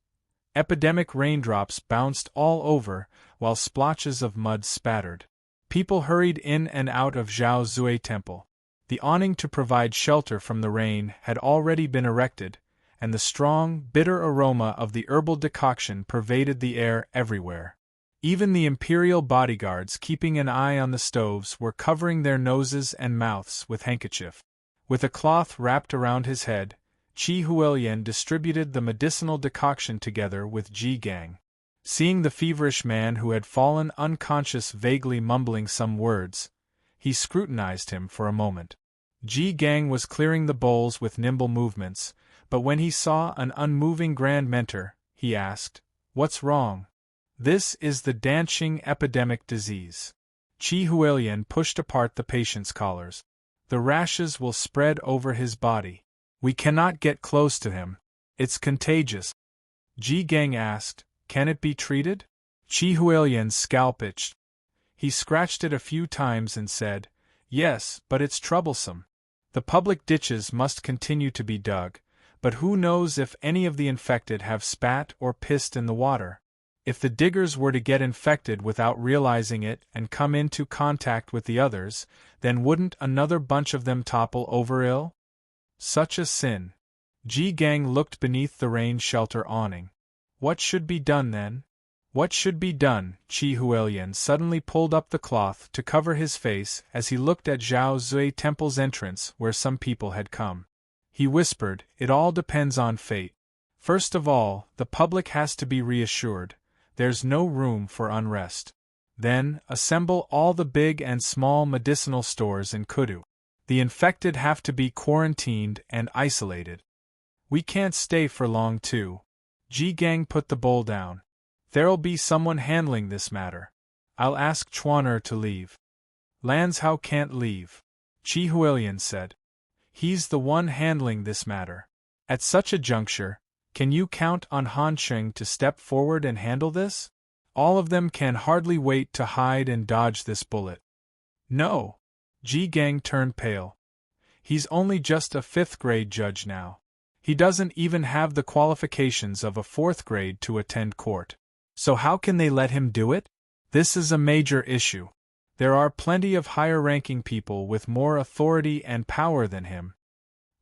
Epidemic. Raindrops bounced all over, while splotches of mud spattered. People hurried in and out of Zhao Zui Temple. The awning to provide shelter from the rain had already been erected, and the strong, bitter aroma of the herbal decoction pervaded the air everywhere. Even the imperial bodyguards keeping an eye on the stoves were covering their noses and mouths with handkerchief. With a cloth wrapped around his head, Qi Huilian distributed the medicinal decoction together with Ji Gang. Seeing the feverish man who had fallen unconscious vaguely mumbling some words, he scrutinized him for a moment. Ji Gang was clearing the bowls with nimble movements, but when he saw an unmoving Grand Mentor, he asked, "What's wrong?" "This is the dancing epidemic disease." Qi Huilian pushed apart the patient's collars. "The rashes will spread over his body. We cannot get close to him. It's contagious." Ji Gang asked, "Can it be treated?" Qi Huilian's scalp itched. He scratched it a few times and said, "Yes, but it's troublesome. The public ditches must continue to be dug, but who knows if any of the infected have spat or pissed in the water? If the diggers were to get infected without realizing it and come into contact with the others, then wouldn't another bunch of them topple over ill? Such a sin." Ji Gang looked beneath the rain shelter awning. "What should be done then?" "What should be done?" Qi Huilian suddenly pulled up the cloth to cover his face as he looked at Zhao Zui Temple's entrance where some people had come. He whispered, "It all depends on fate. First of all, the public has to be reassured. There's no room for unrest. Then, assemble all the big and small medicinal stores in Kudu. The infected have to be quarantined and isolated. We can't stay for long too." Ji Gang put the bowl down. "There'll be someone handling this matter. I'll ask Chuaner to leave." "Lanzhou can't leave," Qi Huilian said. "He's the one handling this matter. At such a juncture, can you count on Han Sheng to step forward and handle this? All of them can hardly wait to hide and dodge this bullet." "No." Ji Gang turned pale. "He's only just a 5th-grade judge now. He doesn't even have the qualifications of a 4th grade to attend court. So how can they let him do it? This is a major issue. There are plenty of higher-ranking people with more authority and power than him."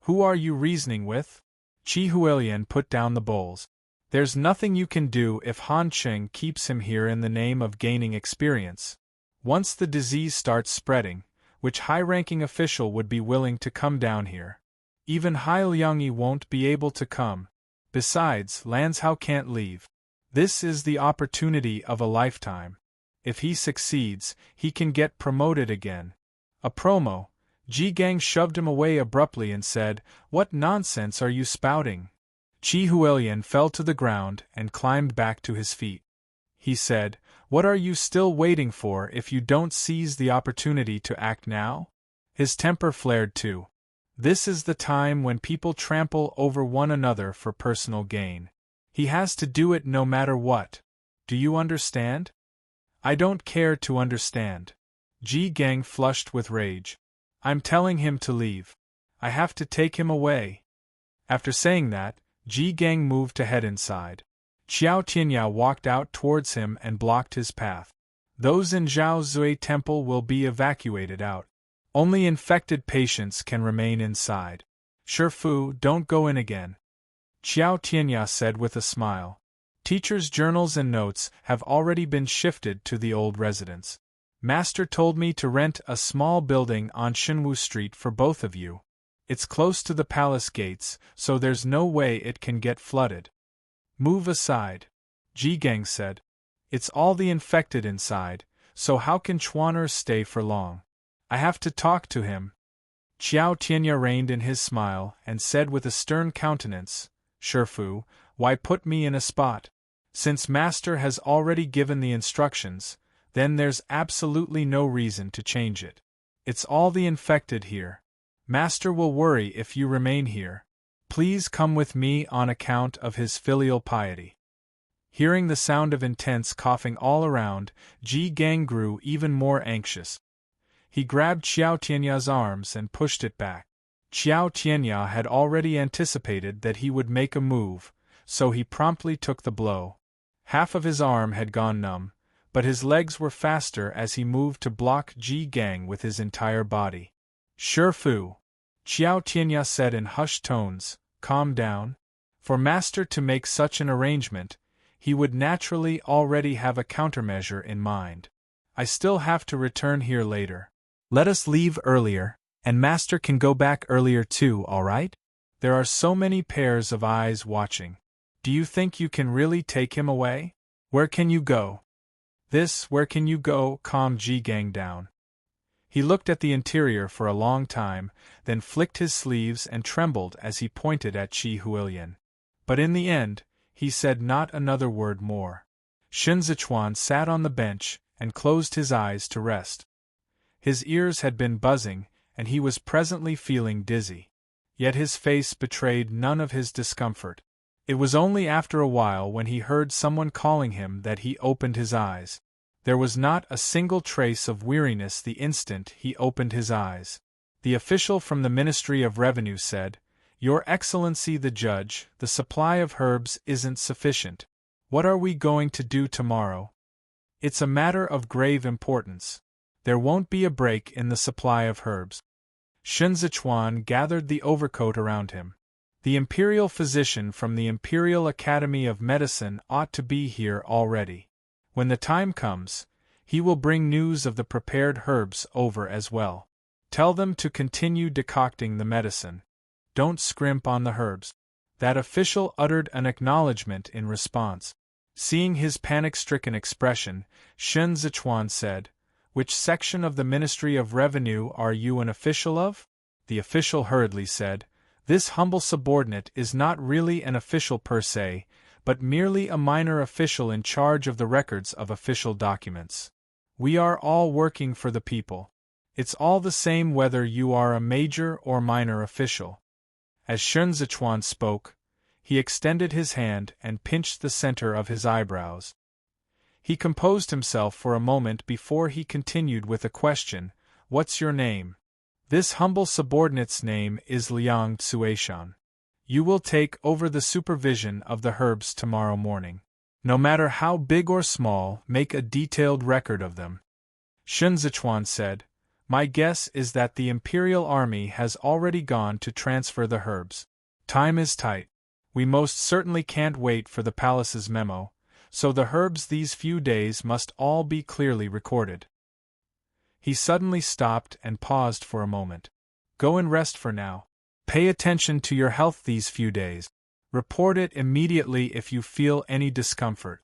"Who are you reasoning with?" Qi Huilian put down the bowls. "There's nothing you can do if Han Sheng keeps him here in the name of gaining experience. Once the disease starts spreading, which high-ranking official would be willing to come down here? Even Hai Liangyi won't be able to come. Besides, Lanzhou can't leave. This is the opportunity of a lifetime. If he succeeds, he can get promoted again." "A promo?" Ji Gang shoved him away abruptly and said, "What nonsense are you spouting?" Qi Huilian fell to the ground and climbed back to his feet. He said, "What are you still waiting for if you don't seize the opportunity to act now?" His temper flared too. This is the time when people trample over one another for personal gain. He has to do it no matter what. Do you understand? "I don't care to understand." Ji Gang flushed with rage. "I'm telling him to leave. I have to take him away." After saying that, Ji Gang moved to head inside. Xiao Tianya walked out towards him and blocked his path. "Those in Zhao Zui Temple will be evacuated out. Only infected patients can remain inside. Shifu, don't go in again," Xiao Tianya said with a smile. "Teachers' journals and notes have already been shifted to the old residence. Master told me to rent a small building on Shinwu Street for both of you. It's close to the palace gates, so there's no way it can get flooded." "Move aside," Ji Gang said. "It's all the infected inside, so how can Chuaner stay for long? I have to talk to him." Xiao Tianya reined in his smile and said with a stern countenance, "Shifu, why put me in a spot? Since Master has already given the instructions, then there's absolutely no reason to change it. It's all the infected here. Master will worry if you remain here. Please come with me on account of his filial piety." Hearing the sound of intense coughing all around, Ji Gang grew even more anxious. He grabbed Xiao Tianya's arms and pushed it back. Xiao Tianya had already anticipated that he would make a move, so he promptly took the blow. Half of his arm had gone numb, but his legs were faster as he moved to block Ji Gang with his entire body. "Shifu," Xiao Tianya said in hushed tones, "calm down. For Master to make such an arrangement, he would naturally already have a countermeasure in mind. I still have to return here later. Let us leave earlier, and Master can go back earlier too, all right? There are so many pairs of eyes watching. Do you think you can really take him away? Where can you go? Where can you go? Calmed Ji Gang down. He looked at the interior for a long time, then flicked his sleeves and trembled as he pointed at Chi Huilian. But in the end, he said not another word more. Shen Zichuan sat on the bench and closed his eyes to rest. His ears had been buzzing, and he was presently feeling dizzy. Yet his face betrayed none of his discomfort. It was only after a while, when he heard someone calling him, that he opened his eyes. There was not a single trace of weariness the instant he opened his eyes. The official from the Ministry of Revenue said, "Your Excellency the Judge, the supply of herbs isn't sufficient. What are we going to do tomorrow? It's a matter of grave importance. There won't be a break in the supply of herbs." Shen Zichuan gathered the overcoat around him. The imperial physician from the Imperial Academy of Medicine ought to be here already. When the time comes, he will bring news of the prepared herbs over as well. Tell them to continue decocting the medicine. Don't scrimp on the herbs. That official uttered an acknowledgement in response. Seeing his panic-stricken expression, Shen Zichuan said, "Which section of the Ministry of Revenue are you an official of?" The official hurriedly said, "This humble subordinate is not really an official per se, but merely a minor official in charge of the records of official documents. We are all working for the people. It's all the same whether you are a major or minor official." As Shen Zichuan spoke, he extended his hand and pinched the center of his eyebrows. He composed himself for a moment before he continued with a question, "What's your name?" "This humble subordinate's name is Liang Tsueshan. You will take over the supervision of the herbs tomorrow morning. No matter how big or small, make a detailed record of them." Shen Zichuan said, "My guess is that the Imperial Army has already gone to transfer the herbs. Time is tight. We most certainly can't wait for the palace's memo, so the herbs these few days must all be clearly recorded." He suddenly stopped and paused for a moment. "Go and rest for now. Pay attention to your health these few days. Report it immediately if you feel any discomfort."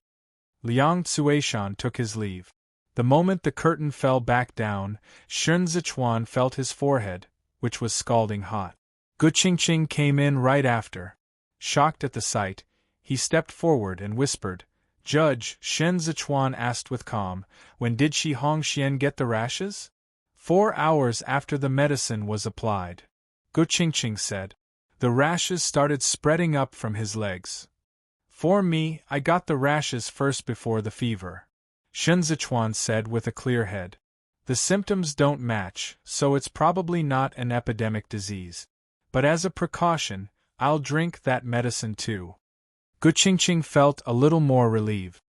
Liang Tsueshan took his leave. The moment the curtain fell back down, Shen Zichuan felt his forehead, which was scalding hot. Gu Qingqing came in right after. Shocked at the sight, he stepped forward and whispered, "Judge," Shen Zichuan asked with calm, "when did Shi Hongxian get the rashes?" 4 hours after the medicine was applied. Gu Qingqing said. The rashes started spreading up from his legs. "For me, I got the rashes first before the fever," Shen Zichuan said with a clear head. "The symptoms don't match, so it's probably not an epidemic disease. But as a precaution, I'll drink that medicine too." Gu Qingqing felt a little more relieved.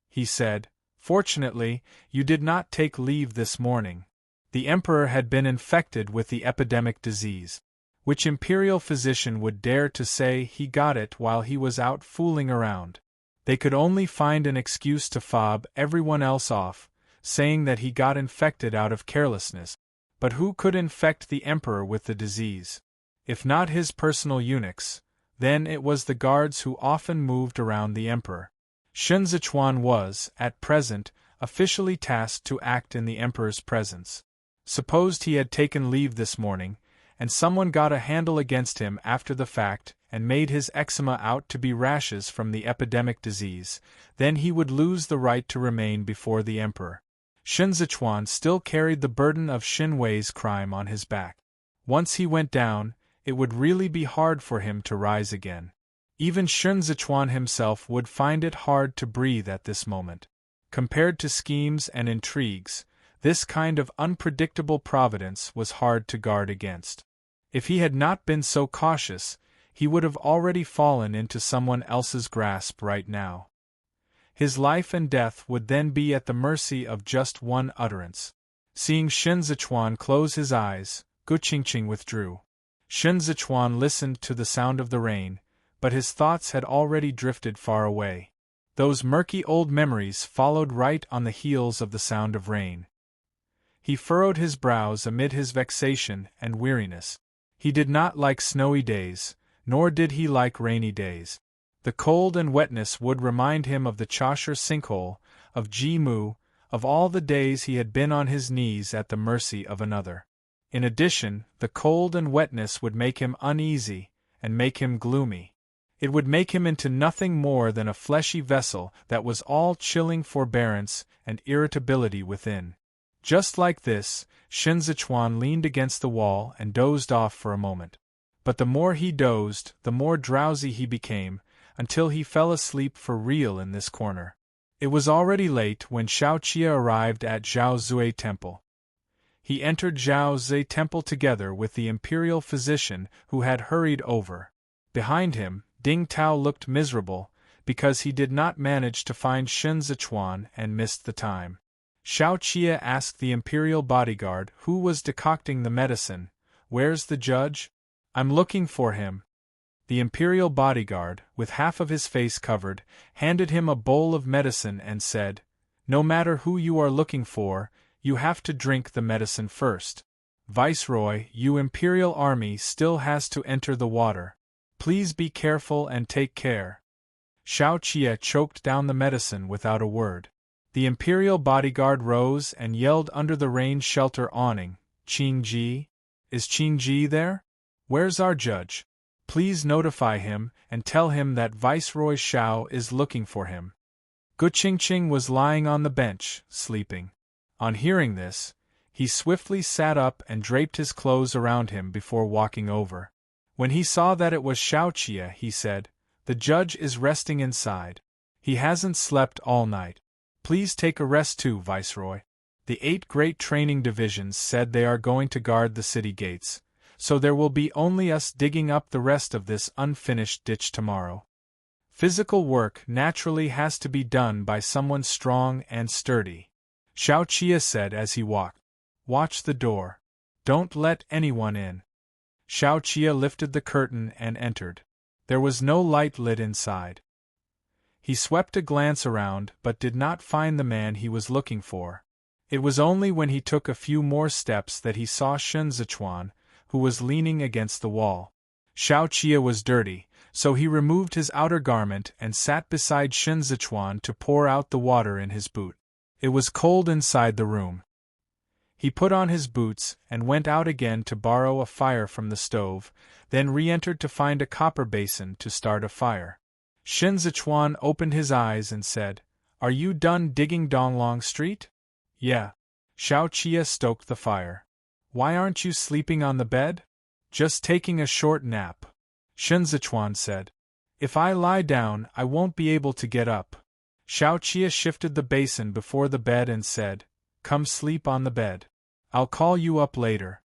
He said, "Fortunately, you did not take leave this morning. The Emperor had been infected with the epidemic disease. Which imperial physician would dare to say he got it while he was out fooling around? They could only find an excuse to fob everyone else off, saying that he got infected out of carelessness. But who could infect the Emperor with the disease? If not his personal eunuchs, then it was the guards who often moved around the Emperor. Shen Zichuan was, at present, officially tasked to act in the Emperor's presence. Supposed he had taken leave this morning, and someone got a handle against him after the fact and made his eczema out to be rashes from the epidemic disease, then he would lose the right to remain before the Emperor. Shen Zichuan still carried the burden of Xin Wei's crime on his back. Once he went down, it would really be hard for him to rise again. Even Shen Zichuan himself would find it hard to breathe at this moment. Compared to schemes and intrigues, this kind of unpredictable providence was hard to guard against. If he had not been so cautious, he would have already fallen into someone else's grasp right now. His life and death would then be at the mercy of just one utterance. Seeing Shen Zichuan close his eyes, Gu Qingqing withdrew. Shen Zichuan listened to the sound of the rain, but his thoughts had already drifted far away. Those murky old memories followed right on the heels of the sound of rain. He furrowed his brows amid his vexation and weariness. He did not like snowy days, nor did he like rainy days. The cold and wetness would remind him of the Chaucer sinkhole, of Ji-mu, of all the days he had been on his knees at the mercy of another. In addition, the cold and wetness would make him uneasy, and make him gloomy. It would make him into nothing more than a fleshy vessel that was all chilling forbearance and irritability within. Just like this, Shen Zichuan leaned against the wall and dozed off for a moment. But the more he dozed, the more drowsy he became, until he fell asleep for real in this corner. It was already late when Xiao Qia arrived at Zhao Zui Temple. He entered Zhao Zui Temple together with the imperial physician who had hurried over. Behind him, Ding Tao looked miserable, because he did not manage to find Shen Zichuan and missed the time. Xiao Qia asked the imperial bodyguard who was decocting the medicine, "Where's the judge?" "I'm looking for him." The imperial bodyguard, with half of his face covered, handed him a bowl of medicine and said, "No matter who you are looking for, you have to drink the medicine first. Viceroy, your imperial army still has to enter the water. Please be careful and take care." Xiao Qia choked down the medicine without a word. The imperial bodyguard rose and yelled under the rain shelter awning, "Qing Ji? Is Qing Ji there? Where's our judge? Please notify him and tell him that Viceroy Xiao is looking for him." Guqingqing was lying on the bench, sleeping. On hearing this, he swiftly sat up and draped his clothes around him before walking over. When he saw that it was Xiao Qia, he said, "The judge is resting inside. He hasn't slept all night. Please take a rest too, Viceroy. The 8 great training divisions said they are going to guard the city gates, so there will be only us digging up the rest of this unfinished ditch tomorrow. Physical work naturally has to be done by someone strong and sturdy," Xiao Qia said as he walked. "Watch the door. Don't let anyone in." Xiao Qia lifted the curtain and entered. There was no light lit inside. He swept a glance around but did not find the man he was looking for. It was only when he took a few more steps that he saw Shen Zichuan, who was leaning against the wall. Xiao Qia was dirty, so he removed his outer garment and sat beside Shen Zichuan to pour out the water in his boot. It was cold inside the room. He put on his boots and went out again to borrow a fire from the stove, then re-entered to find a copper basin to start a fire. Shen Zichuan opened his eyes and said, "Are you done digging Donglong Street?" "Yeah." Xiao Qia stoked the fire. "Why aren't you sleeping on the bed?" "Just taking a short nap," Shen Zichuan said. "If I lie down, I won't be able to get up." Xiao Qia shifted the basin before the bed and said, "Come sleep on the bed. I'll call you up later."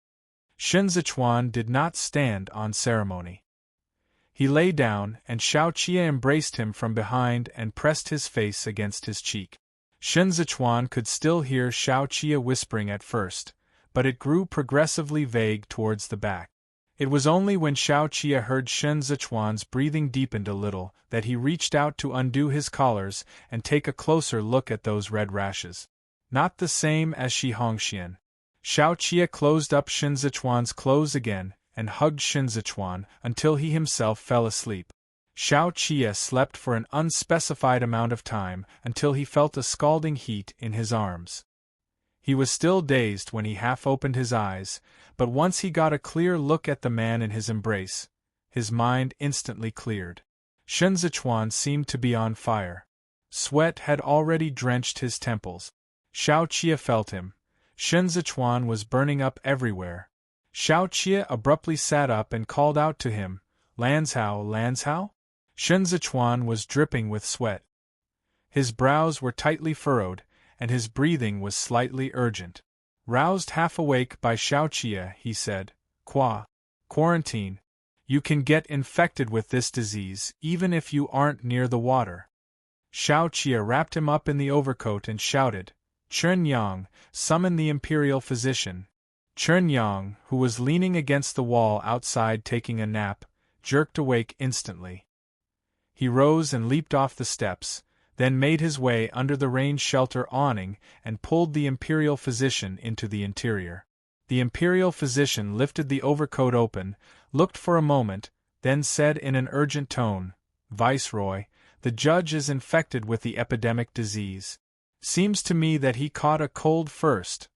Shen Zichuan did not stand on ceremony. He lay down, and Xiao Qia embraced him from behind and pressed his face against his cheek. Shen Zichuan could still hear Xiao Qia whispering at first, but it grew progressively vague towards the back. It was only when Xiao Qia heard Shen Zichuan's breathing deepened a little that he reached out to undo his collars and take a closer look at those red rashes. Not the same as Shi Hongxian. Xiao Qia closed up Shen Zichuan's clothes again and hugged Shen Zichuan until he himself fell asleep. Xiao Qia slept for an unspecified amount of time until he felt a scalding heat in his arms. He was still dazed when he half opened his eyes, but once he got a clear look at the man in his embrace, his mind instantly cleared. Shen Zichuan seemed to be on fire. Sweat had already drenched his temples. Xiao Qia felt him. Shen Zichuan was burning up everywhere. Xiao Qia abruptly sat up and called out to him, "Lanzhao, Lanzhao?" Shen Zichuan was dripping with sweat. His brows were tightly furrowed, and his breathing was slightly urgent. Roused half awake by Xiao Qia, he said, Quarantine. You can get infected with this disease even if you aren't near the water." Xiao Qia wrapped him up in the overcoat and shouted, "Chen Yang, summon the imperial physician." Chen Yang, who was leaning against the wall outside taking a nap, jerked awake instantly. He rose and leaped off the steps, then made his way under the rain shelter awning and pulled the imperial physician into the interior. The imperial physician lifted the overcoat open, looked for a moment, then said in an urgent tone, "Viceroy, the judge is infected with the epidemic disease. Seems to me that he caught a cold first."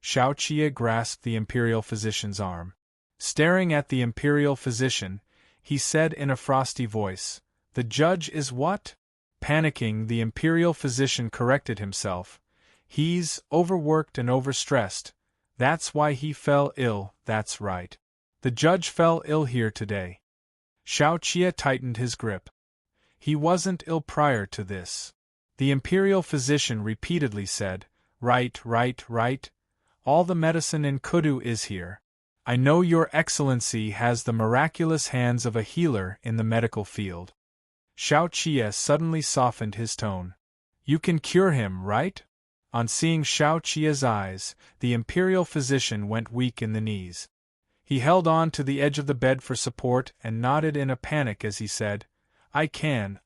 Xiao Qie grasped the imperial physician's arm. Staring at the imperial physician, he said in a frosty voice, "The judge is what?" Panicking, the imperial physician corrected himself. "He's overworked and overstressed. That's why he fell ill, that's right. The judge fell ill here today." Xiao Qie tightened his grip. "He wasn't ill prior to this." The imperial physician repeatedly said, "Right, right, right. All the medicine in Kudu is here. I know your excellency has the miraculous hands of a healer in the medical field." Xiao Qie suddenly softened his tone. "You can cure him, right?" On seeing Xiao Qie's eyes, the imperial physician went weak in the knees. He held on to the edge of the bed for support and nodded in a panic as he said, I can.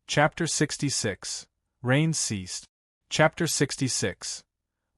Chapter 66. Rain ceased. Chapter 66.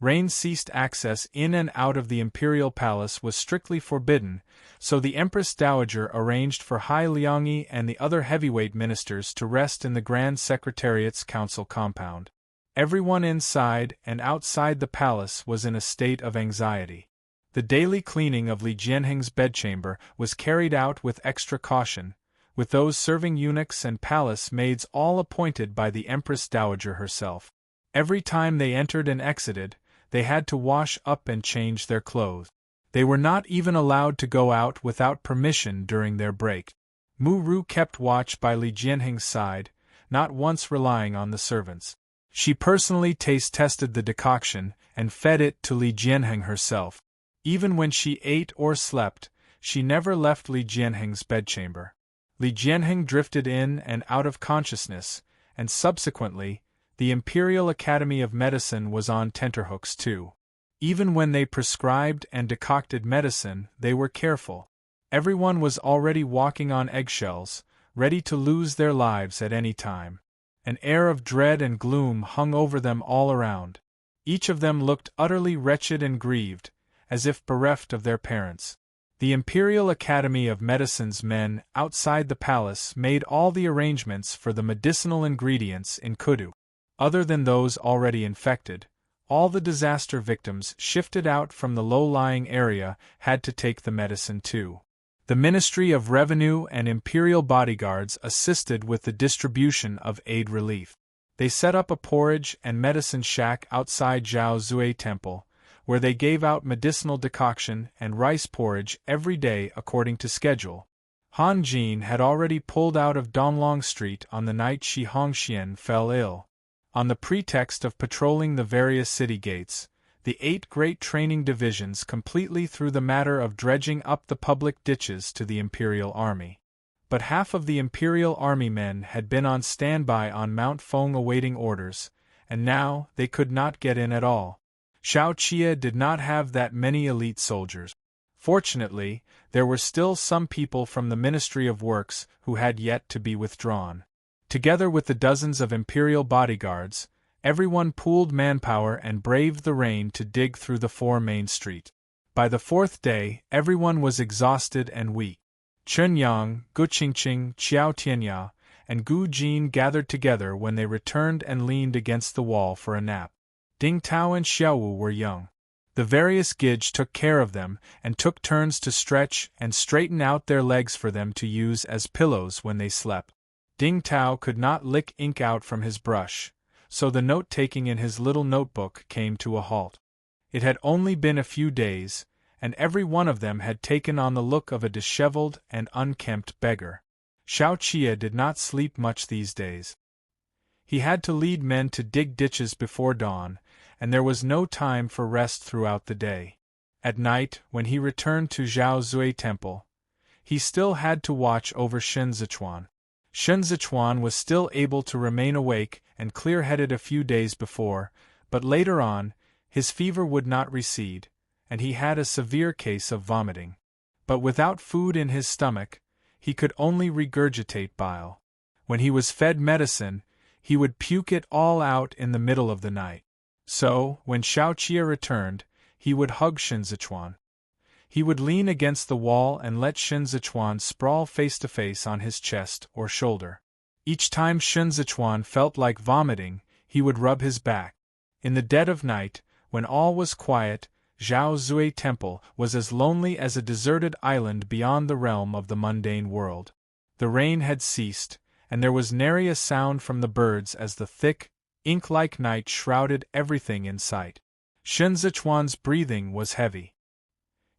Rain ceased. Access in and out of the imperial palace was strictly forbidden, so the Empress Dowager arranged for Hai Liangyi and the other heavyweight ministers to rest in the Grand Secretariat's council compound. Everyone inside and outside the palace was in a state of anxiety. The daily cleaning of Li Jianheng's bedchamber was carried out with extra caution, with those serving eunuchs and palace maids all appointed by the Empress Dowager herself. Every time they entered and exited, they had to wash up and change their clothes. They were not even allowed to go out without permission during their break. Mu Ru kept watch by Li Jianheng's side, not once relying on the servants. She personally taste-tested the decoction and fed it to Li Jianheng herself. Even when she ate or slept, she never left Li Jianheng's bedchamber. Li Jianheng drifted in and out of consciousness, and subsequently, the Imperial Academy of Medicine was on tenterhooks too. Even when they prescribed and decocted medicine, they were careful. Everyone was already walking on eggshells, ready to lose their lives at any time. An air of dread and gloom hung over them all around. Each of them looked utterly wretched and grieved, as if bereft of their parents. The Imperial Academy of Medicine's men outside the palace made all the arrangements for the medicinal ingredients in Kudu. Other than those already infected, all the disaster victims shifted out from the low-lying area had to take the medicine too. The Ministry of Revenue and Imperial bodyguards assisted with the distribution of aid relief. They set up a porridge and medicine shack outside Zhao Zui Temple, where they gave out medicinal decoction and rice porridge every day according to schedule. Han Jin had already pulled out of Donglong Street on the night Shi Hongxian fell ill. On the pretext of patrolling the various city gates, the 8 great training divisions completely threw the matter of dredging up the public ditches to the Imperial Army. But half of the Imperial Army men had been on standby on Mount Feng awaiting orders, and now they could not get in at all. Xiao Qie did not have that many elite soldiers. Fortunately, there were still some people from the Ministry of Works who had yet to be withdrawn. Together with the dozens of Imperial bodyguards, everyone pooled manpower and braved the rain to dig through the 4 main street. By the 4th day, everyone was exhausted and weak. Chen Yang, Gu Qingqing, Qiao Tianya, and Gu Jin gathered together when they returned and leaned against the wall for a nap. Ding Tao and Xiaowu were young. The various Gij took care of them and took turns to stretch and straighten out their legs for them to use as pillows when they slept. Ding Tao could not lick ink out from his brush, so the note-taking in his little notebook came to a halt. It had only been a few days, and every one of them had taken on the look of a disheveled and unkempt beggar. Xiao Qie did not sleep much these days. He had to lead men to dig ditches before dawn, and there was no time for rest throughout the day. At night, when he returned to Zhao Zui Temple, he still had to watch over Shen Zichuan. Shen Zichuan was still able to remain awake and clear-headed a few days before, but later on, his fever would not recede, and he had a severe case of vomiting. But without food in his stomach, he could only regurgitate bile. When he was fed medicine, he would puke it all out in the middle of the night. So, when Xiaoqia returned, he would hug Shinzichuan. He would lean against the wall and let Shinzichuan sprawl face to face on his chest or shoulder. Each time Shinzichuan felt like vomiting, he would rub his back. In the dead of night, when all was quiet, Zhao Zui Temple was as lonely as a deserted island beyond the realm of the mundane world. The rain had ceased, and there was nary a sound from the birds as the thick, ink-like night shrouded everything in sight. Shinzichuan's breathing was heavy.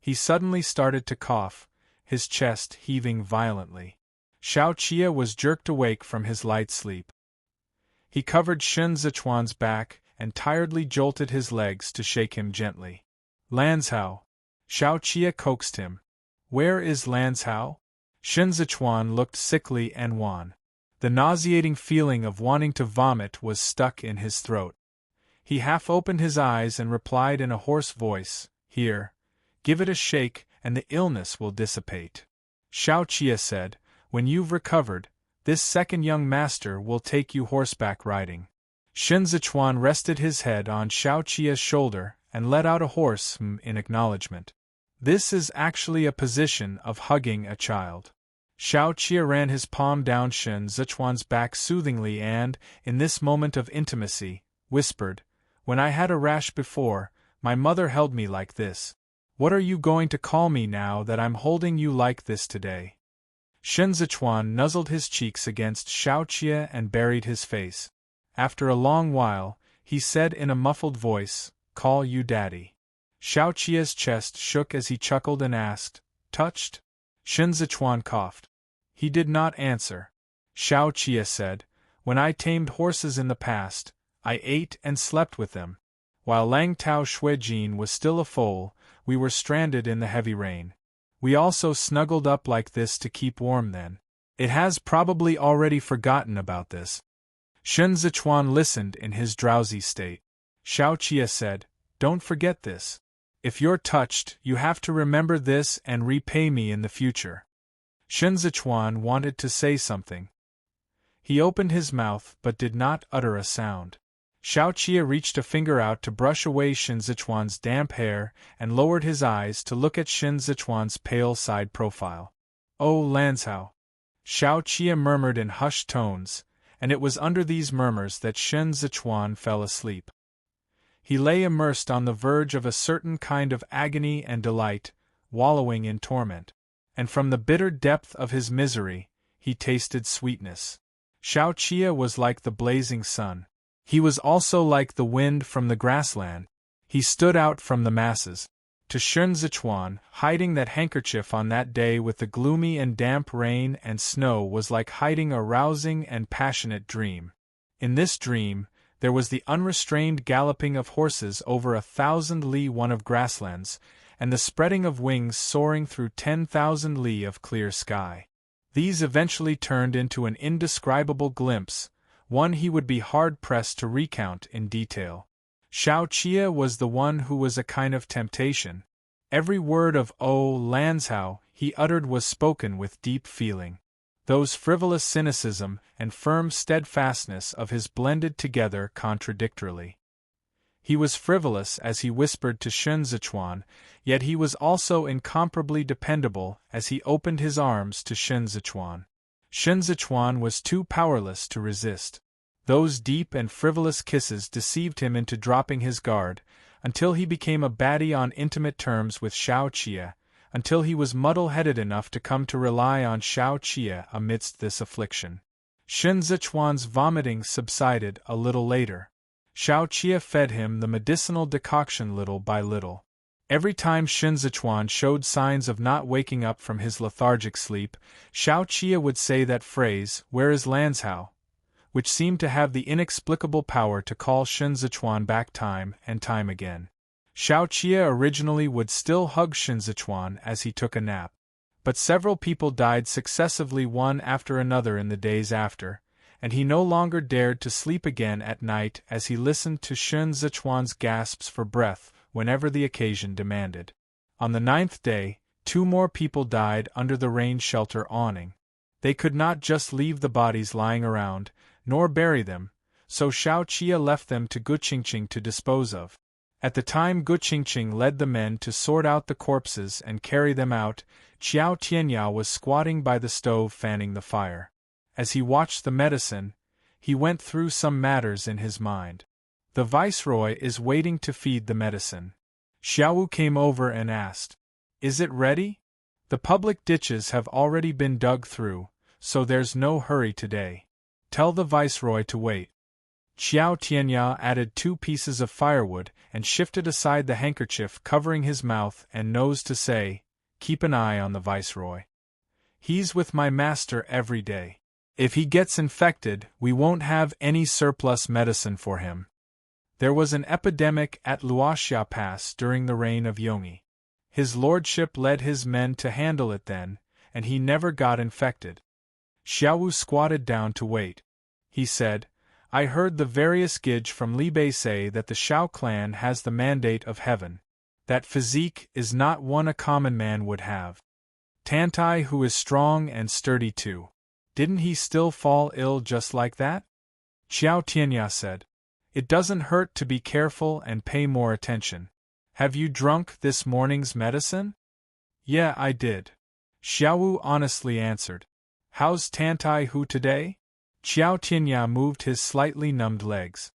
He suddenly started to cough, his chest heaving violently. Xiaoqia was jerked awake from his light sleep. He covered Shinzichuan's back and tiredly jolted his legs to shake him gently. Lanzhao. Xiaoqia coaxed him. Where is Lanzhao? Shinzichuan looked sickly and wan. The nauseating feeling of wanting to vomit was stuck in his throat. He half opened his eyes and replied in a hoarse voice, Here, give it a shake and the illness will dissipate. Xiaoqia said, When you've recovered, this second young master will take you horseback riding. Shinzichuan rested his head on Xiaoqia's shoulder and let out a hoarse in acknowledgement. This is actually a position of hugging a child. Xiaoqia ran his palm down Shinzichuan's back soothingly and, in this moment of intimacy, whispered, When I had a rash before, my mother held me like this. What are you going to call me now that I'm holding you like this today? Shinzichuan nuzzled his cheeks against Xiaoqia and buried his face. After a long while, he said in a muffled voice, Call you daddy. Xiaoqia's chest shook as he chuckled and asked, Touched? Shinzichuan coughed. He did not answer. Xiaoqia said, When I tamed horses in the past, I ate and slept with them. While Langtao Shuijin was still a foal, we were stranded in the heavy rain. We also snuggled up like this to keep warm then. It has probably already forgotten about this. Shinzichuan listened in his drowsy state. Xiaoqia said, Don't forget this. If you're touched, you have to remember this and repay me in the future. Shinzichuan wanted to say something. He opened his mouth but did not utter a sound. Xiaoqia reached a finger out to brush away Shinzichuan's damp hair and lowered his eyes to look at Shinzichuan's pale side profile. Oh, Lanzhao! Xiaoqia murmured in hushed tones, and it was under these murmurs that Shinzichuan fell asleep. He lay immersed on the verge of a certain kind of agony and delight, wallowing in torment. And from the bitter depth of his misery, he tasted sweetness. Xiaoqia was like the blazing sun. He was also like the wind from the grassland. He stood out from the masses. To Shinzichuan, hiding that handkerchief on that day with the gloomy and damp rain and snow was like hiding a rousing and passionate dream. In this dream, there was the unrestrained galloping of horses over 1,000 li one of grasslands, and the spreading of wings soaring through 10,000 li of clear sky. These eventually turned into an indescribable glimpse, one he would be hard-pressed to recount in detail. Xiaoqia was the one who was a kind of temptation. Every word of "Oh, Lanzhao" he uttered was spoken with deep feeling. Those frivolous cynicism and firm steadfastness of his blended together contradictorily. He was frivolous as he whispered to Shinzichuan, yet he was also incomparably dependable as he opened his arms to Shinzichuan. Shinzichuan was too powerless to resist. Those deep and frivolous kisses deceived him into dropping his guard, until he became a baddie on intimate terms with Xiaoqia, until he was muddle-headed enough to come to rely on Xiaoqia amidst this affliction. Shinzichuan's vomiting subsided a little later. Xiaoqia fed him the medicinal decoction little by little. Every time Shinzichuan showed signs of not waking up from his lethargic sleep, Xiaoqia would say that phrase, "Where is Lanzhao?" which seemed to have the inexplicable power to call Shinzichuan back time and time again. Xiaoqia originally would still hug Shinzichuan as he took a nap. But several people died successively one after another in the days after, and he no longer dared to sleep again at night as he listened to Shinzichuan's gasps for breath whenever the occasion demanded. On the 9th day, 2 more people died under the rain shelter awning. They could not just leave the bodies lying around, nor bury them, so Shao Chia left them to Guqingqing to dispose of. At the time Guqingqing led the men to sort out the corpses and carry them out, Qiao Tianya was squatting by the stove fanning the fire. As he watched the medicine, he went through some matters in his mind. The viceroy is waiting to feed the medicine. Xiaowu came over and asked, "Is it ready?" "The public ditches have already been dug through, so there's no hurry today. Tell the viceroy to wait." Qiao Tianya added 2 pieces of firewood and shifted aside the handkerchief covering his mouth and nose to say, "Keep an eye on the viceroy. He's with my master every day. If he gets infected, we won't have any surplus medicine for him." There was an epidemic at Luoxia Pass during the reign of Yongyi. His lordship led his men to handle it then, and he never got infected. Xiaowu squatted down to wait. He said, "I heard the various Gij from Libei say that the Shao clan has the mandate of heaven. That physique is not one a common man would have. Tantai, who is strong and sturdy too. Didn't he still fall ill just like that?" Qiao Tianya said, "It doesn't hurt to be careful and pay more attention. Have you drunk this morning's medicine?" "Yeah, I did," Xiaowu honestly answered. "How's Tantai Hu today?" Qiao Tianya moved his slightly numbed legs.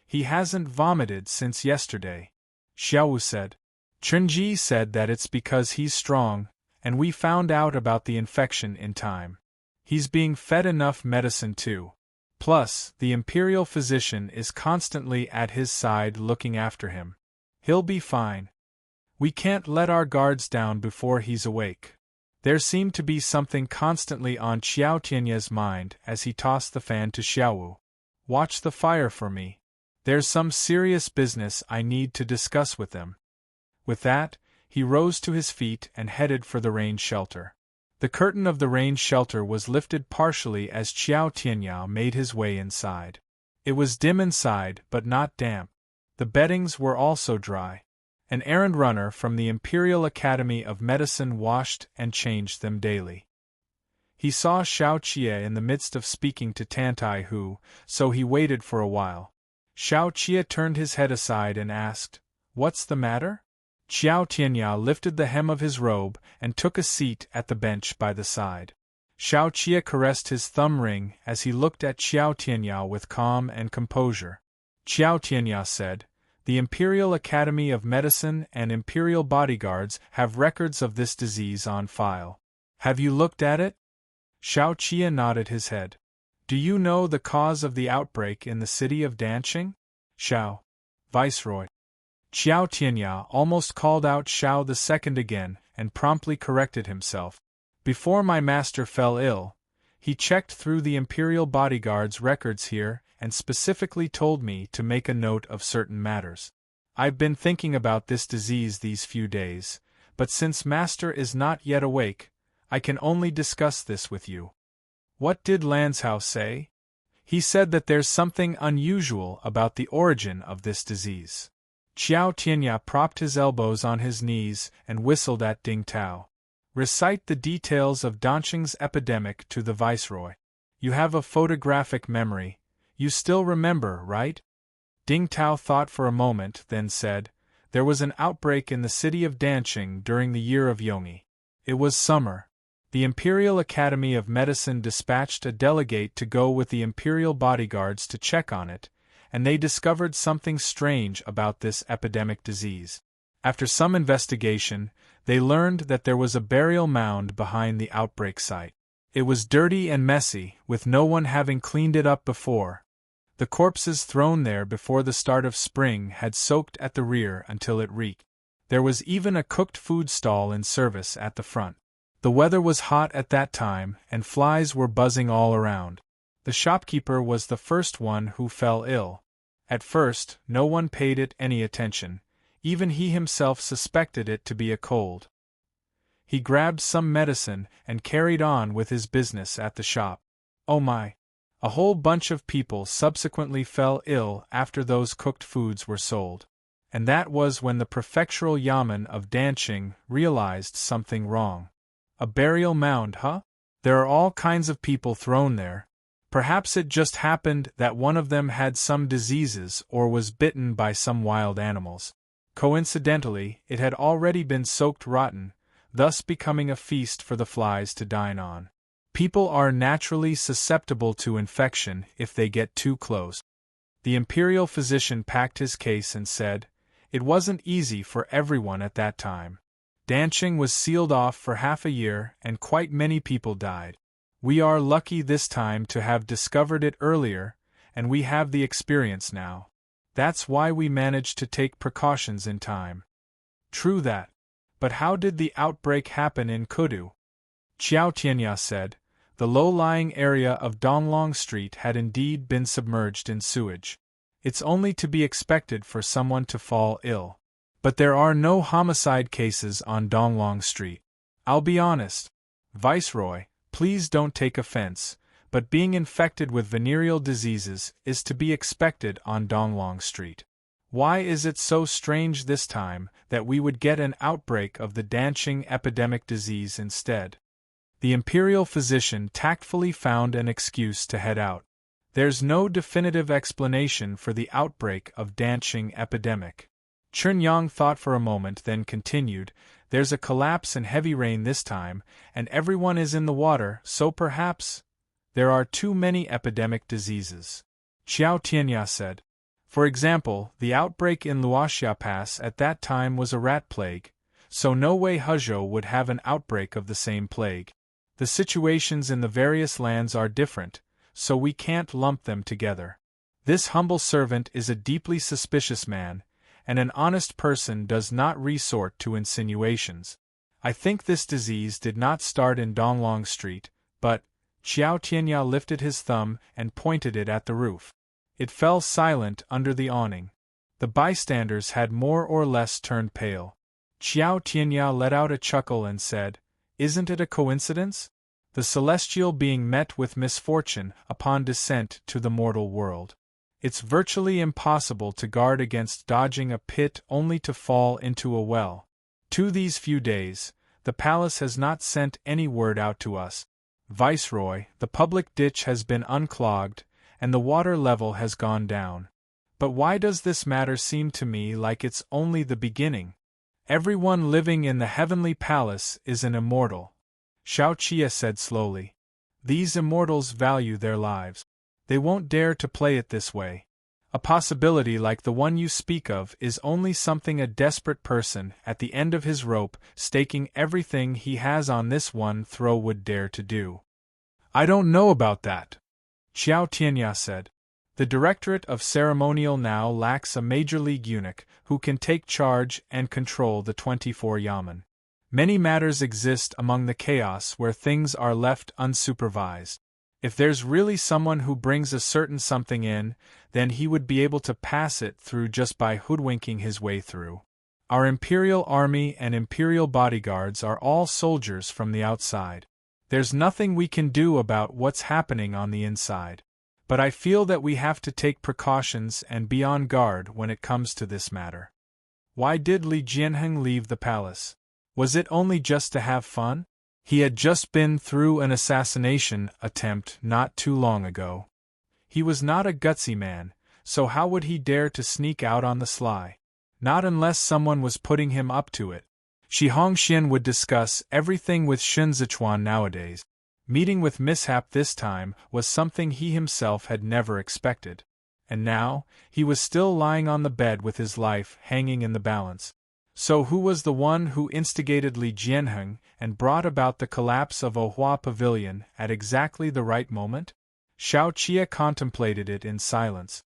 "He hasn't vomited since yesterday," Xiaowu said. "Chunji said that it's because he's strong, and we found out about the infection in time. He's being fed enough medicine too. Plus, the imperial physician is constantly at his side looking after him. He'll be fine. We can't let our guards down before he's awake." There seemed to be something constantly on Qiao Tianya's mind as he tossed the fan to Xiaowu. "Watch the fire for me. There's some serious business I need to discuss with them." With that, he rose to his feet and headed for the rain shelter. The curtain of the rain shelter was lifted partially as Qiao Tianya made his way inside. It was dim inside but not damp. The beddings were also dry. An errand runner from the Imperial Academy of Medicine washed and changed them daily. He saw Shao Chia in the midst of speaking to Tantai Hu, so he waited for a while. Shao Chia turned his head aside and asked, "What's the matter?" Qiao Tianya lifted the hem of his robe and took a seat at the bench by the side. Shao Chia caressed his thumb ring as he looked at Qiao Tianya with calm and composure. Qiao Tianya said, "The Imperial Academy of Medicine and Imperial bodyguards have records of this disease on file. Have you looked at it?" Shao Chia nodded his head. "Do you know the cause of the outbreak in the city of Danqing?" "Shao, Viceroy." Qiao Tianya almost called out Shao the second again and promptly corrected himself. "Before my master fell ill, he checked through the Imperial bodyguard's records here and specifically told me to make a note of certain matters. I've been thinking about this disease these few days, but since Master is not yet awake, I can only discuss this with you." "What did Lanzhao say?" "He said that there's something unusual about the origin of this disease." Qiao Tianya propped his elbows on his knees and whistled at Ding Tao. "Recite the details of Danqing's epidemic to the Viceroy. You have a photographic memory. You still remember, right?" Ding Tao thought for a moment, then said, "There was an outbreak in the city of Danqing during the year of Yongyi. It was summer. The Imperial Academy of Medicine dispatched a delegate to go with the Imperial bodyguards to check on it, and they discovered something strange about this epidemic disease. After some investigation, they learned that there was a burial mound behind the outbreak site. It was dirty and messy, with no one having cleaned it up before. The corpses thrown there before the start of spring had soaked at the rear until it reeked. There was even a cooked food stall in service at the front. The weather was hot at that time, and flies were buzzing all around. The shopkeeper was the first one who fell ill. At first, no one paid it any attention. Even he himself suspected it to be a cold. He grabbed some medicine and carried on with his business at the shop. Oh my! A whole bunch of people subsequently fell ill after those cooked foods were sold. And that was when the prefectural yamen of Danqing realized something wrong. A burial mound, huh? There are all kinds of people thrown there. Perhaps it just happened that one of them had some diseases or was bitten by some wild animals. Coincidentally, it had already been soaked rotten, thus becoming a feast for the flies to dine on. People are naturally susceptible to infection if they get too close. The imperial physician packed his case and said, "It wasn't easy for everyone at that time. Danching was sealed off for half a year and quite many people died. We are lucky this time to have discovered it earlier, and we have the experience now. That's why we managed to take precautions in time." True that. But how did the outbreak happen in Kudu? Xiao Tianya said, the low-lying area of Donglong Street had indeed been submerged in sewage. It's only to be expected for someone to fall ill. But there are no homicide cases on Donglong Street. I'll be honest, Viceroy, please don't take offense, but being infected with venereal diseases is to be expected on Donglong Street. Why is it so strange this time that we would get an outbreak of the Danching epidemic disease instead? The imperial physician tactfully found an excuse to head out. There's no definitive explanation for the outbreak of Danching epidemic. Chunyang thought for a moment, then continued, "There's a collapse and heavy rain this time, and everyone is in the water, so perhaps there are too many epidemic diseases." Xiao Tianya said. For example, the outbreak in Luoxia Pass at that time was a rat plague, so no way Huzhou would have an outbreak of the same plague. The situations in the various lands are different, so we can't lump them together. This humble servant is a deeply suspicious man, and an honest person does not resort to insinuations. I think this disease did not start in Donglong Street, but Xiao Tianya lifted his thumb and pointed it at the roof. It fell silent under the awning. The bystanders had more or less turned pale. Xiao Tianya let out a chuckle and said, "Isn't it a coincidence? The celestial being met with misfortune upon descent to the mortal world. It's virtually impossible to guard against dodging a pit only to fall into a well. To these few days, the palace has not sent any word out to us. Viceroy, the public ditch has been unclogged, and the water level has gone down. But why does this matter seem to me like it's only the beginning? Everyone living in the heavenly palace is an immortal." Xiao Qia said slowly. "These immortals value their lives. They won't dare to play it this way. A possibility like the one you speak of is only something a desperate person at the end of his rope, staking everything he has on this one throw, would dare to do." "I don't know about that," Xiao Tianya said. "The Directorate of Ceremonial now lacks a major league eunuch who can take charge and control the 24 yamen. Many matters exist among the chaos where things are left unsupervised. If there's really someone who brings a certain something in, then he would be able to pass it through just by hoodwinking his way through. Our imperial army and imperial bodyguards are all soldiers from the outside. There's nothing we can do about what's happening on the inside. But I feel that we have to take precautions and be on guard when it comes to this matter." Why did Li Jianheng leave the palace? Was it only just to have fun? He had just been through an assassination attempt not too long ago. He was not a gutsy man, so how would he dare to sneak out on the sly? Not unless someone was putting him up to it. Shi Hongxian would discuss everything with Shun Zichuan nowadays. Meeting with mishap this time was something he himself had never expected. And now, he was still lying on the bed with his life hanging in the balance. So who was the one who instigated Li Jianheng and brought about the collapse of Ohua Pavilion at exactly the right moment? Xiao Qia contemplated it in silence.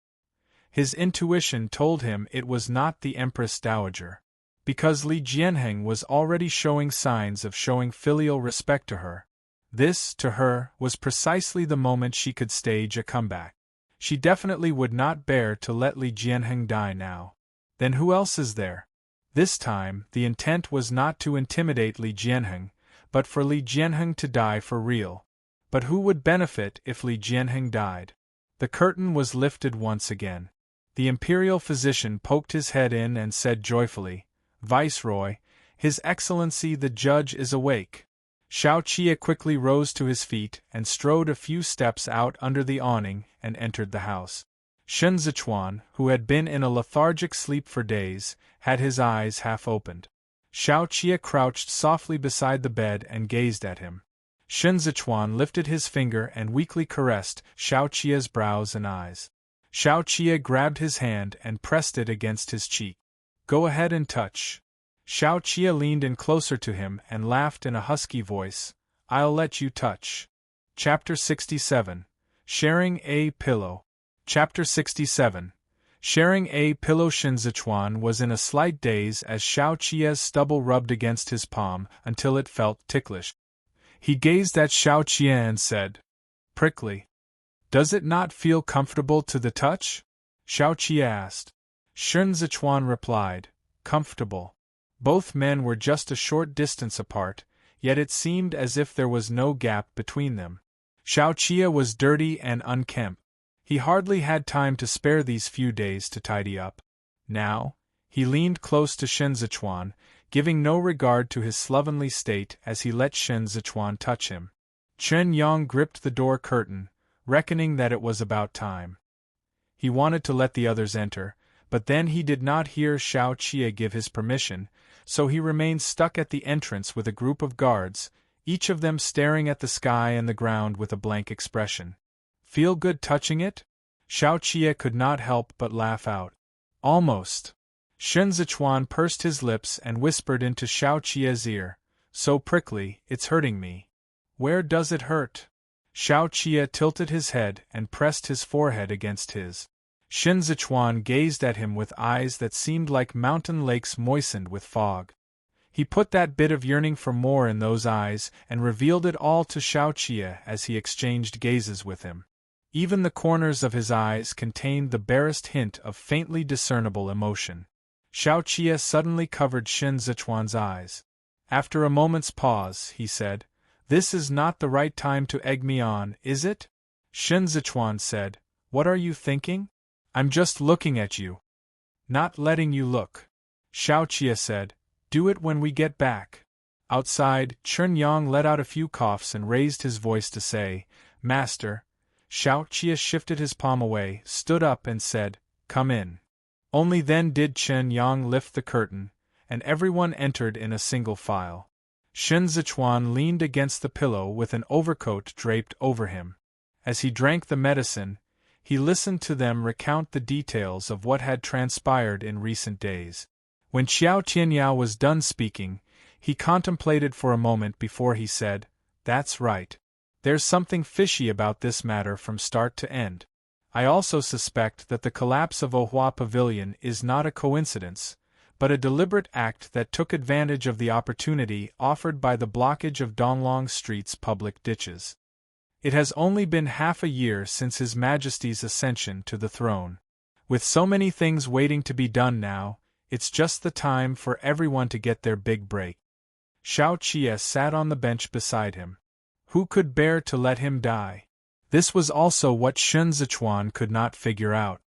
His intuition told him it was not the Empress Dowager. Because Li Jianheng was already showing signs of showing filial respect to her. This, to her, was precisely the moment she could stage a comeback. She definitely would not bear to let Li Jianheng die now. Then who else is there? This time, the intent was not to intimidate Li Jianheng, but for Li Jianheng to die for real. But who would benefit if Li Jianheng died? The curtain was lifted once again. The imperial physician poked his head in and said joyfully, "Viceroy, His Excellency the Judge is awake." Xiao Qie quickly rose to his feet and strode a few steps out under the awning and entered the house. Shen Zichuan, who had been in a lethargic sleep for days, had his eyes half opened. Xiao Qie crouched softly beside the bed and gazed at him. Shen Zichuan lifted his finger and weakly caressed Xiao Qie's brows and eyes. Xiao Qie grabbed his hand and pressed it against his cheek. "Go ahead and touch." Xiao Qie leaned in closer to him and laughed in a husky voice. "I'll let you touch." Chapter 67. Sharing a Pillow. Chapter 67. Sharing a pillow. Shen Zichuan was in a slight daze as Xiao Qie's stubble rubbed against his palm until it felt ticklish. He gazed at Xiao Qie and said, "Prickly. Does it not feel comfortable to the touch?" Xiao Qie asked. Shen Zichuan replied, "Comfortable." Both men were just a short distance apart, yet it seemed as if there was no gap between them. Xiao Qie was dirty and unkempt. He hardly had time to spare these few days to tidy up. Now, he leaned close to Shen Zichuan, giving no regard to his slovenly state as he let Shen Zichuan touch him. Chen Yang gripped the door curtain, reckoning that it was about time. He wanted to let the others enter, but then he did not hear Xiao Qie give his permission, so he remained stuck at the entrance with a group of guards, each of them staring at the sky and the ground with a blank expression. "Feel good touching it?" Xiao Qie could not help but laugh out. "Almost." Shen Zichuan pursed his lips and whispered into Xiao Qie's ear, "So prickly, it's hurting me." "Where does it hurt?" Xiao Qie tilted his head and pressed his forehead against his. Shen Zichuan gazed at him with eyes that seemed like mountain lakes moistened with fog. He put that bit of yearning for more in those eyes and revealed it all to Xiao Qie as he exchanged gazes with him. Even the corners of his eyes contained the barest hint of faintly discernible emotion. Xiao Qie suddenly covered Shen Zichuan's eyes. After a moment's pause, he said, "This is not the right time to egg me on, is it?" Shen Zichuan said, "What are you thinking?" "I'm just looking at you." "Not letting you look." Xiao Qie said, "Do it when we get back." Outside, Chen Yang let out a few coughs and raised his voice to say, "Master." Xiao Qie shifted his palm away, stood up and said, "Come in." Only then did Chen Yang lift the curtain, and everyone entered in a single file. Shen Zichuan leaned against the pillow with an overcoat draped over him. As he drank the medicine, he listened to them recount the details of what had transpired in recent days. When Xiao Tianyao was done speaking, he contemplated for a moment before he said, "That's right. There's something fishy about this matter from start to end. I also suspect that the collapse of Ohua Pavilion is not a coincidence, but a deliberate act that took advantage of the opportunity offered by the blockage of Donglong Street's public ditches. It has only been half a year since His Majesty's ascension to the throne. With so many things waiting to be done now, it's just the time for everyone to get their big break." Xiao Qie sat on the bench beside him. Who could bear to let him die? This was also what Shen Zichuan could not figure out.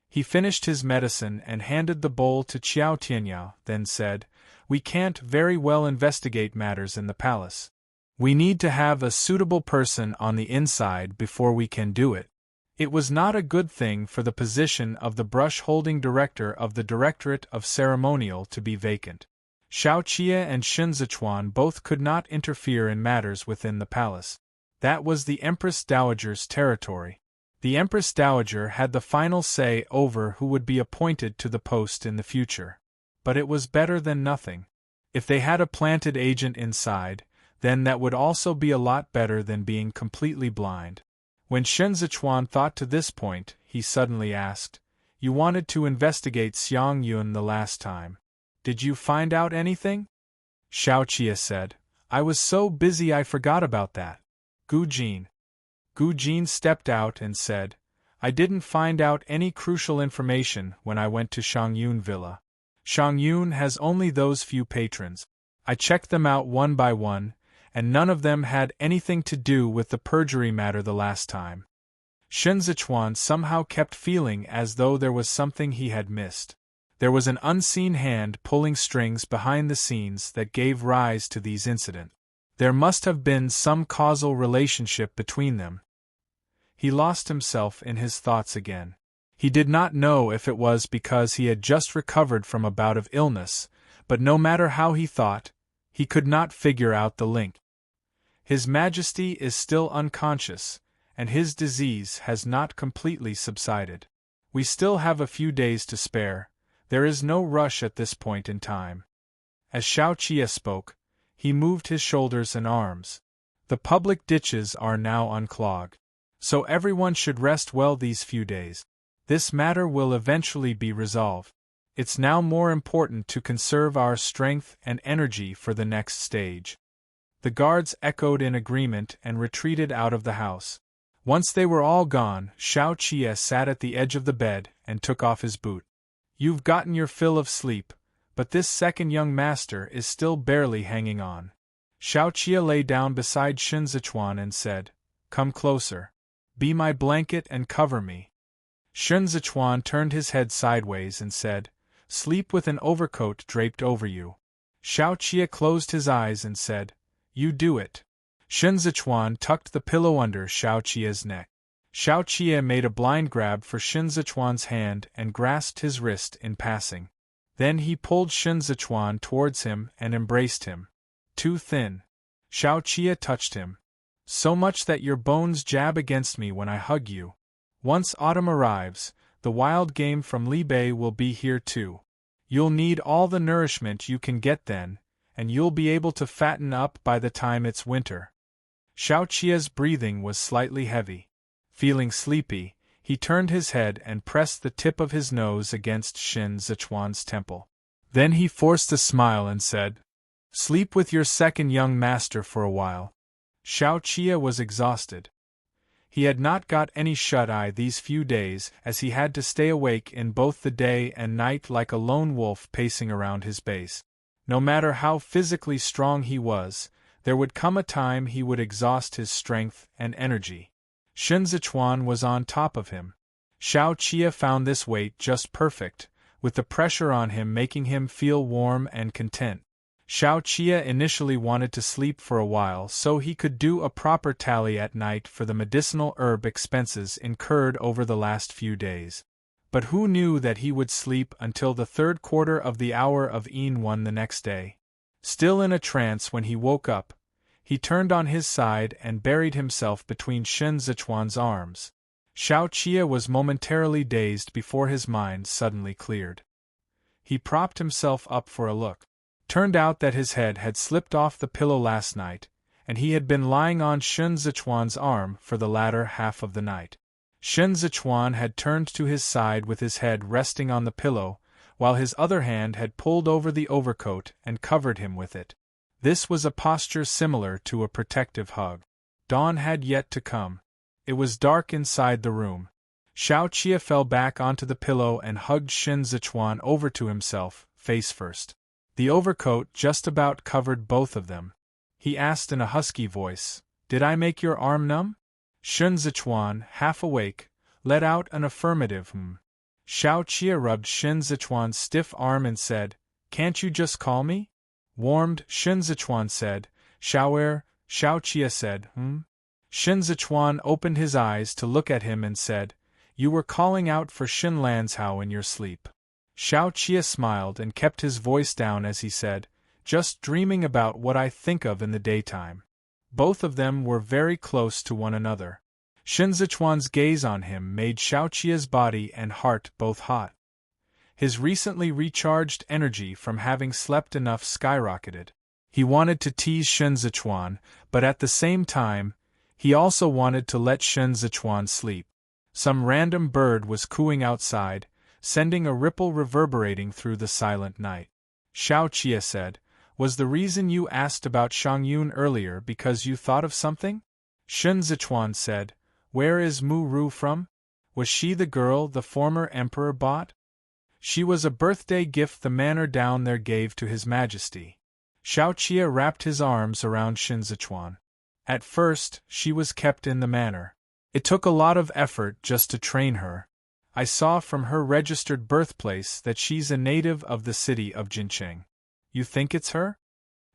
He finished his medicine and handed the bowl to Xiao Tianyao, then said, "We can't very well investigate matters in the palace. We need to have a suitable person on the inside before we can do it." It was not a good thing for the position of the brush-holding director of the Directorate of Ceremonial to be vacant. Xiao Qie and Shen Zichuan both could not interfere in matters within the palace. That was the Empress Dowager's territory. The Empress Dowager had the final say over who would be appointed to the post in the future. But it was better than nothing. If they had a planted agent inside, then that would also be a lot better than being completely blind. When Shen Zichuan thought to this point, he suddenly asked, "You wanted to investigate Xiang Yun the last time. Did you find out anything?" Xiao Qie said, "I was so busy I forgot about that." Gu Jin stepped out and said, "I didn't find out any crucial information when I went to Shangyun Villa. Shangyun has only those few patrons. I checked them out one by one, and none of them had anything to do with the perjury matter the last time." Shen Zichuan somehow kept feeling as though there was something he had missed. There was an unseen hand pulling strings behind the scenes that gave rise to these incidents. There must have been some causal relationship between them. He lost himself in his thoughts again. He did not know if it was because he had just recovered from a bout of illness, but no matter how he thought, he could not figure out the link. His Majesty is still unconscious, and his disease has not completely subsided. We still have a few days to spare. There is no rush at this point in time. As Xiao Qie spoke, he moved his shoulders and arms. The public ditches are now unclogged, so everyone should rest well these few days. This matter will eventually be resolved. It's now more important to conserve our strength and energy for the next stage. The guards echoed in agreement and retreated out of the house. Once they were all gone, Xiao Qie sat at the edge of the bed and took off his boot. You've gotten your fill of sleep, but this second young master is still barely hanging on. Xiao Qie lay down beside Shen Zichuan and said, Come closer. Be my blanket and cover me. Shen Zichuan turned his head sideways and said, Sleep with an overcoat draped over you. Xiao Qie closed his eyes and said, You do it. Shen Zichuan tucked the pillow under Xiao Qie's neck. Xiao Qie made a blind grab for Shen Zichuan's hand and grasped his wrist in passing. Then he pulled Shen Zichuan towards him and embraced him. Too thin. Xiao Qie touched him. So much that your bones jab against me when I hug you. Once autumn arrives, the wild game from Libei will be here too. You'll need all the nourishment you can get then, and you'll be able to fatten up by the time it's winter. Xiao Qie's breathing was slightly heavy. Feeling sleepy, he turned his head and pressed the tip of his nose against Shen Zichuan's temple. Then he forced a smile and said, Sleep with your second young master for a while. Xiao Qie was exhausted. He had not got any shut-eye these few days, as he had to stay awake in both the day and night like a lone wolf pacing around his base. No matter how physically strong he was, there would come a time he would exhaust his strength and energy. Shen Zichuan was on top of him. Xiao Qie found this weight just perfect, with the pressure on him making him feel warm and content. Xiao Qie initially wanted to sleep for a while so he could do a proper tally at night for the medicinal herb expenses incurred over the last few days. But who knew that he would sleep until the third quarter of the hour of Yin the next day? Still in a trance when he woke up, he turned on his side and buried himself between Shen Zichuan's arms. Xiao Qie was momentarily dazed before his mind suddenly cleared. He propped himself up for a look. Turned out that his head had slipped off the pillow last night, and he had been lying on Shen Zichuan's arm for the latter half of the night. Shen Zichuan had turned to his side with his head resting on the pillow, while his other hand had pulled over the overcoat and covered him with it. This was a posture similar to a protective hug. Dawn had yet to come. It was dark inside the room. Xiao Qie fell back onto the pillow and hugged Shen Zichuan over to himself, face first. The overcoat just about covered both of them. He asked in a husky voice, Did I make your arm numb? Shen Zichuan, half awake, let out an affirmative Xiao Qie rubbed Shen Zichuan's stiff arm and said, Can't you just call me? Warmed, Shen Zichuan said, Xiao Qie said, Shen Zichuan opened his eyes to look at him and said, You were calling out for Shen Lanzhao in your sleep. Xiao Qie smiled and kept his voice down as he said, Just dreaming about what I think of in the daytime. Both of them were very close to one another. Shen Zichuan's gaze on him made Xiao Qie's body and heart both hot. His recently recharged energy from having slept enough skyrocketed. He wanted to tease Shen Zichuan, but at the same time, he also wanted to let Shen Zichuan sleep. Some random bird was cooing outside, sending a ripple reverberating through the silent night. Xiao Qie said, Was the reason you asked about Shangyun earlier because you thought of something? Shen Zichuan said, Where is Mu Ru from? Was she the girl the former emperor bought? She was a birthday gift the manor down there gave to His Majesty. Xiao Qie wrapped his arms around Shen Zichuan. At first, she was kept in the manor. It took a lot of effort just to train her. I saw from her registered birthplace that she's a native of the city of Jincheng. You think it's her?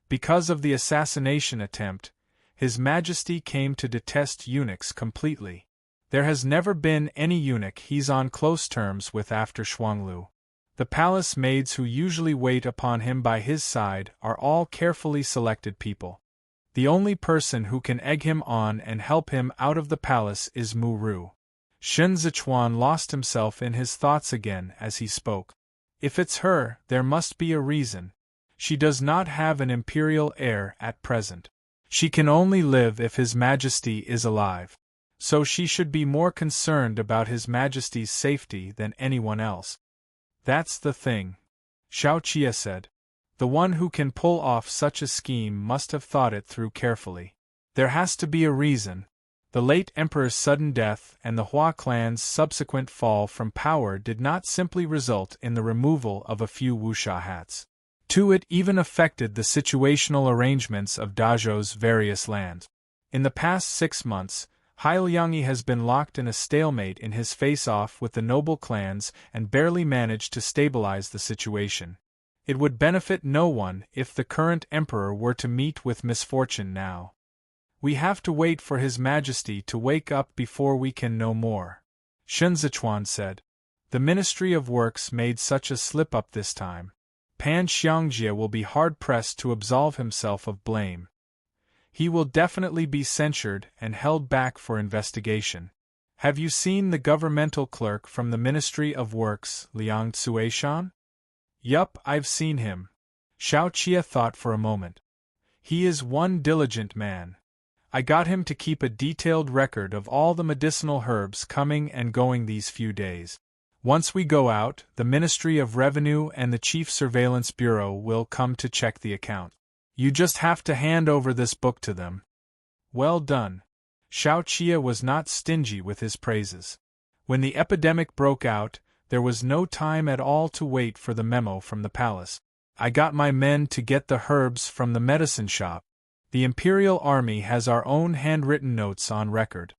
Because of the assassination attempt, His Majesty came to detest eunuchs completely. There has never been any eunuch he's on close terms with after Shuanglu. The palace maids who usually wait upon him by his side are all carefully selected people. The only person who can egg him on and help him out of the palace is Mu Ru. Shen Zichuan lost himself in his thoughts again as he spoke. If it's her, there must be a reason. She does not have an imperial heir at present. She can only live if His Majesty is alive. So she should be more concerned about His Majesty's safety than anyone else. That's the thing, Xiao Qia said. The one who can pull off such a scheme must have thought it through carefully. There has to be a reason. The late emperor's sudden death and the Hua clan's subsequent fall from power did not simply result in the removal of a few wuxia hats. It even affected the situational arrangements of Dazhou's various lands. In the past 6 months, Liangyi has been locked in a stalemate in his face-off with the noble clans and barely managed to stabilize the situation. It would benefit no one if the current emperor were to meet with misfortune now. We have to wait for His Majesty to wake up before we can know more, Shen Zichuan said. The Ministry of Works made such a slip-up this time. Pan Xiangjie will be hard-pressed to absolve himself of blame. He will definitely be censured and held back for investigation. Have you seen the governmental clerk from the Ministry of Works, Liang Tsuishan? Yup, I've seen him. Xiao Qia thought for a moment. He is one diligent man. I got him to keep a detailed record of all the medicinal herbs coming and going these few days. Once we go out, the Ministry of Revenue and the Chief Surveillance Bureau will come to check the account. You just have to hand over this book to them. Well done. Xiao Qia was not stingy with his praises. When the epidemic broke out, there was no time at all to wait for the memo from the palace. I got my men to get the herbs from the medicine shop. The Imperial Army has our own handwritten notes on record.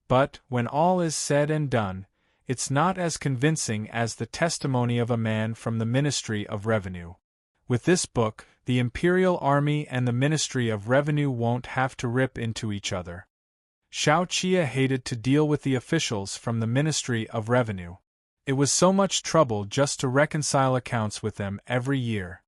But, when all is said and done, it's not as convincing as the testimony of a man from the Ministry of Revenue. With this book, the Imperial Army and the Ministry of Revenue won't have to rip into each other. Xiao Qia hated to deal with the officials from the Ministry of Revenue. It was so much trouble just to reconcile accounts with them every year.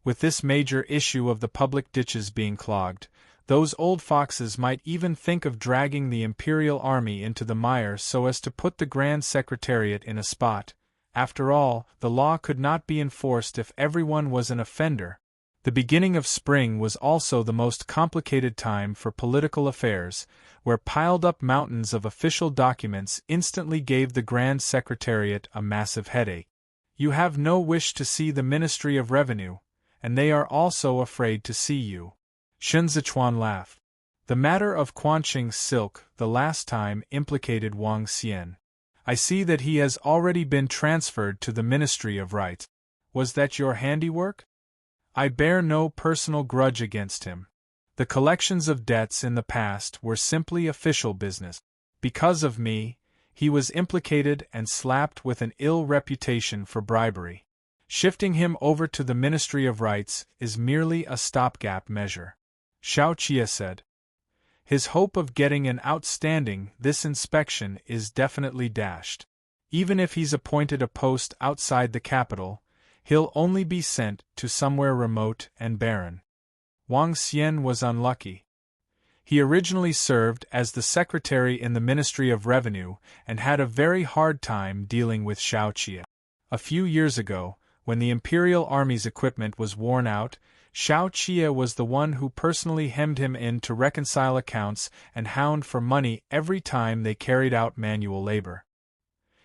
With this major issue of the public ditches being clogged, those old foxes might even think of dragging the Imperial Army into the mire so as to put the Grand Secretariat in a spot. After all, the law could not be enforced if everyone was an offender. The beginning of spring was also the most complicated time for political affairs, where piled-up mountains of official documents instantly gave the Grand Secretariat a massive headache. You have no wish to see the Ministry of Revenue, and they are also afraid to see you. Shen Zichuan laughed. The matter of Quanqing's silk the last time implicated Wang Xian. I see that he has already been transferred to the Ministry of Rights. Was that your handiwork? I bear no personal grudge against him. The collections of debts in the past were simply official business. Because of me, he was implicated and slapped with an ill reputation for bribery. Shifting him over to the Ministry of Rights is merely a stopgap measure, Xiao Qia said. His hope of getting an outstanding this inspection is definitely dashed. Even if he's appointed a post outside the capital, he'll only be sent to somewhere remote and barren. Wang Xian was unlucky. He originally served as the secretary in the Ministry of Revenue and had a very hard time dealing with Xiao Qia. A few years ago, when the Imperial Army's equipment was worn out, Xiao Qia was the one who personally hemmed him in to reconcile accounts and hound for money every time they carried out manual labor.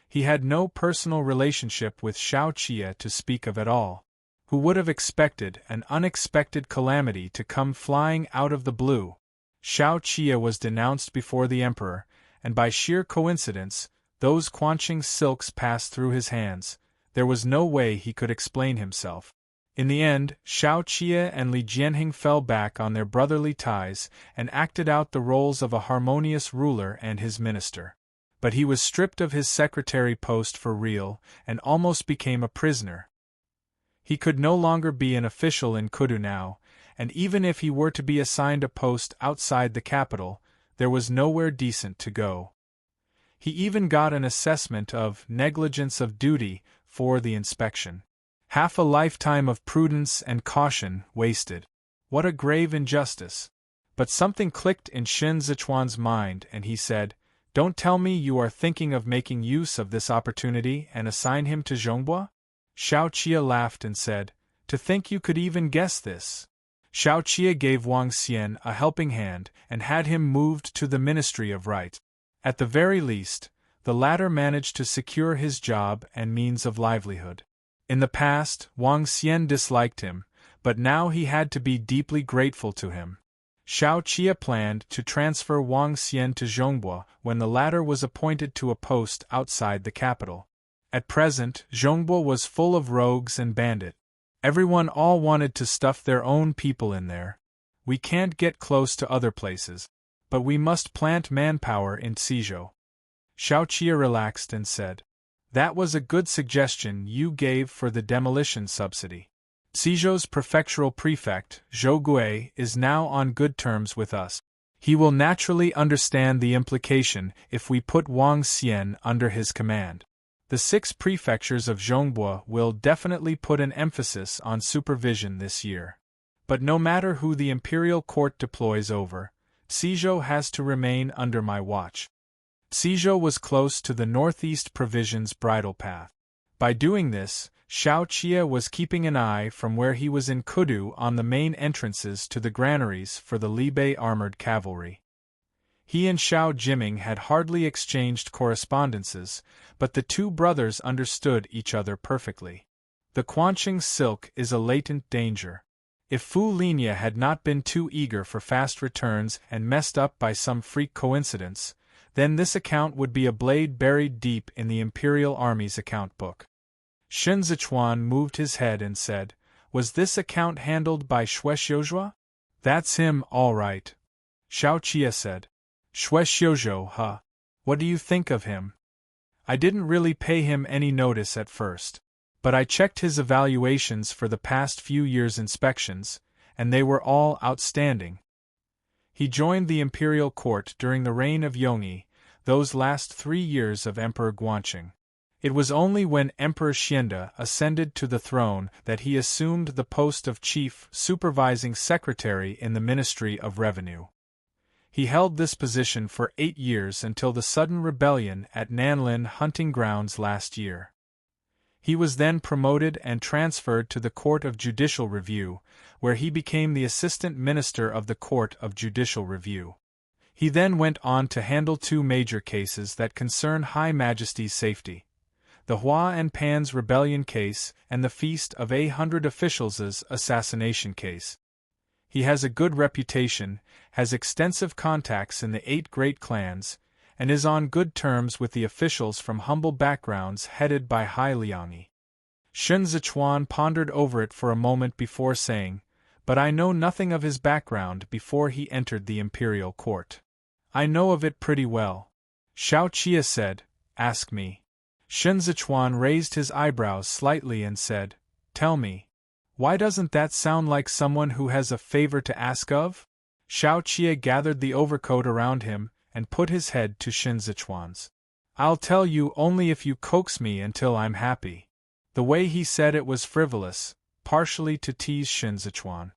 He had no personal relationship with Xiao Qia to speak of at all. Who would have expected an unexpected calamity to come flying out of the blue? Xiao Qia was denounced before the emperor, and by sheer coincidence, those Quanqing silks passed through his hands. There was no way he could explain himself. In the end, Xiao Qia and Li Jianheng fell back on their brotherly ties and acted out the roles of a harmonious ruler and his minister. But he was stripped of his secretary post for real and almost became a prisoner. He could no longer be an official in Kudu now, and even if he were to be assigned a post outside the capital, there was nowhere decent to go. He even got an assessment of negligence of duty for the inspection. Half a lifetime of prudence and caution wasted. What a grave injustice! But something clicked in Shin Zichuan's mind, and he said, "Don't tell me you are thinking of making use of this opportunity and assign him to Zhongbua?" Xiao Qia laughed and said, "To think you could even guess this." Xiao Qia gave Wang Xian a helping hand and had him moved to the Ministry of Right. At the very least, the latter managed to secure his job and means of livelihood. In the past, Wang Xian disliked him, but now he had to be deeply grateful to him. Xiao Qia planned to transfer Wang Xian to Zhongbua when the latter was appointed to a post outside the capital. At present, Zhongbua was full of rogues and bandits. Everyone all wanted to stuff their own people in there. We can't get close to other places, but we must plant manpower in Cizhou. Xiao Qia relaxed and said, "That was a good suggestion you gave for the demolition subsidy. Cizhou's prefectural prefect, Zhou Gui, is now on good terms with us. He will naturally understand the implication if we put Wang Xian under his command. The 6 prefectures of Zhongbua will definitely put an emphasis on supervision this year. But no matter who the imperial court deploys over, Cizhou has to remain under my watch." Cizhou was close to the northeast provision's bridle path. By doing this, Xiao Qia was keeping an eye from where he was in Kudu on the main entrances to the granaries for the Libei armored cavalry. He and Xiao Jiming had hardly exchanged correspondences, but the two brothers understood each other perfectly. The Quanqing silk is a latent danger. If Fu Linya had not been too eager for fast returns and messed up by some freak coincidence, then this account would be a blade buried deep in the Imperial Army's account book. Shen Zichuan moved his head and said, "Was this account handled by Xue Xiuzhua?" "That's him, all right," Xiao Qia said. "Xue Xiuzhou, huh? What do you think of him?" "I didn't really pay him any notice at first. But I checked his evaluations for the past few years' inspections, and they were all outstanding. He joined the imperial court during the reign of Yongyi, those last 3 years of Emperor Guanqing. It was only when Emperor Xianda ascended to the throne that he assumed the post of Chief Supervising Secretary in the Ministry of Revenue. He held this position for 8 years until the sudden rebellion at Nanlin hunting grounds last year. He was then promoted and transferred to the Court of Judicial Review, where he became the Assistant Minister of the Court of Judicial Review. He then went on to handle 2 major cases that concern High Majesty's safety: the Hua and Pan's rebellion case and the Feast of 100 Officials' assassination case. He has a good reputation, has extensive contacts in the 8 great clans, and is on good terms with the officials from humble backgrounds headed by Hai Liangyi. Shen Zichuan pondered over it for a moment before saying, "But I know nothing of his background before he entered the imperial court." "I know of it pretty well," Xiao Qia said. "Ask me." Shen Zichuan raised his eyebrows slightly and said, "Tell me. Why doesn't that sound like someone who has a favor to ask of?" Xiao Qia gathered the overcoat around him and put his head to Shen Zichuan's. "I'll tell you only if you coax me until I'm happy." The way he said it was frivolous, partially to tease Shen Zichuan.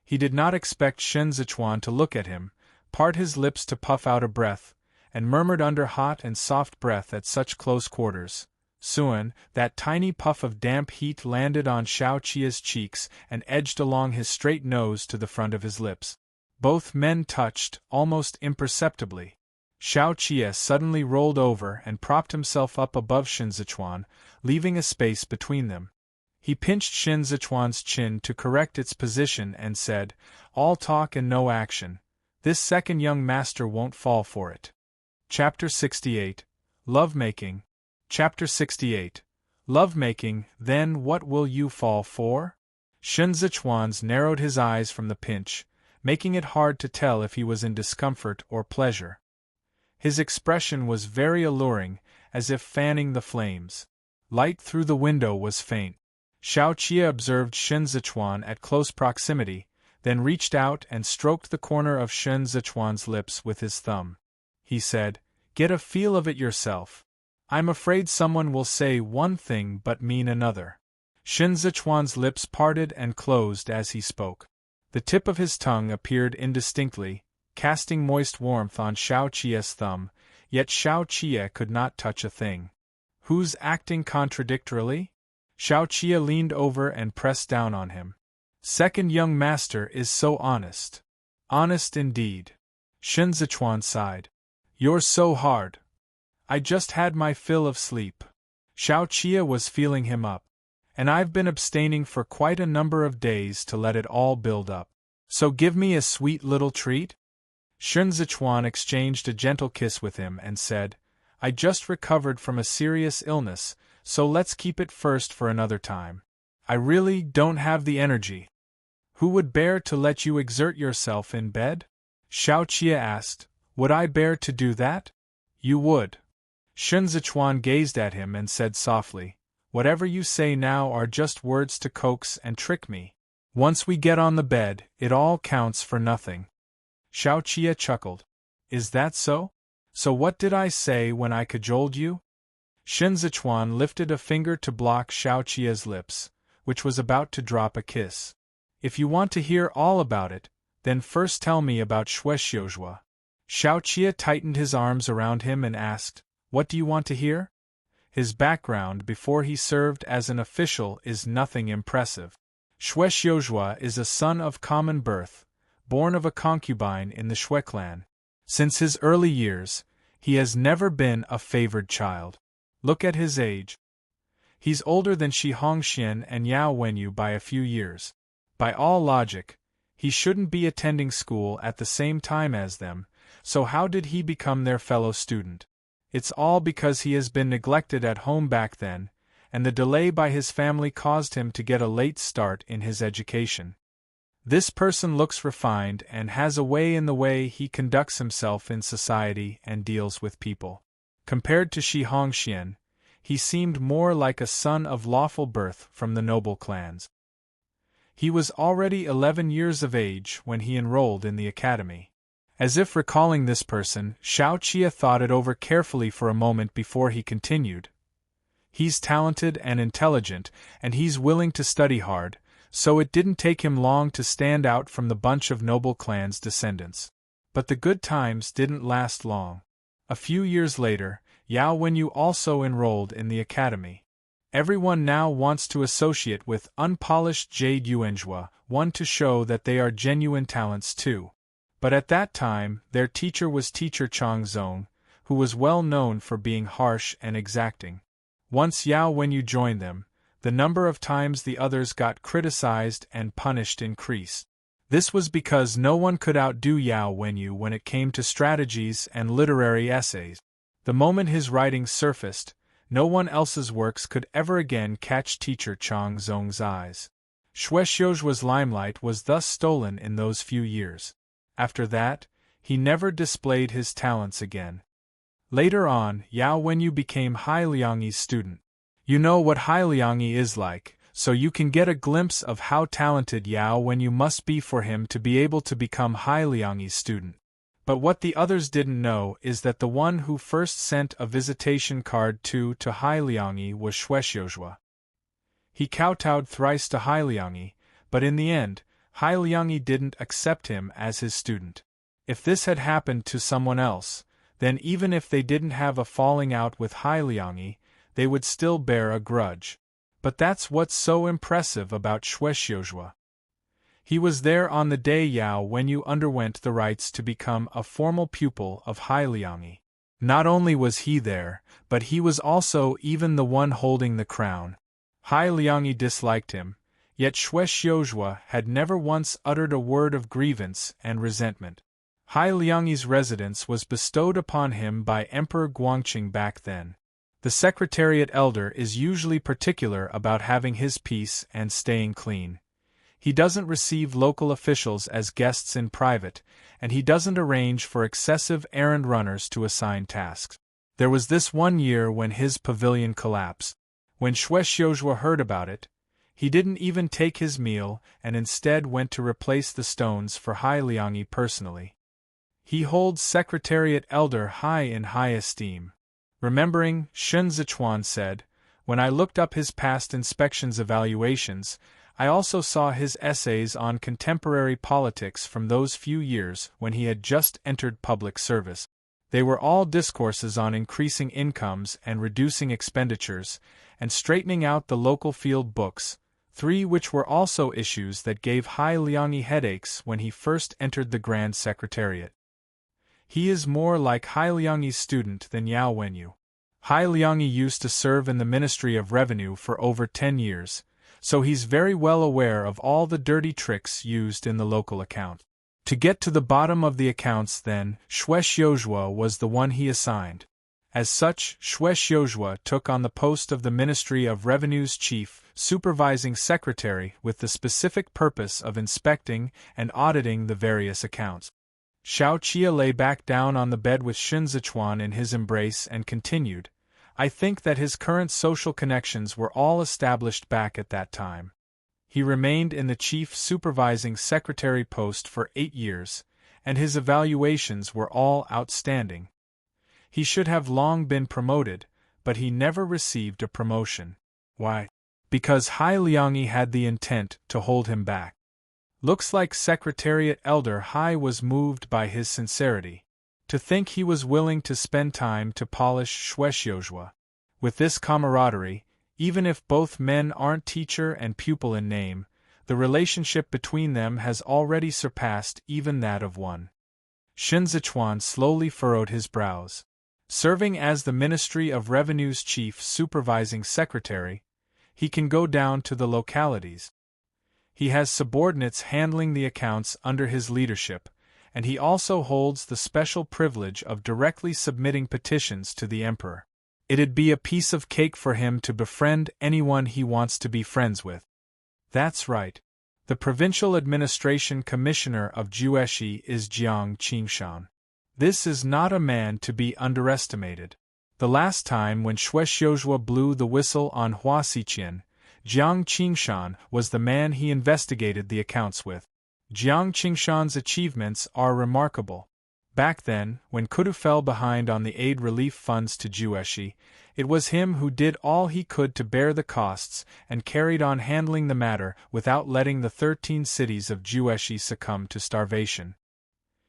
He did not expect Shen Zichuan to look at him, part his lips to puff out a breath, and murmured under hot and soft breath at such close quarters. Soon, that tiny puff of damp heat landed on Xiao Qia's cheeks and edged along his straight nose to the front of his lips. Both men touched, almost imperceptibly. Xiao Qia suddenly rolled over and propped himself up above Shen Zichuan, leaving a space between them. He pinched Shen Zichuan's chin to correct its position and said, "All talk and no action. This second young master won't fall for it." Chapter 68. Lovemaking. Chapter 68. Lovemaking, then what will you fall for? Shen Zichuan's narrowed his eyes from the pinch, making it hard to tell if he was in discomfort or pleasure. His expression was very alluring, as if fanning the flames. Light through the window was faint. Xiao Qia observed Shen Zichuan at close proximity, then reached out and stroked the corner of Shen Zichuan's lips with his thumb. He said, "Get a feel of it yourself. I'm afraid someone will say one thing but mean another." Shen Zichuan's lips parted and closed as he spoke. The tip of his tongue appeared indistinctly, casting moist warmth on Xiao Qia's thumb, yet Xiao Qia could not touch a thing. Who's acting contradictorily? Xiao Qia leaned over and pressed down on him. Second young master is so honest. Honest indeed. Shen Zichuan sighed. You're so hard. I just had my fill of sleep. Xiao Qia was feeling him up. And I've been abstaining for quite a number of days to let it all build up. So give me a sweet little treat? Shen Zichuan exchanged a gentle kiss with him and said, I just recovered from a serious illness, so let's keep it first for another time. I really don't have the energy. Who would bear to let you exert yourself in bed? Xiao Qia asked. Would I bear to do that? You would. Shen Zichuan gazed at him and said softly, Whatever you say now are just words to coax and trick me. Once we get on the bed, it all counts for nothing. Xiao Qia chuckled. Is that so? So what did I say when I cajoled you? Shen Zichuan lifted a finger to block Xiao Qia's lips, which was about to drop a kiss. If you want to hear all about it, then first tell me about Shuexiuzhua. Xiao Qia tightened his arms around him and asked, What do you want to hear? His background before he served as an official is nothing impressive. Shuexiuzhua is a son of common birth, born of a concubine in the Shui clan. Since his early years, he has never been a favored child. Look at his age. He's older than Shi Hongxian and Yao Wenyu by a few years. By all logic, he shouldn't be attending school at the same time as them, so how did he become their fellow student? It's all because he has been neglected at home back then, and the delay by his family caused him to get a late start in his education. This person looks refined and has a way in the way he conducts himself in society and deals with people. Compared to Shi Hongxian, he seemed more like a son of lawful birth from the noble clans. He was already 11 years of age when he enrolled in the academy. As if recalling this person, Xiao Qia thought it over carefully for a moment before he continued. He's talented and intelligent, and he's willing to study hard, so it didn't take him long to stand out from the bunch of noble clans' descendants. But the good times didn't last long. A few years later, Yao Wenyu also enrolled in the academy. Everyone now wants to associate with unpolished Jade Yuanzhua, one to show that they are genuine talents too. But at that time, their teacher was Teacher Chang Zong, who was well known for being harsh and exacting. Once Yao Wenyu joined them, the number of times the others got criticized and punished increased. This was because no one could outdo Yao Wenyu when it came to strategies and literary essays. The moment his writings surfaced, no one else's works could ever again catch Teacher Chang Zong's eyes. Shuexiuzhua's limelight was thus stolen in those few years. After that, he never displayed his talents again. Later on, Yao Wenyu became Hai Liangyi's student. You know what Hai Liangyi is like, so you can get a glimpse of how talented Yao Wenyu must be for him to be able to become Hai Liangyi's student. But what the others didn't know is that the one who first sent a visitation card to Hai Liangyi was Shuexiuzhua. He kowtowed thrice to Hai Liangyi, but in the end, Hai Liangyi didn't accept him as his student. If this had happened to someone else, then even if they didn't have a falling out with Hai Liangyi, they would still bear a grudge. But that's what's so impressive about Shuexiuzhua. He was there on the day Yao Wenyu underwent the rites to become a formal pupil of Hai Liangyi. Not only was he there, but he was also even the one holding the crown. Hai Liangyi disliked him, yet Shuexiuzhua had never once uttered a word of grievance and resentment. Hai Liangyi's residence was bestowed upon him by Emperor Guangqing back then. The Secretariat Elder is usually particular about having his peace and staying clean. He doesn't receive local officials as guests in private, and he doesn't arrange for excessive errand runners to assign tasks. There was this one year when his pavilion collapsed. When Shuexiuzhua heard about it, He didn't even take his meal and instead went to replace the stones for Hai Liangi personally. He holds Secretariat Elder Hai in high esteem. Remembering, Shun Zichuan said, when I looked up his past inspections evaluations, I also saw his essays on contemporary politics from those few years when he had just entered public service. They were all discourses on increasing incomes and reducing expenditures, and straightening out the local field books, 3 which were also issues that gave Hai Liangi headaches when he first entered the Grand Secretariat. He is more like Hai Liangi's student than Yao Wenyu. Hai Liangi used to serve in the Ministry of Revenue for over 10 years, so he's very well aware of all the dirty tricks used in the local account. To get to the bottom of the accounts then, Xue Xiuzhua was the one he assigned. As such, Xue Xiuzhua took on the post of the Ministry of Revenue's chief, supervising secretary with the specific purpose of inspecting and auditing the various accounts. Xiao Qia lay back down on the bed with Shun Zichuan in his embrace and continued, I think that his current social connections were all established back at that time. He remained in the chief supervising secretary post for 8 years, and his evaluations were all outstanding. He should have long been promoted, but he never received a promotion. Why? Because Hai Liangi had the intent to hold him back. Looks like Secretariat Elder Hai was moved by his sincerity. To think he was willing to spend time to polish Xue Xiuzhua. With this camaraderie, even if both men aren't teacher and pupil in name, the relationship between them has already surpassed even that of one. Shun Zichuan slowly furrowed his brows. Serving as the Ministry of Revenue's chief supervising secretary, he can go down to the localities. He has subordinates handling the accounts under his leadership, and he also holds the special privilege of directly submitting petitions to the emperor. It'd be a piece of cake for him to befriend anyone he wants to be friends with. That's right. The provincial administration commissioner of Jueshi is Jiang Qingshan. This is not a man to be underestimated. The last time when Xue Xiuzhua blew the whistle on Hua Xiqian, Jiang Qingshan was the man he investigated the accounts with. Jiang Qingshan's achievements are remarkable. Back then, when Kudu fell behind on the aid relief funds to Jueshi, it was him who did all he could to bear the costs and carried on handling the matter without letting the 13 cities of Jueshi succumb to starvation.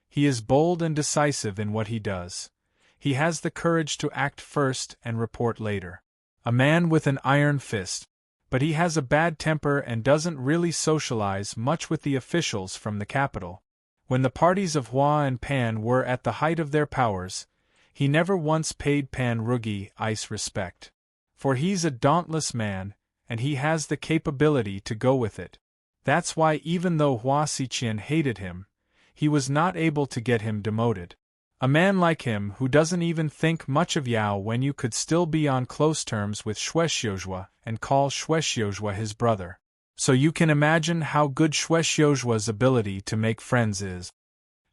He is bold and decisive in what he does. He has the courage to act first and report later. A man with an iron fist. But he has a bad temper and doesn't really socialize much with the officials from the capital. When the parties of Hua and Pan were at the height of their powers, he never once paid Pan Rugi ice respect. For he's a dauntless man, and he has the capability to go with it. That's why even though Hua Xiqian hated him, he was not able to get him demoted. A man like him who doesn't even think much of Yao Wenyu could still be on close terms with Xue Xiuzhua and call Xue Xiuzhua his brother. So you can imagine how good Xue Xiuzhua's ability to make friends is.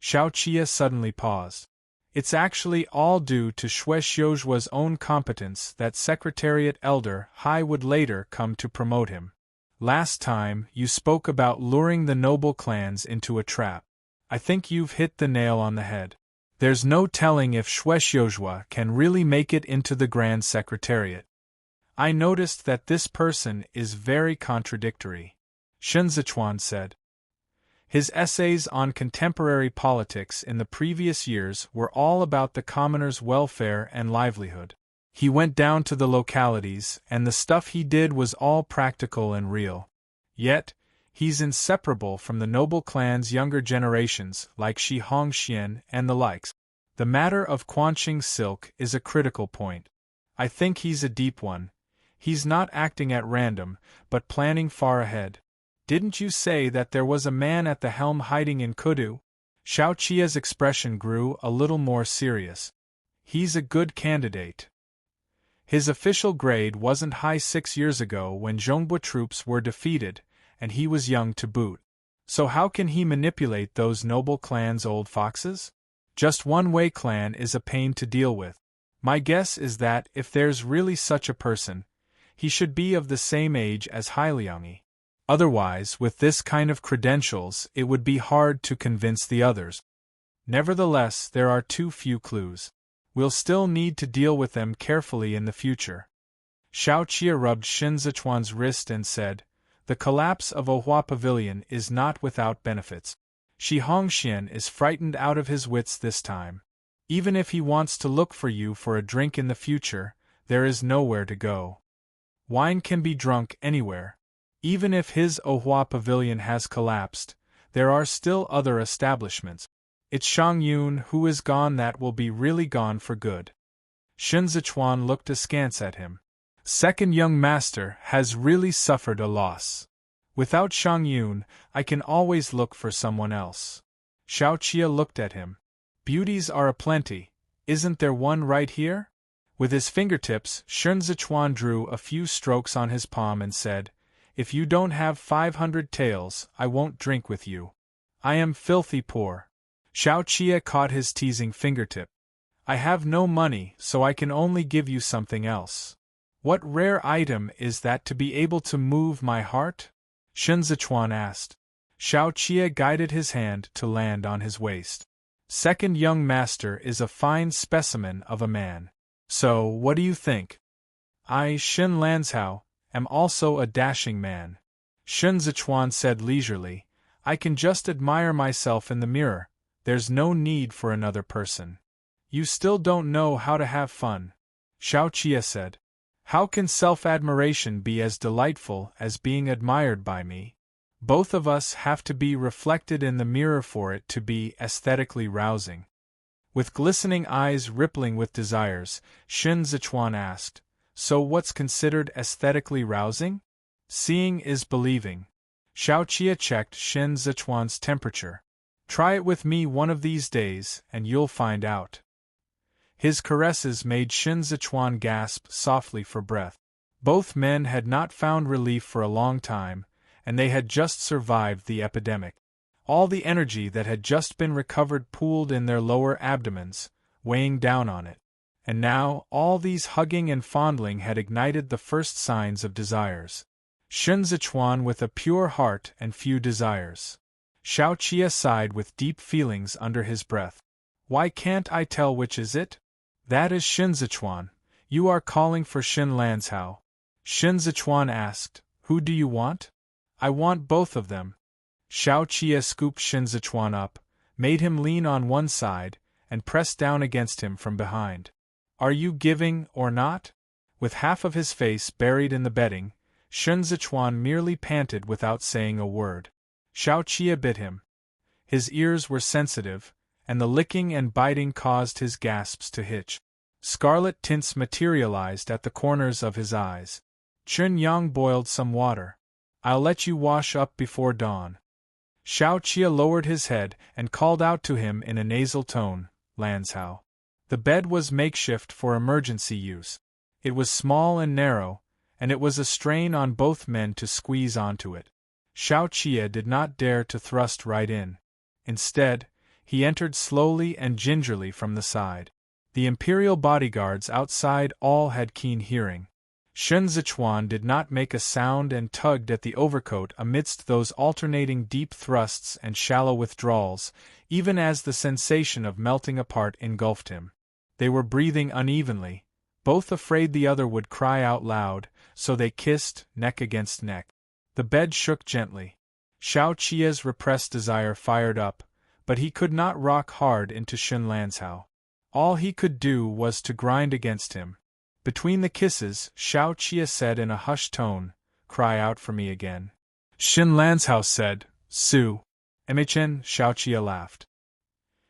Xiao Qia suddenly paused. It's actually all due to Xue Xiuzhua's own competence that Secretariat Elder Hai would later come to promote him. Last time, you spoke about luring the noble clans into a trap. I think you've hit the nail on the head. There's no telling if Xue Xiuzhua can really make it into the Grand Secretariat. I noticed that this person is very contradictory, Shun Zichuan said. His essays on contemporary politics in the previous years were all about the commoner's welfare and livelihood. He went down to the localities, and the stuff he did was all practical and real. Yet, he's inseparable from the noble clan's younger generations like Shi Hongxian and the likes. The matter of Quanqing silk is a critical point. I think he's a deep one. He's not acting at random, but planning far ahead. Didn't you say that there was a man at the helm hiding in Kudu? Xiao Qia's expression grew a little more serious. He's a good candidate. His official grade wasn't high 6 years ago when Zhongbua troops were defeated, and he was young to boot. So how can he manipulate those noble clans' old foxes? Just one Wei clan is a pain to deal with. My guess is that if there's really such a person, he should be of the same age as Hai Liangi. Otherwise, with this kind of credentials, it would be hard to convince the others. Nevertheless, there are too few clues. We'll still need to deal with them carefully in the future. Xiao Qie rubbed Shen Zichuan's wrist and said, "The collapse of Ohua Pavilion is not without benefits. Shi Hongxian is frightened out of his wits this time. Even if he wants to look for you for a drink in the future, there is nowhere to go. Wine can be drunk anywhere. Even if his Ohua Pavilion has collapsed, there are still other establishments. It's Shang Yun who is gone that will be really gone for good." Shen Zichuan looked askance at him. "Second young master has really suffered a loss. Without Shang Yun, I can always look for someone else." Xiao Qie looked at him. "Beauties are aplenty, isn't there one right here?" With his fingertips, Shen Zichuan drew a few strokes on his palm and said, "If you don't have 500 taels, I won't drink with you. I am filthy poor." Xiao Qie caught his teasing fingertip. "I have no money, so I can only give you something else." "What rare item is that to be able to move my heart?" Shen Zichuan asked. Xiao Qie guided his hand to land on his waist. "Second young master is a fine specimen of a man. So, what do you think?" "I, Shen Lanzhao, am also a dashing man," Shen Zichuan said leisurely. "I can just admire myself in the mirror, there's no need for another person." "You still don't know how to have fun," Xiao Qie said. "How can self-admiration be as delightful as being admired by me? Both of us have to be reflected in the mirror for it to be aesthetically rousing." With glistening eyes rippling with desires, Shen Zichuan asked, "So what's considered aesthetically rousing?" "Seeing is believing." Xiao Qie checked Shen Zichuan's temperature. "Try it with me one of these days, and you'll find out." His caresses made Shen Zichuan gasp softly for breath. Both men had not found relief for a long time, and they had just survived the epidemic. All the energy that had just been recovered pooled in their lower abdomens, weighing down on it. And now, all these hugging and fondling had ignited the first signs of desires. Shen Zichuan with a pure heart and few desires. Xiao Qie sighed with deep feelings under his breath. "Why can't I tell which is it?" "That is Shen Zichuan. You are calling for Shen Lanzhao." Shen Zichuan asked, "Who do you want?" "I want both of them." Xiao Qie scooped Shen Zichuan up, made him lean on one side, and pressed down against him from behind. "Are you giving, or not?" With half of his face buried in the bedding, Shen Zichuan merely panted without saying a word. Xiao Qie bit him. His ears were sensitive, and the licking and biting caused his gasps to hitch. Scarlet tints materialized at the corners of his eyes. Chun Yang boiled some water. "I'll let you wash up before dawn." Xiao Qie lowered his head and called out to him in a nasal tone, "Lanzhao." The bed was makeshift for emergency use. It was small and narrow, and it was a strain on both men to squeeze onto it. Xiao Qie did not dare to thrust right in. Instead, he entered slowly and gingerly from the side. The imperial bodyguards outside all had keen hearing. Shen Zichuan did not make a sound and tugged at the overcoat amidst those alternating deep thrusts and shallow withdrawals, even as the sensation of melting apart engulfed him. They were breathing unevenly, both afraid the other would cry out loud, so they kissed, neck against neck. The bed shook gently. Xiao Qie's repressed desire fired up, but he could not rock hard into Shen Lanzhao. All he could do was to grind against him. Between the kisses, Xiao Qie said in a hushed tone, "Cry out for me again." Shen Lanzhao said, "Su." "Emichen," Xiao Qie laughed.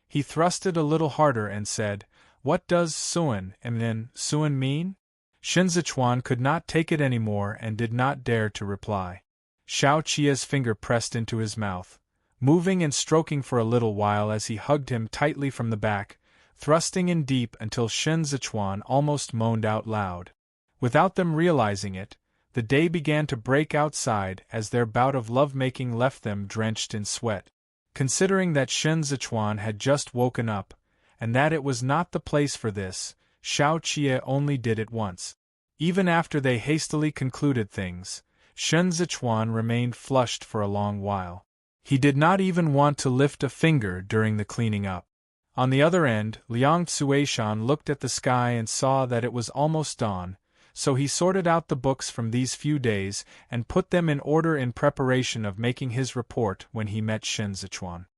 He thrusted a little harder and said, "What does Suan and then Suan mean?" Shen Zichuan could not take it any more and did not dare to reply. Xiao Qie's finger pressed into his mouth, moving and stroking for a little while as he hugged him tightly from the back, thrusting in deep until Shen Zichuan almost moaned out loud. Without them realizing it, the day began to break outside as their bout of lovemaking left them drenched in sweat. Considering that Shen Zichuan had just woken up, and that it was not the place for this, Xiao Qie only did it once. Even after they hastily concluded things, Shen Zichuan remained flushed for a long while. He did not even want to lift a finger during the cleaning up. On the other end, Liang Tsuishan looked at the sky and saw that it was almost dawn, so he sorted out the books from these few days and put them in order in preparation of making his report when he met Shen Zichuan.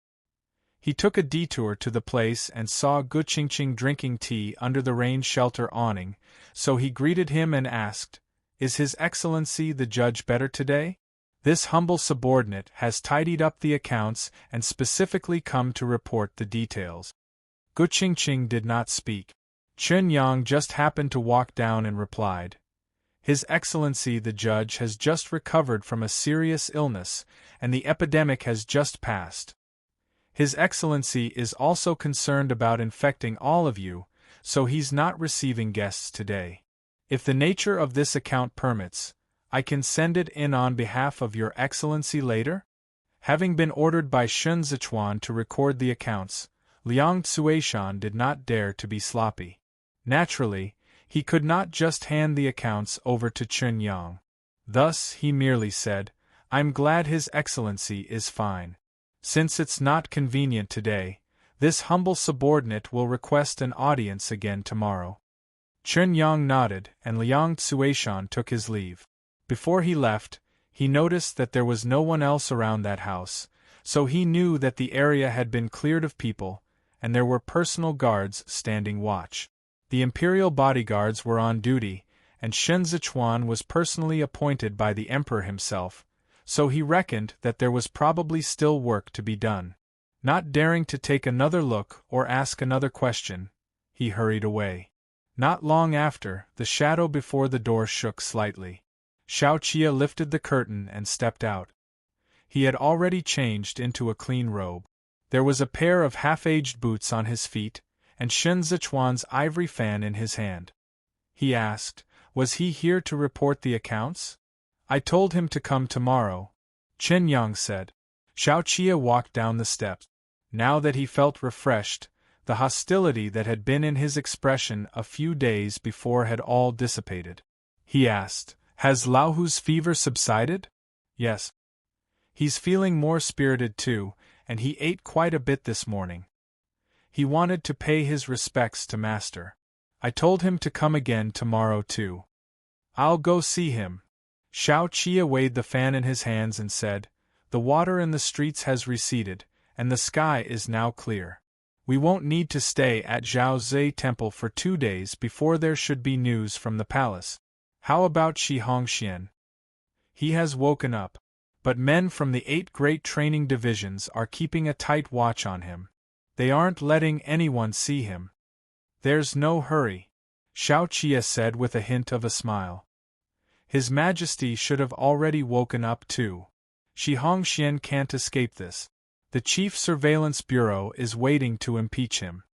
He took a detour to the place and saw Gu Qingqing drinking tea under the rain shelter awning, so he greeted him and asked, "Is His Excellency the judge better today? This humble subordinate has tidied up the accounts and specifically come to report the details." Gu Qingqing did not speak. Chen Yang just happened to walk down and replied, "His Excellency the judge has just recovered from a serious illness, and the epidemic has just passed. His Excellency is also concerned about infecting all of you, so he's not receiving guests today. If the nature of this account permits, I can send it in on behalf of Your Excellency later?" Having been ordered by Shen Zichuan to record the accounts, Liang Tsuishan did not dare to be sloppy. Naturally, he could not just hand the accounts over to Chen Yang. Thus he merely said, "I'm glad His Excellency is fine. Since it's not convenient today, this humble subordinate will request an audience again tomorrow." Chen Yang nodded, and Liang Tsuishan took his leave. Before he left, he noticed that there was no one else around that house, so he knew that the area had been cleared of people, and there were personal guards standing watch. The imperial bodyguards were on duty, and Shen Zichuan was personally appointed by the emperor himself, so he reckoned that there was probably still work to be done. Not daring to take another look or ask another question, he hurried away. Not long after, the shadow before the door shook slightly. Xiao Qia lifted the curtain and stepped out. He had already changed into a clean robe. There was a pair of half-aged boots on his feet, and Shen Zichuan's ivory fan in his hand. He asked, "Was he here to report the accounts?" "I told him to come tomorrow," Chen Yang said. Xiao Qia walked down the steps. Now that he felt refreshed, the hostility that had been in his expression a few days before had all dissipated. He asked, "Has Laohu's fever subsided?" "Yes. He's feeling more spirited too, and he ate quite a bit this morning. He wanted to pay his respects to Master. I told him to come again tomorrow too." "I'll go see him." Xiao Qia weighed the fan in his hands and said, "The water in the streets has receded, and the sky is now clear. We won't need to stay at Zhao Zhe Temple for 2 days before there should be news from the palace. How about Shi Hongxian? He has woken up, but men from the 8 great training divisions are keeping a tight watch on him. They aren't letting anyone see him." "There's no hurry," Xiao Qia said with a hint of a smile. "His Majesty should have already woken up too. Shi Hongxian can't escape this. The Chief Surveillance Bureau is waiting to impeach him."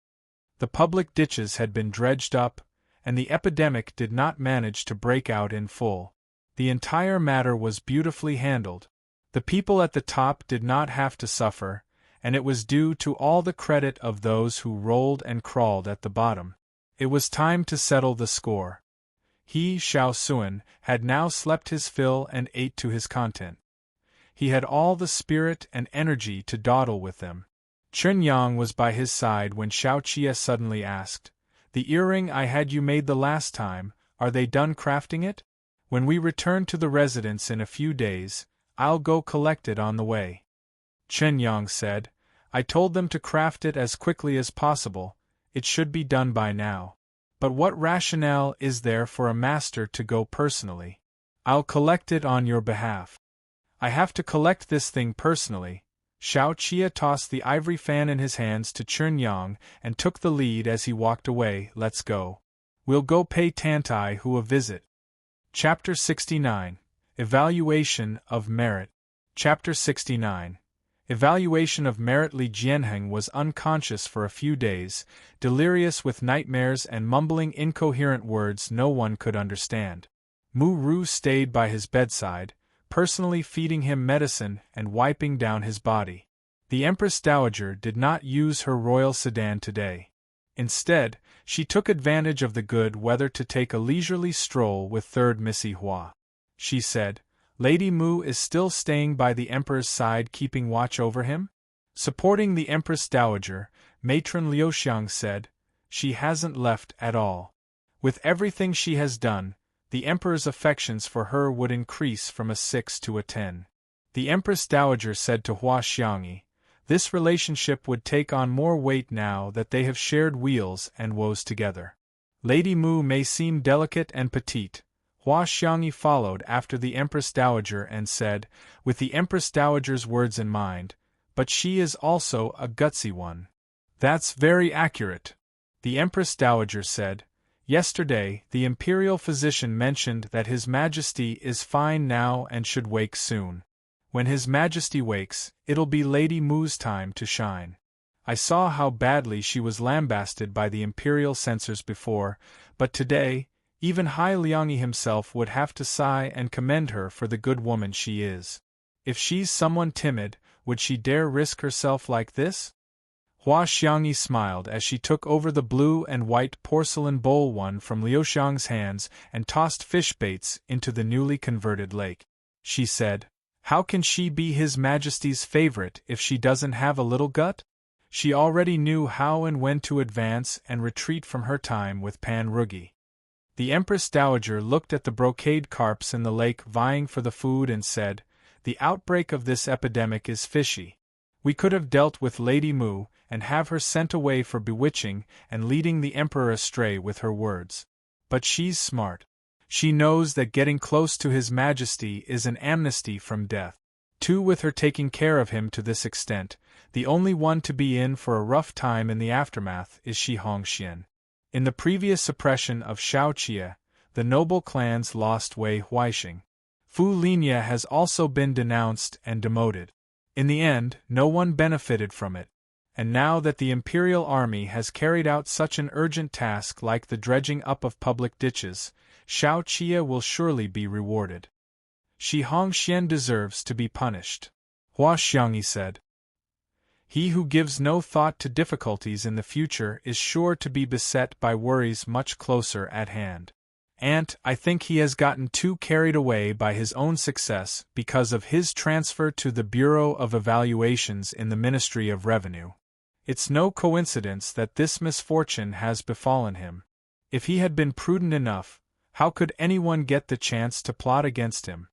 The public ditches had been dredged up, and the epidemic did not manage to break out in full. The entire matter was beautifully handled. The people at the top did not have to suffer, and it was due to all the credit of those who rolled and crawled at the bottom. It was time to settle the score. He, Xiao Suan, had now slept his fill and ate to his content. He had all the spirit and energy to dawdle with them. Chen Yang was by his side when Xiao Qia suddenly asked, "The earring I had you made the last time, are they done crafting it? When we return to the residence in a few days, I'll go collect it on the way." Chen Yang said, "I told them to craft it as quickly as possible, it should be done by now. But what rationale is there for a master to go personally? I'll collect it on your behalf." "I have to collect this thing personally." Xiao Qia tossed the ivory fan in his hands to Chen Yang and took the lead as he walked away. "Let's go. We'll go pay Tantai Hu a visit." Chapter 69. Evaluation of Merit. Chapter 69. Evaluation of Merit. Li Jianheng was unconscious for a few days, delirious with nightmares and mumbling incoherent words no one could understand. Mu Ru stayed by his bedside, personally feeding him medicine and wiping down his body. The Empress Dowager did not use her royal sedan today. Instead, she took advantage of the good weather to take a leisurely stroll with 3rd Missy Hua. She said, Lady Mu is still staying by the Emperor's side, keeping watch over him? Supporting the Empress Dowager, Matron Liuxiang said, she hasn't left at all. With everything she has done, the Emperor's affections for her would increase from a 6 to a 10. The Empress Dowager said to Hua Xiangyi, this relationship would take on more weight now that they have shared weals and woes together. Lady Mu may seem delicate and petite. Hua Xiangyi followed after the Empress Dowager and said, with the Empress Dowager's words in mind, but she is also a gutsy one. That's very accurate. The Empress Dowager said, yesterday the imperial physician mentioned that His Majesty is fine now and should wake soon. When His Majesty wakes, it'll be Lady Mu's time to shine. I saw how badly she was lambasted by the imperial censors before, but today, even Hai Liangyi himself would have to sigh and commend her for the good woman she is. If she's someone timid, would she dare risk herself like this? Hua Xiangyi smiled as she took over the blue and white porcelain bowl one from Liuxiang's hands and tossed fish baits into the newly converted lake. She said, how can she be His Majesty's favorite if she doesn't have a little gut? She already knew how and when to advance and retreat from her time with Pan Rugi. The Empress Dowager looked at the brocade carps in the lake vying for the food and said, the outbreak of this epidemic is fishy. We could have dealt with Lady Mu and have her sent away for bewitching and leading the Emperor astray with her words. But she's smart. She knows that getting close to His Majesty is an amnesty from death. Too, with her taking care of him to this extent, the only one to be in for a rough time in the aftermath is Shi Hongxian. In the previous suppression of Shaoqia, the noble clans lost Wei Huaixing. Fu Linya has also been denounced and demoted. In the end, no one benefited from it. And now that the imperial army has carried out such an urgent task like the dredging up of public ditches, Shaoqia will surely be rewarded. Shi Hongxian deserves to be punished. Hua Xiangyi said. He who gives no thought to difficulties in the future is sure to be beset by worries much closer at hand. I think he has gotten too carried away by his own success because of his transfer to the Bureau of Evaluations in the Ministry of Revenue. It's no coincidence that this misfortune has befallen him. If he had been prudent enough, how could anyone get the chance to plot against him?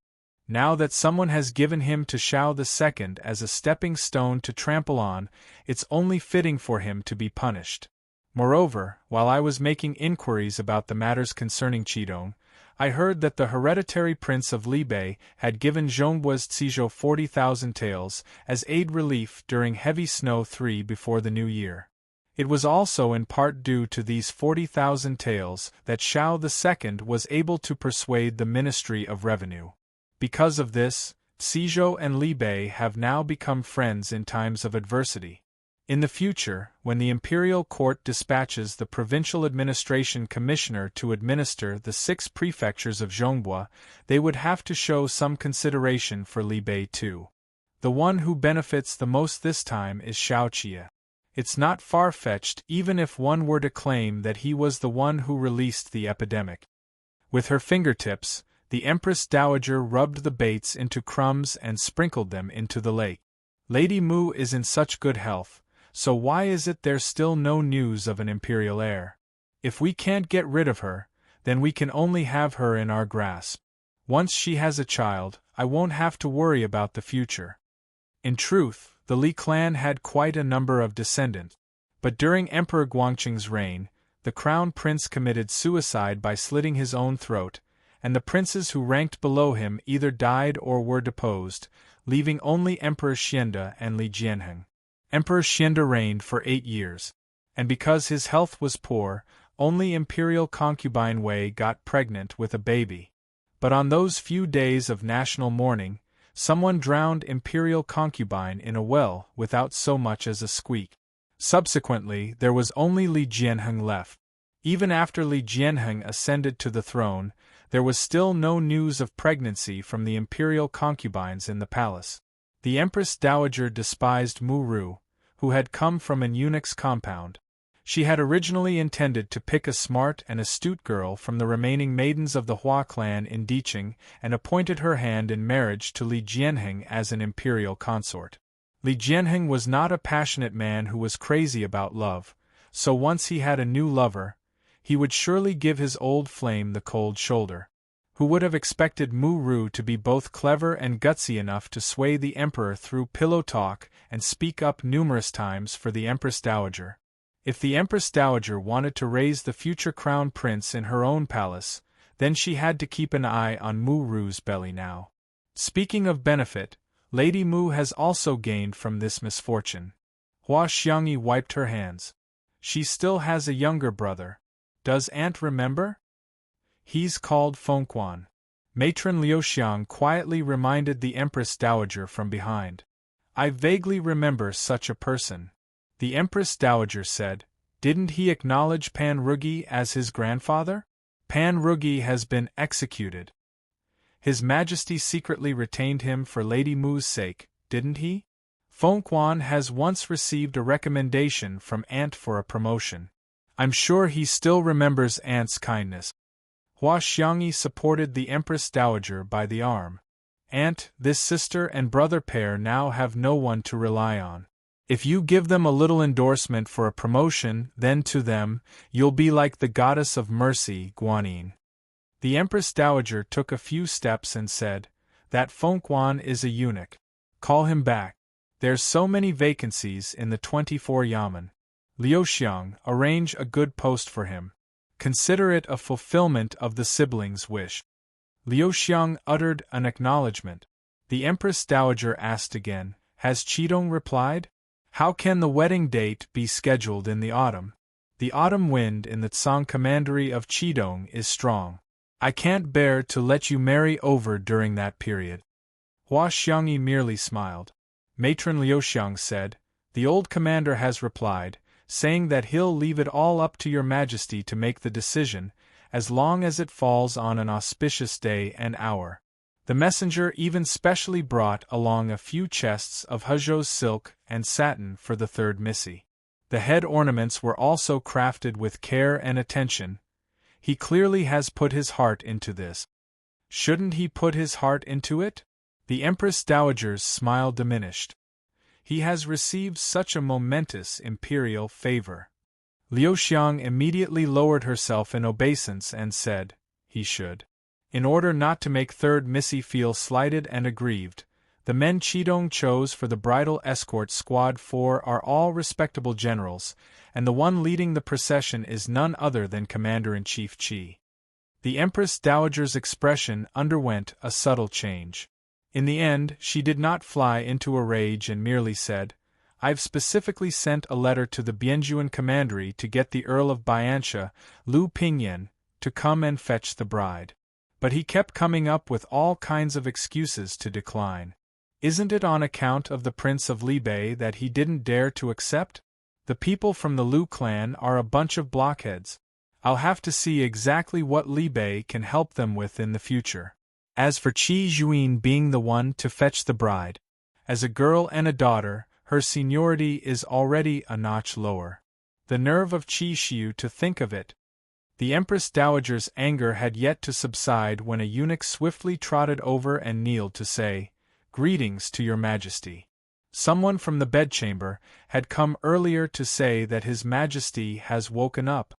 Now that someone has given him to Shao II as a stepping stone to trample on, it's only fitting for him to be punished. Moreover, while I was making inquiries about the matters concerning Qidong, I heard that the hereditary prince of Libei had given Zhongguo's Cizhou 40,000 taels as aid relief during heavy snow 3 before the new year. It was also in part due to these 40,000 taels that Shao II was able to persuade the Ministry of Revenue. Because of this, Cizhou and Libei have now become friends in times of adversity. In the future, when the imperial court dispatches the provincial administration commissioner to administer the 6 prefectures of Zhongguo, they would have to show some consideration for Libei too. The one who benefits the most this time is Shaoqia. It's not far-fetched even if one were to claim that he was the one who released the epidemic. With her fingertips, the Empress Dowager rubbed the baits into crumbs and sprinkled them into the lake. Lady Mu is in such good health, so why is it there's still no news of an imperial heir? If we can't get rid of her, then we can only have her in our grasp. Once she has a child, I won't have to worry about the future. In truth, the Li clan had quite a number of descendants, but during Emperor Guangqing's reign, the crown prince committed suicide by slitting his own throat, and the princes who ranked below him either died or were deposed, leaving only Emperor Xiande and Li Jianheng. Emperor Xiande reigned for 8 years, and because his health was poor, only imperial concubine Wei got pregnant with a baby. But on those few days of national mourning, someone drowned imperial concubine in a well without so much as a squeak. Subsequently, there was only Li Jianheng left. Even after Li Jianheng ascended to the throne, there was still no news of pregnancy from the imperial concubines in the palace. The Empress Dowager despised Mu Ru, who had come from an eunuch's compound. She had originally intended to pick a smart and astute girl from the remaining maidens of the Hua clan in Diqing and appointed her hand in marriage to Li Jianheng as an imperial consort. Li Jianheng was not a passionate man who was crazy about love, so once he had a new lover, he would surely give his old flame the cold shoulder. Who would have expected Mu Ru to be both clever and gutsy enough to sway the emperor through pillow talk and speak up numerous times for the Empress Dowager? If the Empress Dowager wanted to raise the future crown prince in her own palace, then she had to keep an eye on Mu Ru's belly now. Speaking of benefit, Lady Mu has also gained from this misfortune. Hua Xiangyi wiped her hands. She still has a younger brother. Does Aunt remember? He's called Fengquan. Matron Liuxiang quietly reminded the Empress Dowager from behind. I vaguely remember such a person. The Empress Dowager said, didn't he acknowledge Pan Rugi as his grandfather? Pan Rugi has been executed. His Majesty secretly retained him for Lady Mu's sake, didn't he? Fengquan has once received a recommendation from Aunt for a promotion. I'm sure he still remembers Aunt's kindness. Hua Xiangyi supported the Empress Dowager by the arm. Aunt, this sister and brother pair now have no one to rely on. If you give them a little endorsement for a promotion, then to them, you'll be like the goddess of mercy, Guanyin. The Empress Dowager took a few steps and said, that Fengquan is a eunuch. Call him back. There's so many vacancies in the 24 yamen. Liuxiang, arrange a good post for him. Consider it a fulfillment of the siblings' wish. Liuxiang uttered an acknowledgement. The Empress Dowager asked again, has Qidong replied? How can the wedding date be scheduled in the autumn? The autumn wind in the Tsang commandery of Qidong is strong. I can't bear to let you marry over during that period. Hua Xiangyi merely smiled. Matron Liuxiang said, the old commander has replied, saying that he'll leave it all up to your Majesty to make the decision, as long as it falls on an auspicious day and hour. The messenger even specially brought along a few chests of Hezhou's silk and satin for the third missy. The head ornaments were also crafted with care and attention. He clearly has put his heart into this. Shouldn't he put his heart into it? The Empress Dowager's smile diminished. He has received such a momentous imperial favor. Liuxiang immediately lowered herself in obeisance and said, he should. In order not to make third missy feel slighted and aggrieved, the men Qidong chose for the bridal escort squad 4 are all respectable generals, and the one leading the procession is none other than Commander-in-Chief Qi. The Empress Dowager's expression underwent a subtle change. In the end, she did not fly into a rage and merely said, I've specifically sent a letter to the Bianjuan commandery to get the Earl of Bianxia, Lu Pingyan, to come and fetch the bride. But he kept coming up with all kinds of excuses to decline. Isn't it on account of the Prince of Libei that he didn't dare to accept? The people from the Lu clan are a bunch of blockheads. I'll have to see exactly what Libei can help them with in the future. As for Qi Juin being the one to fetch the bride, as a girl and a daughter, her seniority is already a notch lower. The nerve of Qi Xiu to think of it! The Empress Dowager's anger had yet to subside when a eunuch swiftly trotted over and kneeled to say, Greetings to your Majesty. Someone from the bedchamber had come earlier to say that His Majesty has woken up.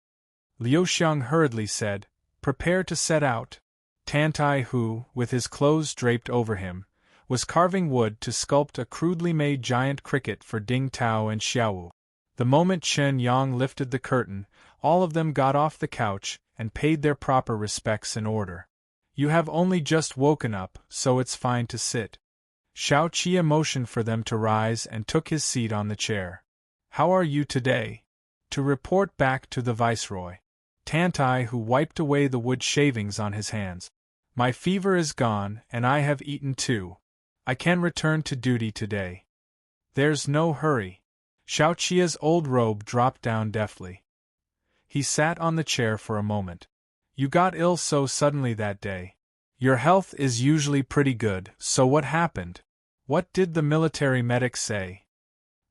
Liuxiang hurriedly said, Prepare to set out. Tantai, who, with his clothes draped over him, was carving wood to sculpt a crudely made giant cricket for Ding Tao and Xiaowu. The moment Chen Yang lifted the curtain, all of them got off the couch and paid their proper respects in order. You have only just woken up, so it's fine to sit. Xiao Qia motioned for them to rise and took his seat on the chair. How are you today? To report back to the Viceroy. Tantai, who wiped away the wood shavings on his hands. My fever is gone, and I have eaten too. I can return to duty today. There's no hurry. Xiao Qia's old robe dropped down deftly. He sat on the chair for a moment. You got ill so suddenly that day. Your health is usually pretty good, so what happened? What did the military medic say?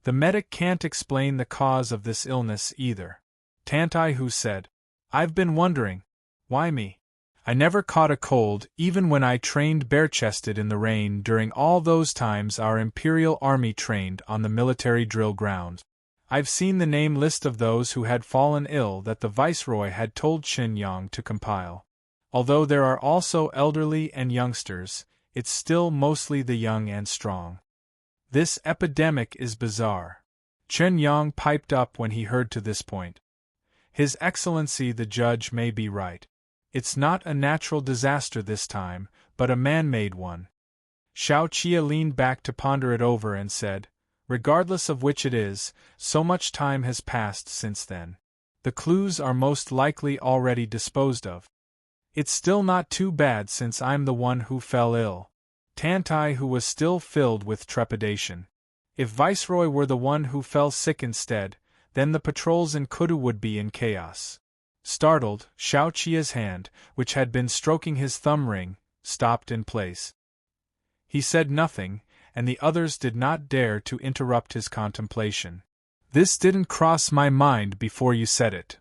The medic can't explain the cause of this illness either. Tantai Hu said. I've been wondering. Why me? I never caught a cold even when I trained bare-chested in the rain during all those times our Imperial Army trained on the military drill grounds. I've seen the name list of those who had fallen ill that the Viceroy had told Qin Yang to compile. Although there are also elderly and youngsters, it's still mostly the young and strong. This epidemic is bizarre. Qin Yang piped up when he heard to this point. His Excellency the Judge may be right. It's not a natural disaster this time, but a man-made one. Xiao Qia leaned back to ponder it over and said, regardless of which it is, so much time has passed since then. The clues are most likely already disposed of. It's still not too bad since I'm the one who fell ill. Tantai Hu was still filled with trepidation. If Viceroy were the one who fell sick instead, then the patrols in Kudu would be in chaos. Startled, Xiao Qia's hand, which had been stroking his thumb ring, stopped in place. He said nothing, and the others did not dare to interrupt his contemplation. This didn't cross my mind before you said it.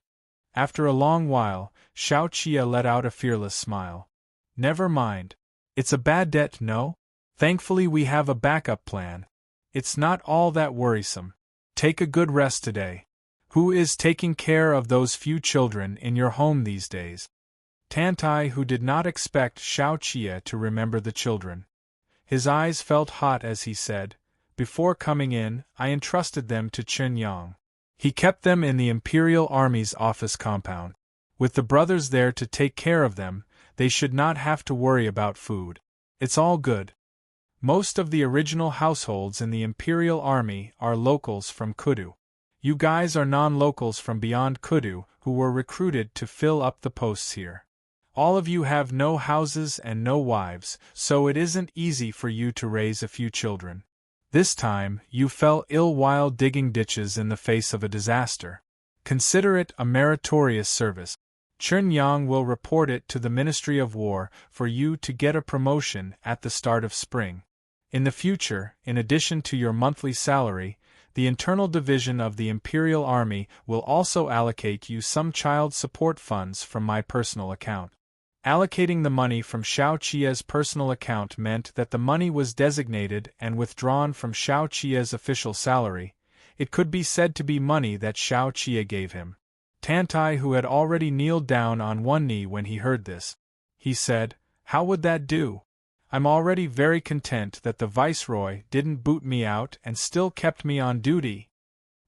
After a long while, Xiao Qia let out a fearless smile. Never mind. It's a bad debt, no? Thankfully we have a backup plan. It's not all that worrisome. Take a good rest today. Who is taking care of those few children in your home these days? Tantai Hu did not expect Xiao Qia to remember the children. His eyes felt hot as he said, before coming in, I entrusted them to Qin Yang. He kept them in the Imperial Army's office compound. With the brothers there to take care of them, they should not have to worry about food. It's all good. Most of the original households in the Imperial Army are locals from Kudu. You guys are non-locals from beyond Kudu who were recruited to fill up the posts here. All of you have no houses and no wives, so it isn't easy for you to raise a few children. This time, you fell ill while digging ditches in the face of a disaster. Consider it a meritorious service. Qin Yang will report it to the Ministry of War for you to get a promotion at the start of spring. In the future, in addition to your monthly salary, the Internal Division of the Imperial Army will also allocate you some child support funds from my personal account. Allocating the money from Xiao Qia's personal account meant that the money was designated and withdrawn from Xiao Qia's official salary. It could be said to be money that Xiao Qia gave him. Tantai Hu had already kneeled down on one knee when he heard this. He said, How would that do? I'm already very content that the Viceroy didn't boot me out and still kept me on duty.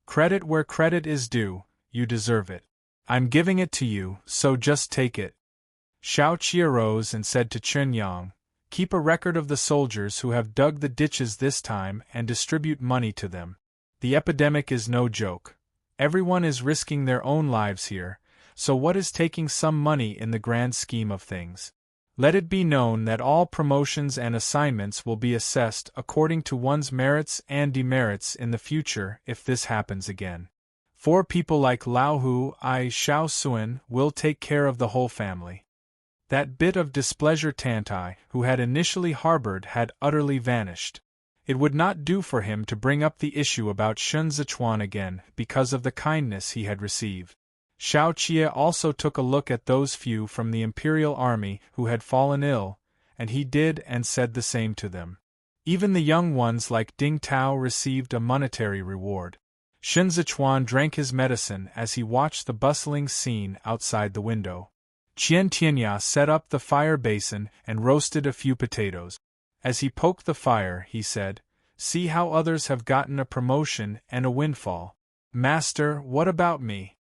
Credit where credit is due, you deserve it. I'm giving it to you, so just take it. Xiao Qia rose and said to Qin Yang, Keep a record of the soldiers who have dug the ditches this time and distribute money to them. The epidemic is no joke. Everyone is risking their own lives here, so what is taking some money in the grand scheme of things? Let it be known that all promotions and assignments will be assessed according to one's merits and demerits in the future if this happens again. 4 people like Lao Hu, Xiao Suan, will take care of the whole family. That bit of displeasure Tantai, who had initially harbored, had utterly vanished. It would not do for him to bring up the issue about Shun Zichuan again because of the kindness he had received. Xiao Qia also took a look at those few from the Imperial Army who had fallen ill, and he did and said the same to them. Even the young ones like Ding Tao received a monetary reward. Shun Zichuan drank his medicine as he watched the bustling scene outside the window. Qian Tianya set up the fire basin and roasted a few potatoes. As he poked the fire, he said, See how others have gotten a promotion and a windfall. Master, what about me?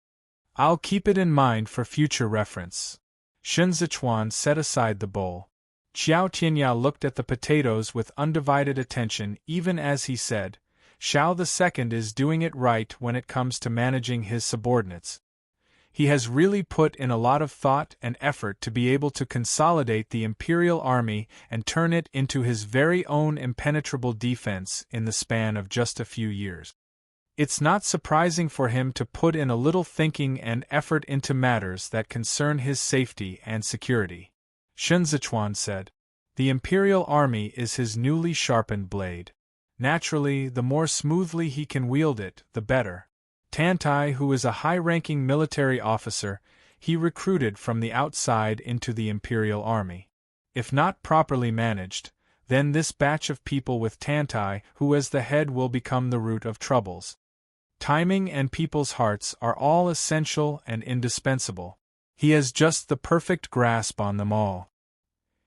I'll keep it in mind for future reference. Shun Zichuan set aside the bowl. Xiao Tianya looked at the potatoes with undivided attention even as he said, Xiao II is doing it right when it comes to managing his subordinates. He has really put in a lot of thought and effort to be able to consolidate the Imperial Army and turn it into his very own impenetrable defense in the span of just a few years. It's not surprising for him to put in a little thinking and effort into matters that concern his safety and security. Shun Zichuan said, The Imperial Army is his newly sharpened blade. Naturally, the more smoothly he can wield it, the better. Tantai, who is a high-ranking military officer, he recruited from the outside into the imperial army. If not properly managed, then this batch of people with Tantai, who as the head will become the root of troubles. Timing and people's hearts are all essential and indispensable. He has just the perfect grasp on them all.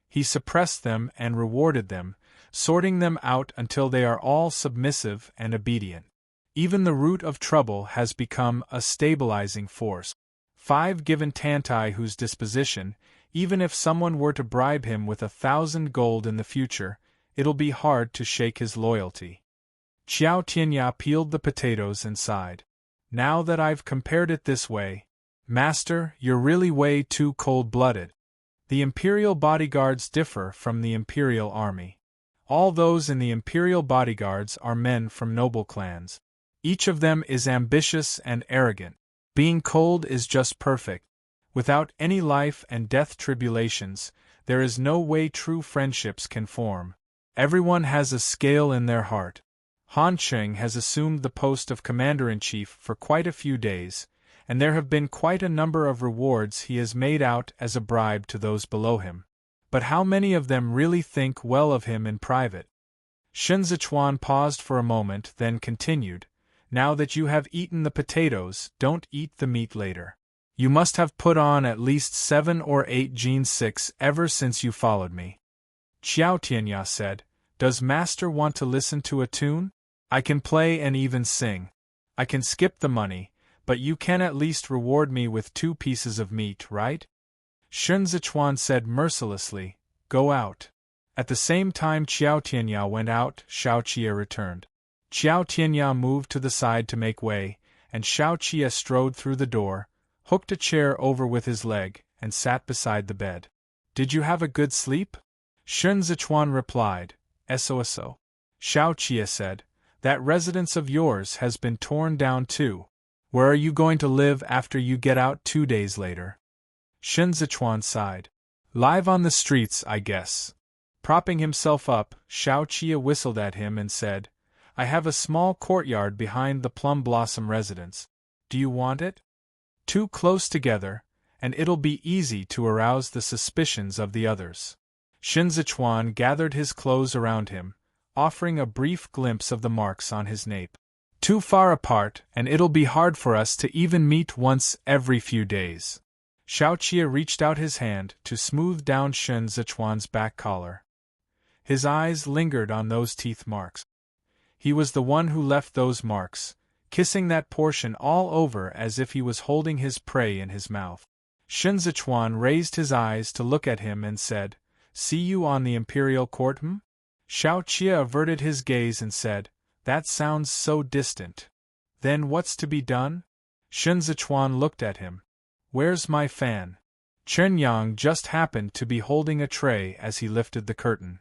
He suppressed them and rewarded them, sorting them out until they are all submissive and obedient. Even the root of trouble has become a stabilizing force. 5 Given Tantai whose disposition, even if someone were to bribe him with 1,000 gold in the future, it'll be hard to shake his loyalty. Xiao Tianya peeled the potatoes and sighed. Now that I've compared it this way, Master, you're really way too cold-blooded. The imperial bodyguards differ from the imperial army. All those in the imperial bodyguards are men from noble clans. Each of them is ambitious and arrogant. Being cold is just perfect. Without any life and death tribulations, there is no way true friendships can form. Everyone has a scale in their heart. Han Cheng has assumed the post of commander-in-chief for quite a few days, and there have been quite a number of rewards he has made out as a bribe to those below him. But how many of them really think well of him in private? Shen Zichuan paused for a moment, then continued, Now that you have eaten the potatoes, don't eat the meat later. You must have put on at least 7 or 8 Gene 6 ever since you followed me. Xiao Tianya said, Does Master want to listen to a tune? I can play and even sing. I can skip the money, but you can at least reward me with 2 pieces of meat, right? Shen Zichuan said mercilessly, Go out. At the same time Xiao Tianya went out, Xiao Qia returned. Xiao Tianya moved to the side to make way, and Xiao Qia strode through the door, hooked a chair over with his leg, and sat beside the bed. Did you have a good sleep? Shen Zichuan replied, So. Xiao Qia said, That residence of yours has been torn down too. Where are you going to live after you get out 2 days later? Shen Zichuan sighed. Live on the streets, I guess. Propping himself up, Xiao Qia whistled at him and said, I have a small courtyard behind the Plum Blossom residence. Do you want it? 2 close together, and it'll be easy to arouse the suspicions of the others. Shen Zichuan gathered his clothes around him, offering a brief glimpse of the marks on his nape. Too far apart, and it'll be hard for us to even meet once every few days. Xiao Qia reached out his hand to smooth down Shen Zichuan's back collar. His eyes lingered on those teeth marks. He was the one who left those marks, kissing that portion all over as if he was holding his prey in his mouth. Shen Zichuan raised his eyes to look at him and said, See you on the imperial court, hm? Xiao Qia averted his gaze and said, That sounds so distant. Then what's to be done? Shen Zichuan looked at him. Where's my fan? Chen Yang just happened to be holding a tray as he lifted the curtain.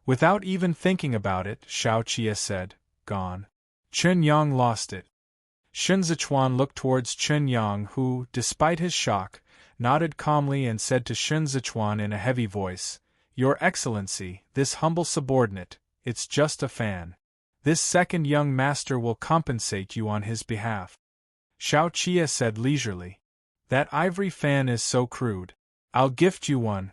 Without even thinking about it, Xiao Qia said, Gone. Chen Yang lost it. Shen Zichuan looked towards Chen Yang who, despite his shock, nodded calmly and said to Shen Zichuan in a heavy voice, Your Excellency, this humble subordinate, it's just a fan. This second young master will compensate you on his behalf. Xiao Qia said leisurely, That ivory fan is so crude. I'll gift you one.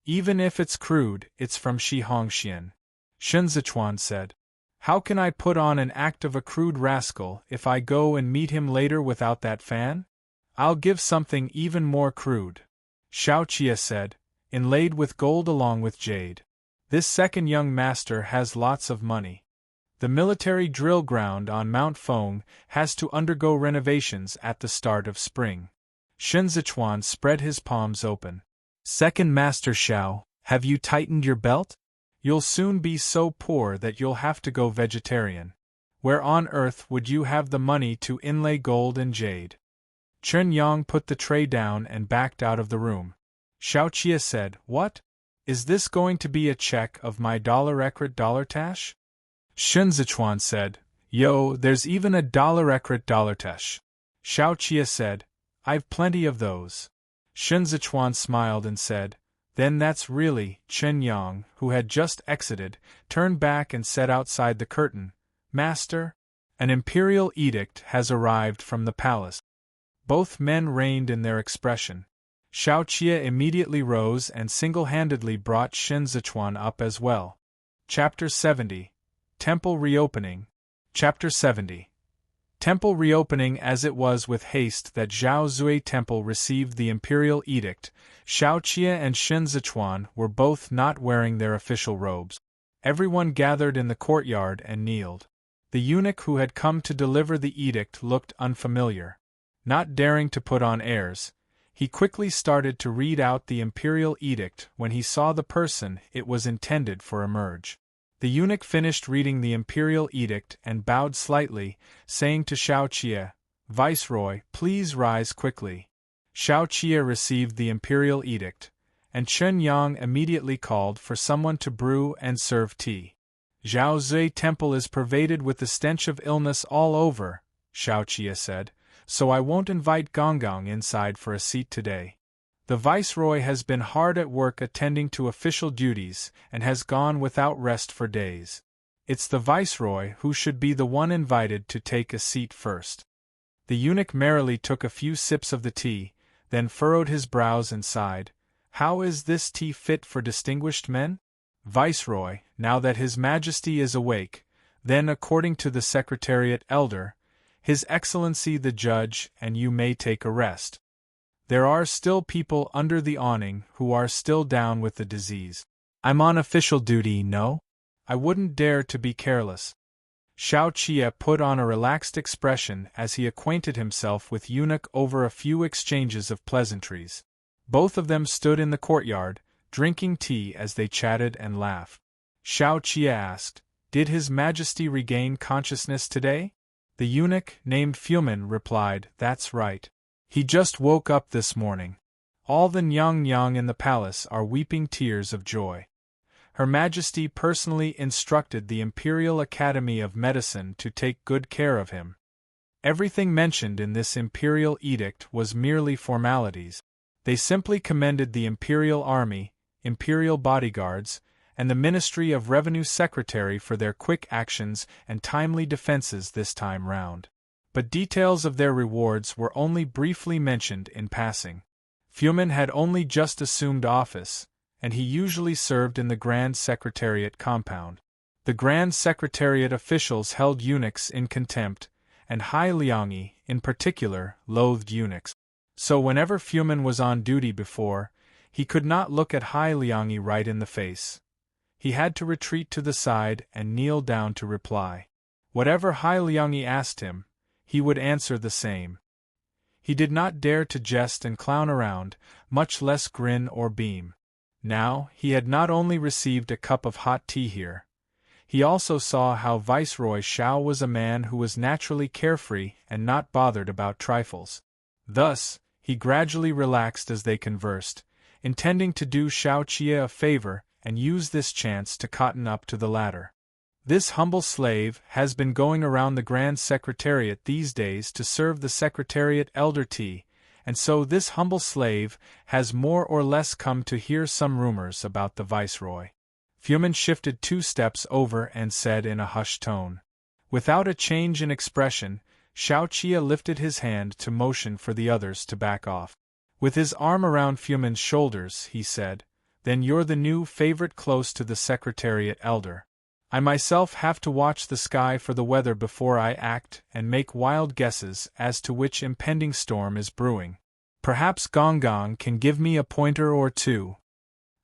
Even if it's crude, it's from Shi Hongxian. Shen Zichuan said, How can I put on an act of a crude rascal if I go and meet him later without that fan? I'll give something even more crude. Xiao Qia said, Inlaid with gold along with jade. This second young master has lots of money. The military drill ground on Mount Feng has to undergo renovations at the start of spring. Shen Zichuan spread his palms open. Second Master Xiao, have you tightened your belt? You'll soon be so poor that you'll have to go vegetarian. Where on earth would you have the money to inlay gold and jade? Chen Yang put the tray down and backed out of the room. Xiao Qia said, What? Is this going to be a check of my $1 tash? Shen Zichuan said, Yo, there's even a $1 tash. Xiao Qia said, I've plenty of those. Shen Zichuan smiled and said, Then that's really. Chen Yang, who had just exited, turned back and said outside the curtain, Master? An imperial edict has arrived from the palace. Both men reined in their expression. Xiao Qie immediately rose and single-handedly brought Shen Zichuan up as well. Chapter 70. Temple Reopening. Chapter 70. Temple reopening. As it was with haste that Zhao Zui Temple received the imperial edict, Xiao Qie and Shen Zichuan were both not wearing their official robes. Everyone gathered in the courtyard and kneeled. The eunuch who had come to deliver the edict looked unfamiliar. Not daring to put on airs, he quickly started to read out the imperial edict when he saw the person it was intended for emerge. The eunuch finished reading the imperial edict and bowed slightly, saying to Xiao Qie, "Viceroy, please rise quickly." Xiao Qie received the imperial edict, and Chen Yang immediately called for someone to brew and serve tea. "Zhao Zui Temple is pervaded with the stench of illness all over," Xiao Qie said, "so I won't invite Gonggong inside for a seat today. The Viceroy has been hard at work attending to official duties and has gone without rest for days. It's the Viceroy who should be the one invited to take a seat first." The eunuch merrily took a few sips of the tea, then furrowed his brows and sighed. "How is this tea fit for distinguished men? Viceroy, now that His Majesty is awake, then according to the Secretariat Elder, His Excellency the Judge and you may take a rest. There are still people under the awning who are still down with the disease. I'm on official duty, no? I wouldn't dare to be careless." Xiao Qie put on a relaxed expression as he acquainted himself with eunuch over a few exchanges of pleasantries. Both of them stood in the courtyard, drinking tea as they chatted and laughed. Xiao Qie asked, "Did His Majesty regain consciousness today?" The eunuch, named Fumin, replied, "That's right. He just woke up this morning. All the Nyang in the palace are weeping tears of joy. Her Majesty personally instructed the Imperial Academy of Medicine to take good care of him." Everything mentioned in this imperial edict was merely formalities. They simply commended the Imperial Army, Imperial Bodyguards, and the Ministry of Revenue Secretary for their quick actions and timely defenses this time round. But details of their rewards were only briefly mentioned in passing. Fumin had only just assumed office, and he usually served in the Grand Secretariat compound. The Grand Secretariat officials held eunuchs in contempt, and Hai Liangyi, in particular, loathed eunuchs. So whenever Fumin was on duty before, he could not look at Hai Liangyi right in the face. He had to retreat to the side and kneel down to reply. Whatever Hai Liangyi asked him, he would answer the same. He did not dare to jest and clown around, much less grin or beam. Now, he had not only received a cup of hot tea here, he also saw how Viceroy Xiao was a man who was naturally carefree and not bothered about trifles. Thus, he gradually relaxed as they conversed, intending to do Xiao Qie a favor and use this chance to cotton up to the latter. "This humble slave has been going around the Grand Secretariat these days to serve the Secretariat Elder tea, and so this humble slave has more or less come to hear some rumors about the Viceroy." Fumin shifted 2 steps over and said in a hushed tone. Without a change in expression, Xiao Qie lifted his hand to motion for the others to back off. With his arm around Fumin's shoulders, he said, "Then you're the new favorite close to the Secretariat Elder. I myself have to watch the sky for the weather before I act and make wild guesses as to which impending storm is brewing. Perhaps Gonggong can give me a pointer or two."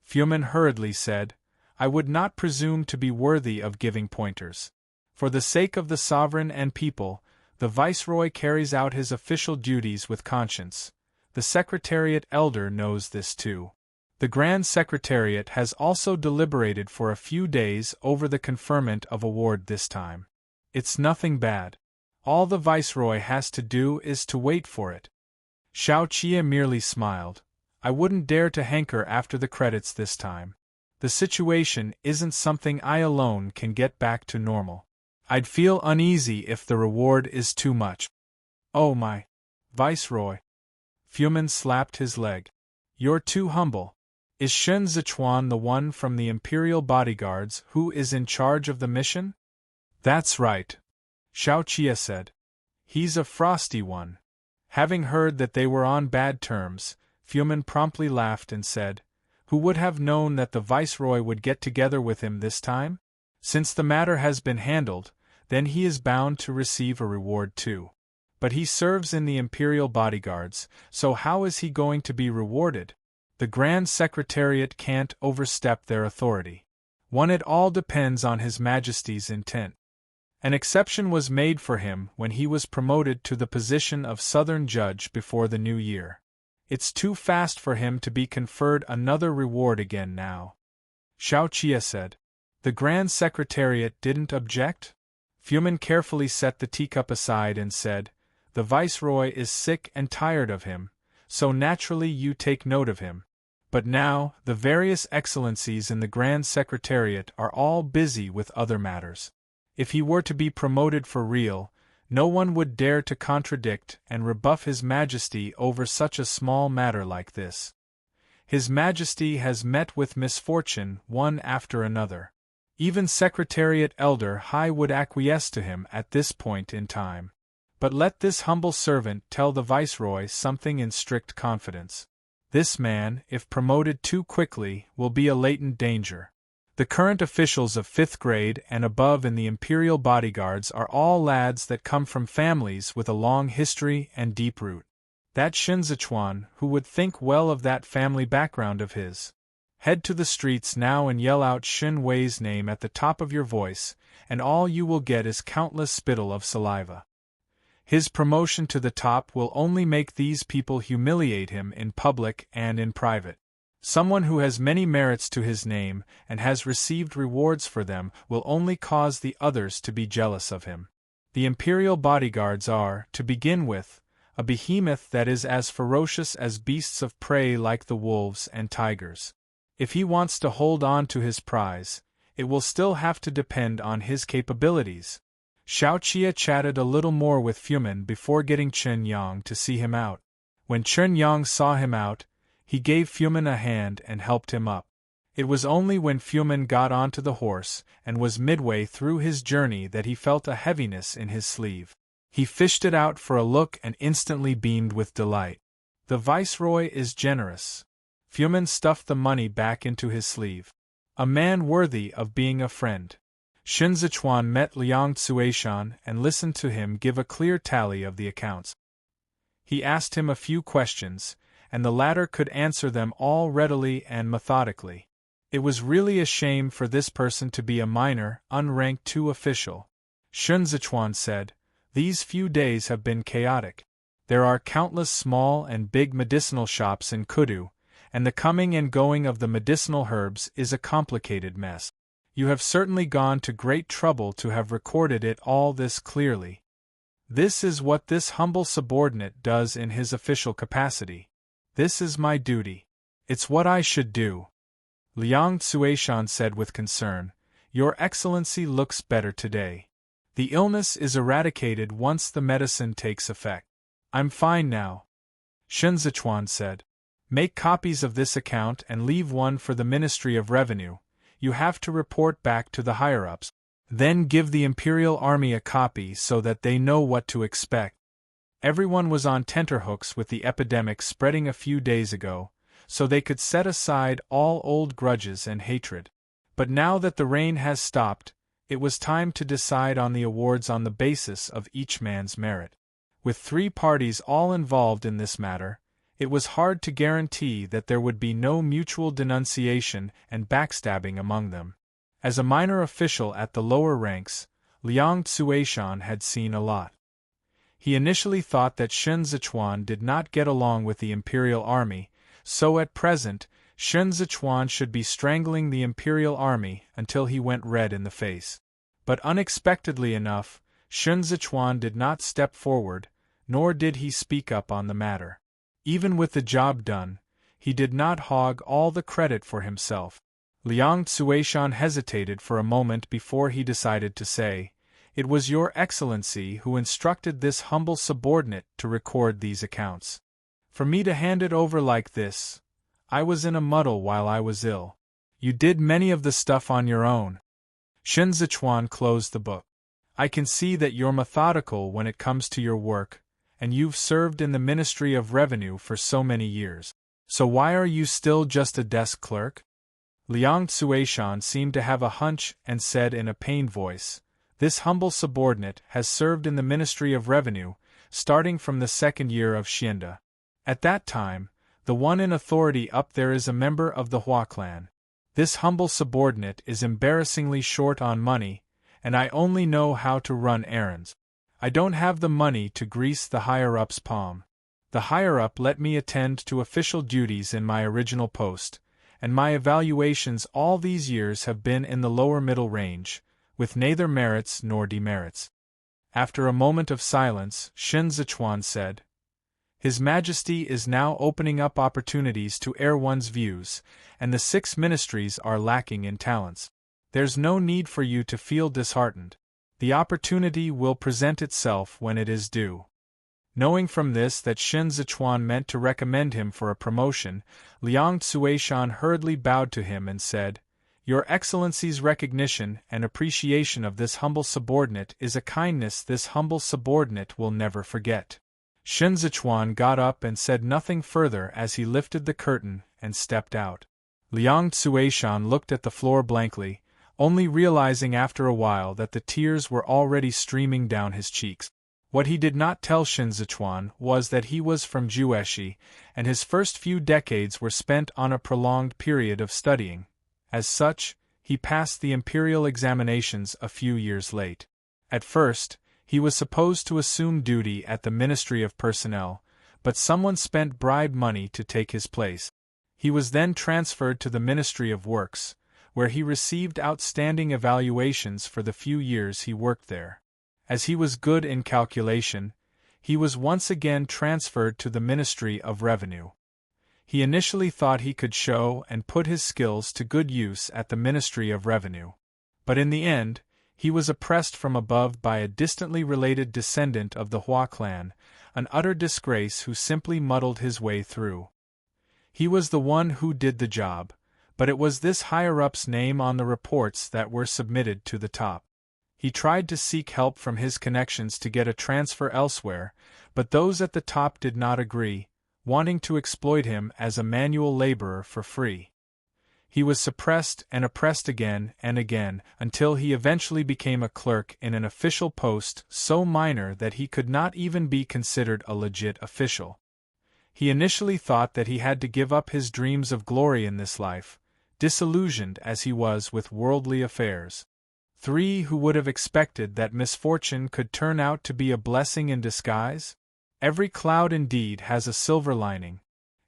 Fumin hurriedly said, "I would not presume to be worthy of giving pointers. For the sake of the sovereign and people, the Viceroy carries out his official duties with conscience. The Secretariat Elder knows this too. The Grand Secretariat has also deliberated for a few days over the conferment of award this time. It's nothing bad. All the Viceroy has to do is to wait for it." Xiao Qie merely smiled. "I wouldn't dare to hanker after the credits this time. The situation isn't something I alone can get back to normal. I'd feel uneasy if the reward is too much." "Oh my! Viceroy!" Fumin slapped his leg. "You're too humble. Is Shen Zichuan the one from the Imperial Bodyguards who is in charge of the mission?" "That's right. Xiao Qia said. He's a frosty one. Having heard that they were on bad terms, Fumin promptly laughed and said, Who would have known that the viceroy would get together with him this time? Since the matter has been handled, then he is bound to receive a reward too. But he serves in the imperial bodyguards, so how is he going to be rewarded? The Grand Secretariat can't overstep their authority. It all depends on His Majesty's intent. An exception was made for him when he was promoted to the position of Southern Judge before the new year. It's too fast for him to be conferred another reward again now. Xiao Qia said. The Grand Secretariat didn't object? Fumin carefully set the teacup aside and said, The Viceroy is sick and tired of him, so naturally you take note of him. But now, the various excellencies in the Grand Secretariat are all busy with other matters. If he were to be promoted for real, no one would dare to contradict and rebuff His Majesty over such a small matter like this. His Majesty has met with misfortune one after another. Even Secretariat Elder High would acquiesce to him at this point in time. But let this humble servant tell the Viceroy something in strict confidence. This man, if promoted too quickly, will be a latent danger. The current officials of 5th grade and above in the Imperial Bodyguards are all lads that come from families with a long history and deep root. That Shinzichuan, who would think well of that family background of his. Head to the streets now and yell out Shin Wei's name at the top of your voice, and all you will get is countless spittle of saliva. His promotion to the top will only make these people humiliate him in public and in private. Someone who has many merits to his name and has received rewards for them will only cause the others to be jealous of him. The Imperial Bodyguards are, to begin with, a behemoth that is as ferocious as beasts of prey like the wolves and tigers. If he wants to hold on to his prize, it will still have to depend on his capabilities. Xiao Qia chatted a little more with Fumin before getting Chen Yang to see him out. When Chen Yang saw him out, he gave Fumin a hand and helped him up. It was only when Fumin got onto the horse and was midway through his journey that he felt a heaviness in his sleeve. He fished it out for a look and instantly beamed with delight. The Viceroy is generous. Fumin stuffed the money back into his sleeve. A man worthy of being a friend. Shinzichuan met Liang Tsuishan and listened to him give a clear tally of the accounts. He asked him a few questions, and the latter could answer them all readily and methodically. It was really a shame for this person to be a minor, unranked 2 official. Shinzichuan said, These few days have been chaotic. There are countless small and big medicinal shops in Kudu, and the coming and going of the medicinal herbs is a complicated mess. You have certainly gone to great trouble to have recorded it all this clearly. This is what this humble subordinate does in his official capacity. This is my duty. It's what I should do. Liang Tsuishan said with concern, Your Excellency looks better today. The illness is eradicated once the medicine takes effect. I'm fine now. Shinzichuan said. Make copies of this account and leave one for the Ministry of Revenue. You have to report back to the higher-ups. Then give the Imperial Army a copy so that they know what to expect. Everyone was on tenterhooks with the epidemic spreading a few days ago, so they could set aside all old grudges and hatred. But now that the rain has stopped, it was time to decide on the awards on the basis of each man's merit. With 3 parties all involved in this matter, it was hard to guarantee that there would be no mutual denunciation and backstabbing among them. As a minor official at the lower ranks, Liang Tsuishan had seen a lot. He initially thought that Shinzichuan did not get along with the Imperial Army, so at present, Shinzichuan should be strangling the Imperial Army until he went red in the face. But unexpectedly enough, Shinzichuan did not step forward, nor did he speak up on the matter. Even with the job done, he did not hog all the credit for himself. Liang Tsuishan hesitated for a moment before he decided to say, It was Your Excellency who instructed this humble subordinate to record these accounts. For me to hand it over like this, I was in a muddle while I was ill. You did many of the stuff on your own. Shinzichuan closed the book. I can see that you're methodical when it comes to your work, and you've served in the Ministry of Revenue for so many years. So why are you still just a desk clerk? Liang Tsuishan seemed to have a hunch and said in a pained voice, "This humble subordinate has served in the Ministry of Revenue, starting from the second year of Xianda. At that time, the one in authority up there is a member of the Hua clan. This humble subordinate is embarrassingly short on money, and I only know how to run errands. I don't have the money to grease the higher-up's palm. The higher-up let me attend to official duties in my original post, and my evaluations all these years have been in the lower middle range, with neither merits nor demerits." After a moment of silence, Shen Zichuan said, "His Majesty is now opening up opportunities to air one's views, and the 6 ministries are lacking in talents. There's no need for you to feel disheartened. The opportunity will present itself when it is due." Knowing from this that Shen Zichuan meant to recommend him for a promotion, Liang Tsuishan hurriedly bowed to him and said, "Your Excellency's recognition and appreciation of this humble subordinate is a kindness this humble subordinate will never forget." Shen Zichuan got up and said nothing further as he lifted the curtain and stepped out. Liang Tsuishan looked at the floor blankly, only realizing after a while that the tears were already streaming down his cheeks. What he did not tell Shen Zichuan was that he was from Jueshi, and his first few decades were spent on a prolonged period of studying. As such, he passed the imperial examinations a few years late. At first, he was supposed to assume duty at the Ministry of Personnel, but someone spent bribe money to take his place. He was then transferred to the Ministry of Works, where he received outstanding evaluations for the few years he worked there. As he was good in calculation, he was once again transferred to the Ministry of Revenue. He initially thought he could show and put his skills to good use at the Ministry of Revenue. But in the end, he was oppressed from above by a distantly related descendant of the Hua clan, an utter disgrace who simply muddled his way through. He was the one who did the job, but it was this higher-up's name on the reports that were submitted to the top. He tried to seek help from his connections to get a transfer elsewhere, but those at the top did not agree, wanting to exploit him as a manual laborer for free. He was suppressed and oppressed again and again, until he eventually became a clerk in an official post so minor that he could not even be considered a legit official. He initially thought that he had to give up his dreams of glory in this life, disillusioned as he was with worldly affairs. Who would have expected that misfortune could turn out to be a blessing in disguise? Every cloud indeed has a silver lining.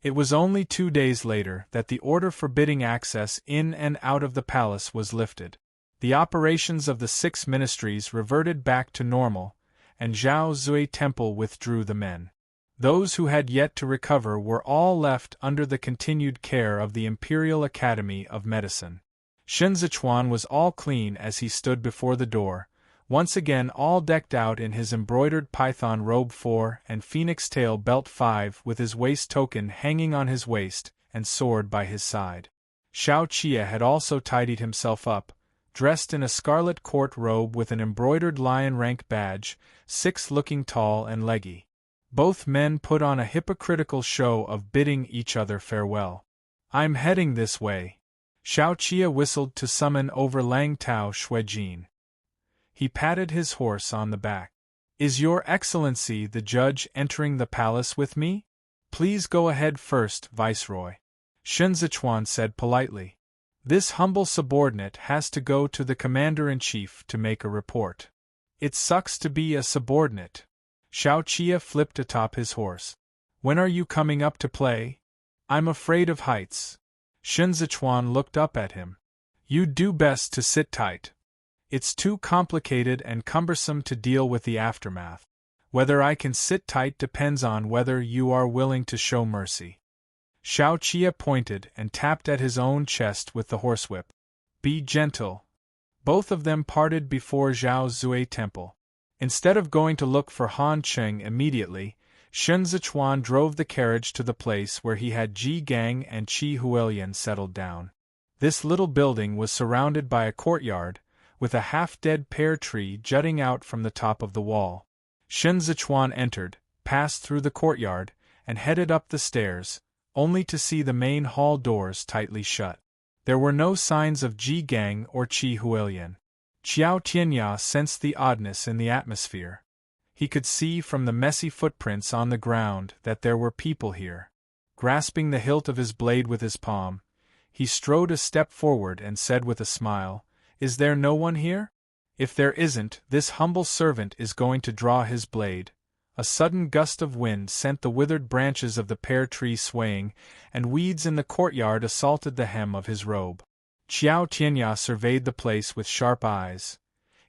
It was only 2 days later that the order forbidding access in and out of the palace was lifted. The operations of the 6 ministries reverted back to normal, and Zhao Zui Temple withdrew the men. Those who had yet to recover were all left under the continued care of the Imperial Academy of Medicine. Shen Zichuan was all clean as he stood before the door, once again all decked out in his embroidered python robe 4 and phoenix tail belt 5 with his waist token hanging on his waist and sword by his side. Xiao Qia had also tidied himself up, dressed in a scarlet court robe with an embroidered lion rank badge, 6 looking tall and leggy. Both men put on a hypocritical show of bidding each other farewell. "I'm heading this way." Xiao Qia whistled to summon over Lang Tao Xuejin. He patted his horse on the back. "Is Your Excellency the judge entering the palace with me? Please go ahead first, Viceroy," Shen Zichuan said politely. "This humble subordinate has to go to the Commander-in-Chief to make a report." "It sucks to be a subordinate." Xiao Qia flipped atop his horse. "When are you coming up to play?" "I'm afraid of heights." Shen Zichuan looked up at him. "You'd do best to sit tight. It's too complicated and cumbersome to deal with the aftermath. Whether I can sit tight depends on whether you are willing to show mercy." Xiao Qia pointed and tapped at his own chest with the horsewhip. "Be gentle." Both of them parted before Zhao Zui Temple. Instead of going to look for Han Cheng immediately, Shen Zichuan drove the carriage to the place where he had Ji Gang and Qi Huilian settled down. This little building was surrounded by a courtyard, with a half-dead pear tree jutting out from the top of the wall. Shen Zichuan entered, passed through the courtyard, and headed up the stairs, only to see the main hall doors tightly shut. There were no signs of Ji Gang or Qi Huilian. Qiao Tianya sensed the oddness in the atmosphere. He could see from the messy footprints on the ground that there were people here. Grasping the hilt of his blade with his palm, he strode a step forward and said with a smile, "Is there no one here? If there isn't, this humble servant is going to draw his blade." A sudden gust of wind sent the withered branches of the pear tree swaying, and weeds in the courtyard assaulted the hem of his robe. Qiao Tianya surveyed the place with sharp eyes.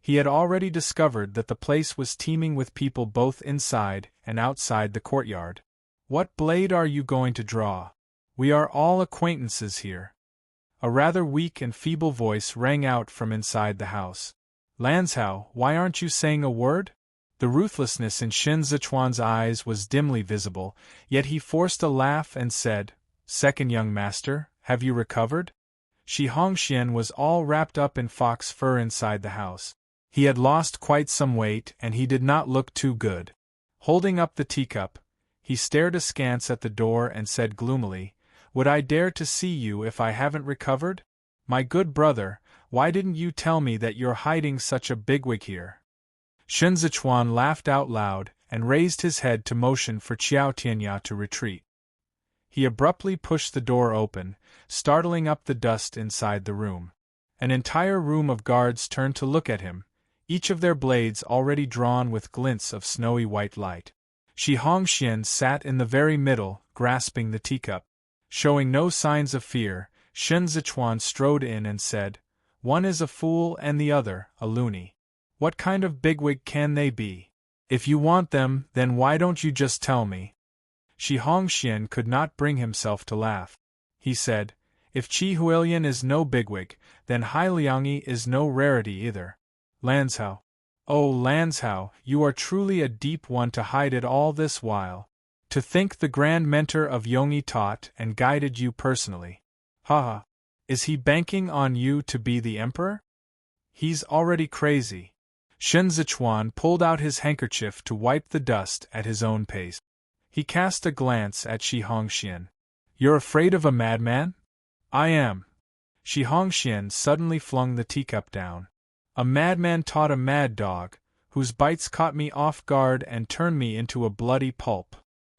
He had already discovered that the place was teeming with people both inside and outside the courtyard. "What blade are you going to draw? We are all acquaintances here." A rather weak and feeble voice rang out from inside the house. "Lanzhao, why aren't you saying a word?" The ruthlessness in Shen Zichuan's eyes was dimly visible, yet he forced a laugh and said, "Second young master, have you recovered?" Shi Hongxian was all wrapped up in fox fur inside the house. He had lost quite some weight and he did not look too good. Holding up the teacup, he stared askance at the door and said gloomily, "Would I dare to see you if I haven't recovered? My good brother, why didn't you tell me that you're hiding such a bigwig here?" Shen Zichuan laughed out loud and raised his head to motion for Qiao Tianya to retreat. He abruptly pushed the door open, startling up the dust inside the room. An entire room of guards turned to look at him, each of their blades already drawn with glints of snowy white light. Shi Hongxian sat in the very middle, grasping the teacup. Showing no signs of fear, Shen Zichuan strode in and said, "One is a fool and the other, a loony. What kind of bigwig can they be? If you want them, then why don't you just tell me?" Shi Hongxian could not bring himself to laugh. He said, "If Qi Huilian is no bigwig, then Hai Liangyi is no rarity either. Lanzhao. Oh Lanzhao, you are truly a deep one to hide it all this while. To think the grand mentor of Yongyi taught and guided you personally. Haha. Is he banking on you to be the emperor? He's already crazy." Shen Zichuan pulled out his handkerchief to wipe the dust at his own pace. He cast a glance at Shi Hongxian. "You're afraid of a madman?" "I am." Shi Hongxian suddenly flung the teacup down. "A madman taught a mad dog, whose bites caught me off guard and turned me into a bloody pulp."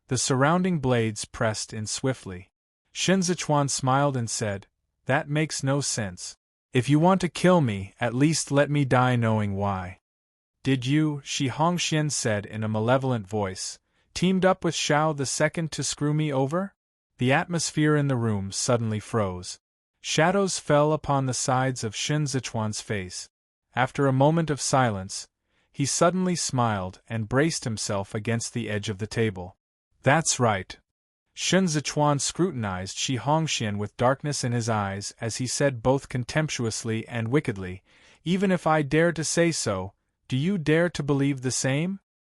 The surrounding blades pressed in swiftly. Shen Zichuan smiled and said, "That makes no sense. If you want to kill me, at least let me die knowing why." "Did you," Shi Hongxian said in a malevolent voice, "teamed up with Shao II to screw me over?" The atmosphere in the room suddenly froze. Shadows fell upon the sides of Shen Zichuan's face. After a moment of silence, he suddenly smiled and braced himself against the edge of the table. "That's right." Shen Zichuan scrutinized Shi Hongxian with darkness in his eyes as he said both contemptuously and wickedly, "Even if I dare to say so, do you dare to believe the same?"